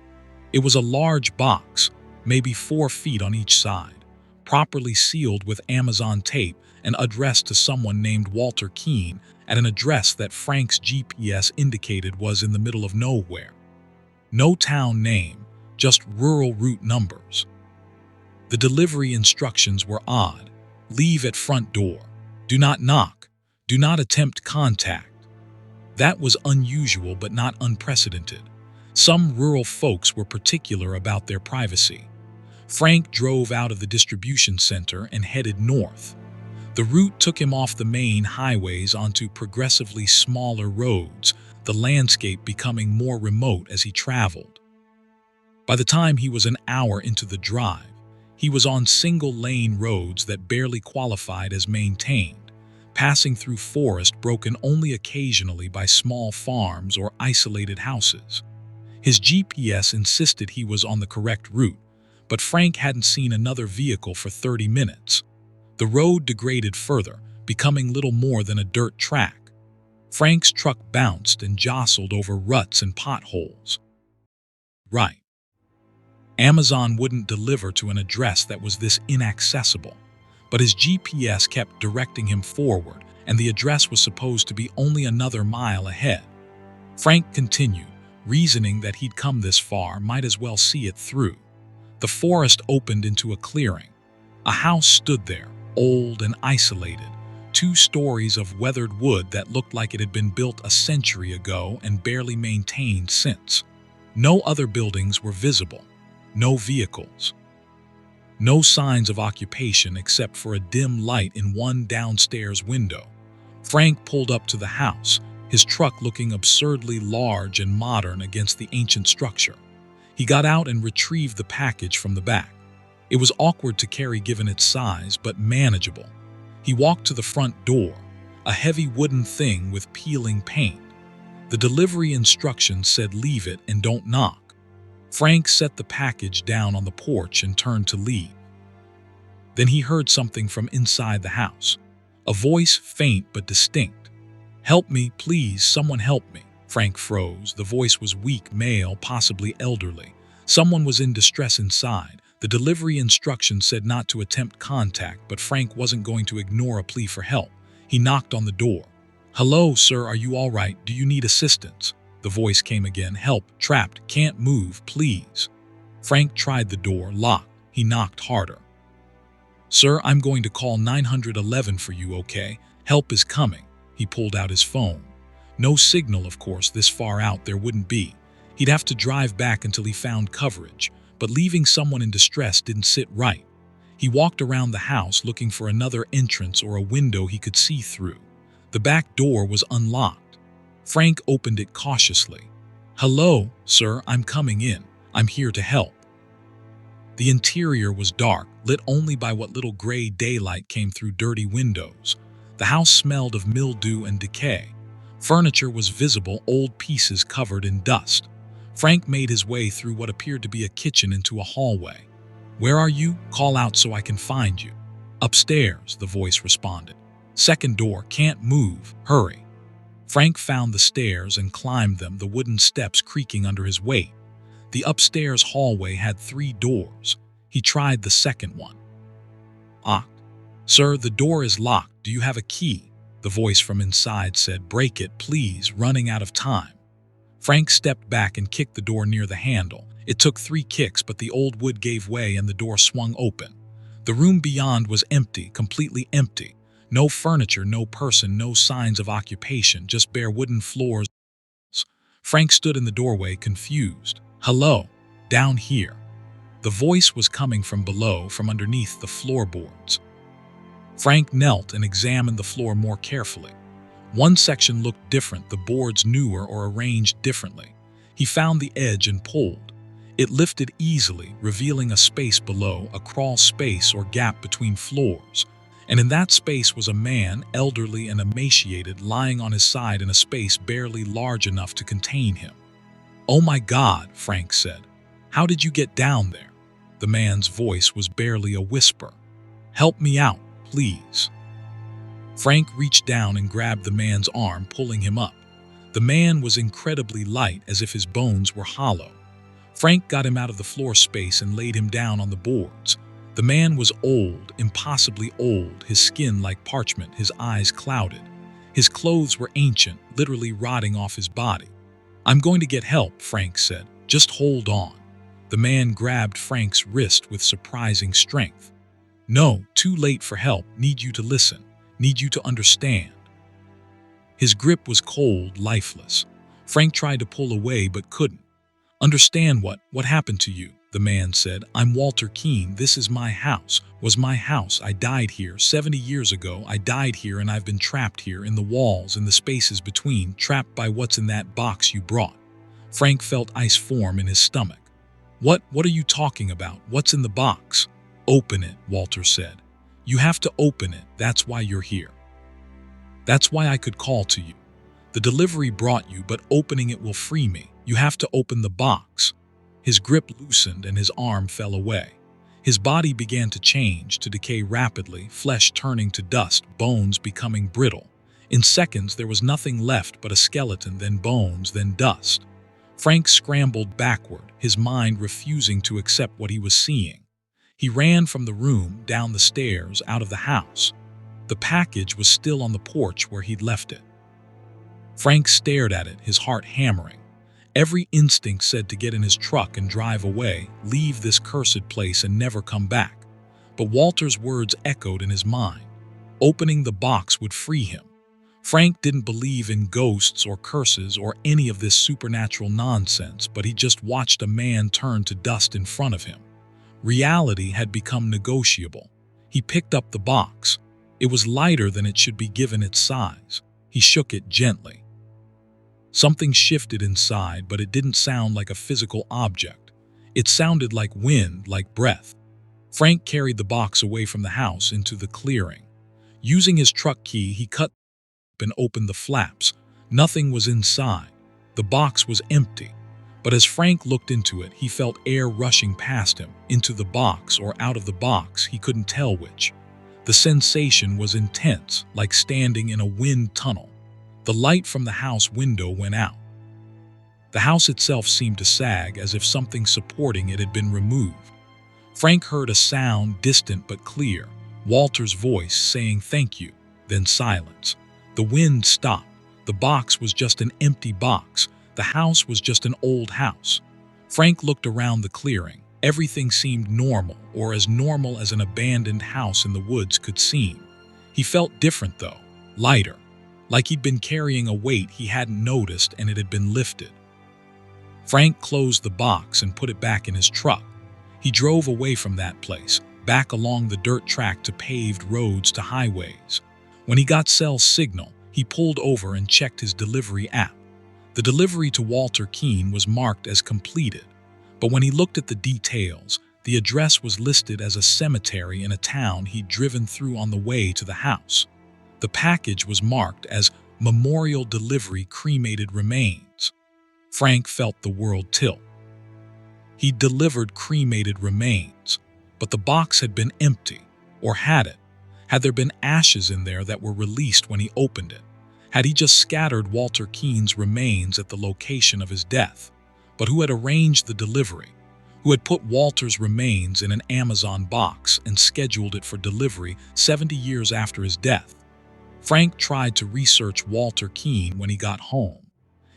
It was a large box, maybe 4 feet on each side, properly sealed with Amazon tape and addressed to someone named Walter Keene at an address that Frank's GPS indicated was in the middle of nowhere. No town name, just rural route numbers. The delivery instructions were odd. Leave at front door. Do not knock. Do not attempt contact. That was unusual but not unprecedented. Some rural folks were particular about their privacy. Frank drove out of the distribution center and headed north. The route took him off the main highways onto progressively smaller roads, the landscape becoming more remote as he traveled. By the time he was an hour into the drive, he was on single-lane roads that barely qualified as maintained, passing through forest broken only occasionally by small farms or isolated houses. His GPS insisted he was on the correct route, but Frank hadn't seen another vehicle for 30 minutes. The road degraded further, becoming little more than a dirt track. Frank's truck bounced and jostled over ruts and potholes. Right. Amazon wouldn't deliver to an address that was this inaccessible, but his GPS kept directing him forward, and the address was supposed to be only another mile ahead. Frank continued, reasoning that he'd come this far, might as well see it through. The forest opened into a clearing. A house stood there, old and isolated, 2 stories of weathered wood that looked like it had been built a century ago and barely maintained since. No other buildings were visible, no vehicles. No signs of occupation except for a dim light in one downstairs window. Frank pulled up to the house, his truck looking absurdly large and modern against the ancient structure. He got out and retrieved the package from the back. It was awkward to carry given its size, but manageable. He walked to the front door, a heavy wooden thing with peeling paint. The delivery instructions said leave it and don't knock. Frank set the package down on the porch and turned to leave. Then he heard something from inside the house. A voice, faint but distinct. "Help me, please, someone help me." Frank froze. The voice was weak, male, possibly elderly. Someone was in distress inside. The delivery instructions said not to attempt contact, but Frank wasn't going to ignore a plea for help. He knocked on the door. "Hello, sir, are you all right? Do you need assistance?" The voice came again. "Help, trapped, can't move, please." Frank tried the door, locked. He knocked harder. "Sir, I'm going to call 911 for you, okay? Help is coming." He pulled out his phone. No signal, of course, this far out there wouldn't be. He'd have to drive back until he found coverage, but leaving someone in distress didn't sit right. He walked around the house looking for another entrance or a window he could see through. The back door was unlocked. Frank opened it cautiously. "Hello, sir, I'm coming in. I'm here to help." The interior was dark, lit only by what little gray daylight came through dirty windows. The house smelled of mildew and decay. Furniture was visible, old pieces covered in dust. Frank made his way through what appeared to be a kitchen into a hallway. "Where are you? Call out so I can find you." "Upstairs," the voice responded. "Second door, can't move, hurry." Frank found the stairs and climbed them, the wooden steps creaking under his weight. The upstairs hallway had 3 doors. He tried the second one. "Locked." "Sir, the door is locked. Do you have a key?" The voice from inside said. "Break it, please, running out of time." Frank stepped back and kicked the door near the handle. It took 3 kicks, but the old wood gave way and the door swung open. The room beyond was empty, completely empty. No furniture, no person, no signs of occupation, just bare wooden floors. Frank stood in the doorway, confused. "Hello, down here." The voice was coming from below, from underneath the floorboards. Frank knelt and examined the floor more carefully. One section looked different, the boards newer or arranged differently. He found the edge and pulled. It lifted easily, revealing a space below, a crawl space or gap between floors. And in that space was a man, elderly and emaciated, lying on his side in a space barely large enough to contain him. "Oh my God," Frank said. "How did you get down there?" The man's voice was barely a whisper. "Help me out, please." Frank reached down and grabbed the man's arm, pulling him up. The man was incredibly light, as if his bones were hollow. Frank got him out of the floor space and laid him down on the boards. The man was old, impossibly old, his skin like parchment, his eyes clouded. His clothes were ancient, literally rotting off his body. "I'm going to get help," Frank said. "Just hold on." The man grabbed Frank's wrist with surprising strength. "No, too late for help. Need you to listen. Need you to understand." His grip was cold, lifeless. Frank tried to pull away but couldn't. "Understand what? What happened to you?" the man said. "I'm Walter Keene. This is my house. Was my house. I died here 70 years ago. I died here and I've been trapped here in the walls, in the spaces between, trapped by what's in that box you brought." Frank felt ice form in his stomach. What are you talking about? What's in the box?" "Open it," Walter said. "You have to open it. That's why you're here. That's why I could call to you. The delivery brought you, but opening it will free me. You have to open the box." His grip loosened and his arm fell away. His body began to change, to decay rapidly, flesh turning to dust, bones becoming brittle. In seconds, there was nothing left but a skeleton, then bones, then dust. Frank scrambled backward, his mind refusing to accept what he was seeing. He ran from the room, down the stairs, out of the house. The package was still on the porch where he'd left it. Frank stared at it, his heart hammering. Every instinct said to get in his truck and drive away, leave this cursed place and never come back. But Walter's words echoed in his mind. Opening the box would free him. Frank didn't believe in ghosts or curses or any of this supernatural nonsense, but he just watched a man turn to dust in front of him. Reality had become negotiable. He picked up the box. It was lighter than it should be given its size. He shook it gently. Something shifted inside, but it didn't sound like a physical object. It sounded like wind, like breath. Frank carried the box away from the house into the clearing. Using his truck key, he cut and opened the flaps. Nothing was inside. The box was empty. But as Frank looked into it, he felt air rushing past him, into the box or out of the box, he couldn't tell which. The sensation was intense, like standing in a wind tunnel. The light from the house window went out. The house itself seemed to sag, as if something supporting it had been removed. Frank heard a sound, distant but clear, Walter's voice saying thank you, then silence. The wind stopped. The box was just an empty box. The house was just an old house. Frank looked around the clearing. Everything seemed normal, or as normal as an abandoned house in the woods could seem. He felt different though, lighter. Like he'd been carrying a weight he hadn't noticed and it had been lifted. Frank closed the box and put it back in his truck. He drove away from that place, back along the dirt track to paved roads to highways. When he got cell signal, he pulled over and checked his delivery app. The delivery to Walter Keene was marked as completed, but when he looked at the details, the address was listed as a cemetery in a town he'd driven through on the way to the house. The package was marked as Memorial Delivery Cremated Remains. Frank felt the world tilt. He'd delivered cremated remains, but the box had been empty, or had it? Had there been ashes in there that were released when he opened it? Had he just scattered Walter Keene's remains at the location of his death? But who had arranged the delivery? Who had put Walter's remains in an Amazon box and scheduled it for delivery 70 years after his death? Frank tried to research Walter Keene when he got home.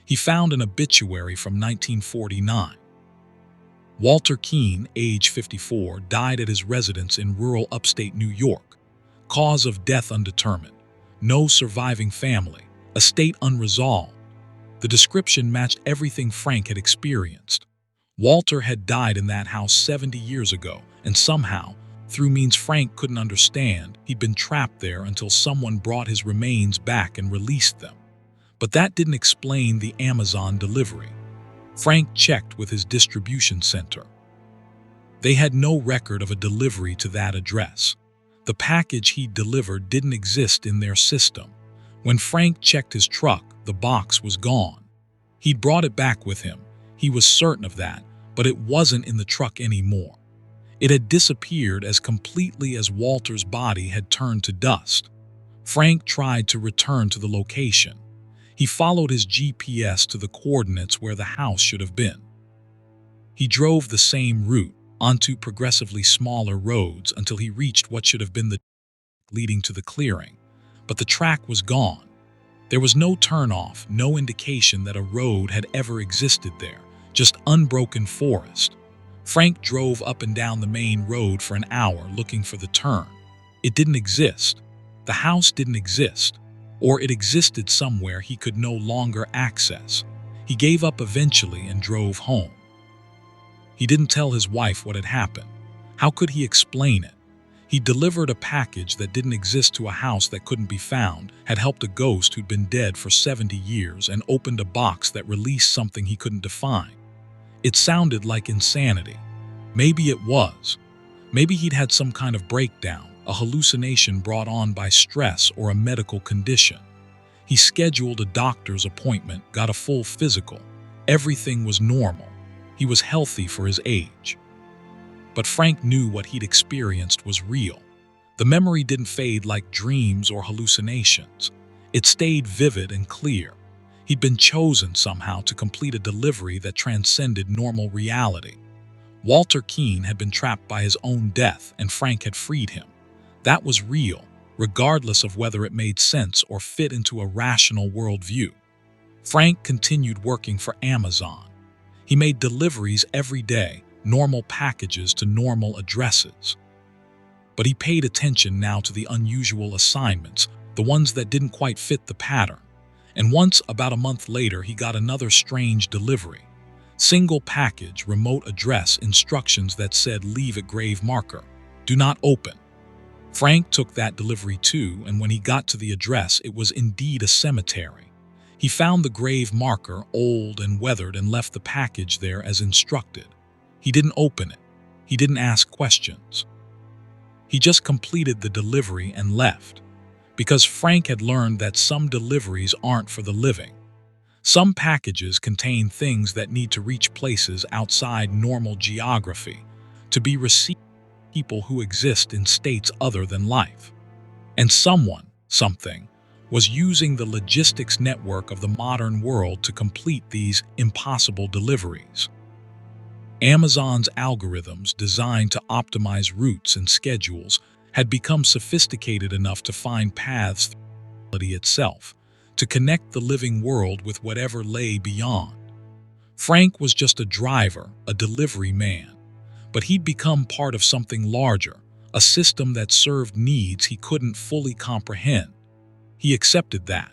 He found an obituary from 1949. Walter Keene, age 54, died at his residence in rural upstate New York. Cause of death undetermined. No surviving family. Estate unresolved. The description matched everything Frank had experienced. Walter had died in that house 70 years ago, and somehow, through means Frank couldn't understand, he'd been trapped there until someone brought his remains back and released them. But that didn't explain the Amazon delivery. Frank checked with his distribution center. They had no record of a delivery to that address. The package he'd delivered didn't exist in their system. When Frank checked his truck, the box was gone. He'd brought it back with him. He was certain of that, but it wasn't in the truck anymore. It had disappeared as completely as Walter's body had turned to dust. Frank tried to return to the location. He followed his GPS to the coordinates where the house should have been. He drove the same route, onto progressively smaller roads until he reached what should have been the leading to the clearing. But the track was gone. There was no turnoff, no indication that a road had ever existed there, just unbroken forest. Frank drove up and down the main road for an hour looking for the turn. It didn't exist. The house didn't exist. Or it existed somewhere he could no longer access. He gave up eventually and drove home. He didn't tell his wife what had happened. How could he explain it? He delivered a package that didn't exist to a house that couldn't be found, had helped a ghost who'd been dead for 70 years, and opened a box that released something he couldn't define. It sounded like insanity. Maybe it was. Maybe he'd had some kind of breakdown, a hallucination brought on by stress or a medical condition. He scheduled a doctor's appointment, got a full physical. Everything was normal. He was healthy for his age. But Frank knew what he'd experienced was real. The memory didn't fade like dreams or hallucinations. It stayed vivid and clear. He'd been chosen somehow to complete a delivery that transcended normal reality. Walter Keene had been trapped by his own death, and Frank had freed him. That was real, regardless of whether it made sense or fit into a rational worldview. Frank continued working for Amazon. He made deliveries every day, normal packages to normal addresses. But he paid attention now to the unusual assignments, the ones that didn't quite fit the pattern. And once, about a month later, he got another strange delivery. Single package, remote address, instructions that said leave at grave marker. Do not open. Frank took that delivery too, and when he got to the address, it was indeed a cemetery. He found the grave marker, old and weathered, and left the package there as instructed. He didn't open it. He didn't ask questions. He just completed the delivery and left. Because Frank had learned that some deliveries aren't for the living. Some packages contain things that need to reach places outside normal geography, to be received by people who exist in states other than life. And someone, something, was using the logistics network of the modern world to complete these impossible deliveries. Amazon's algorithms, designed to optimize routes and schedules, had become sophisticated enough to find paths through reality itself, to connect the living world with whatever lay beyond. Frank was just a driver, a delivery man, but he'd become part of something larger, a system that served needs he couldn't fully comprehend. He accepted that.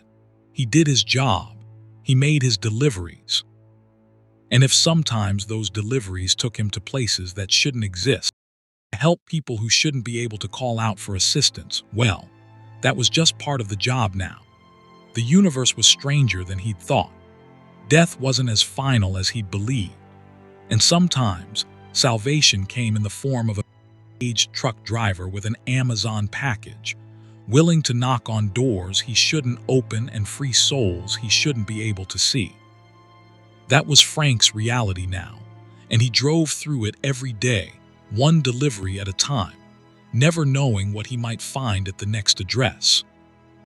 He did his job. He made his deliveries. And if sometimes those deliveries took him to places that shouldn't exist, to help people who shouldn't be able to call out for assistance, well, that was just part of the job now. The universe was stranger than he'd thought. Death wasn't as final as he'd believed. And sometimes, salvation came in the form of a aged truck driver with an Amazon package, willing to knock on doors he shouldn't open and free souls he shouldn't be able to see. That was Frank's reality now, and he drove through it every day, one delivery at a time, never knowing what he might find at the next address.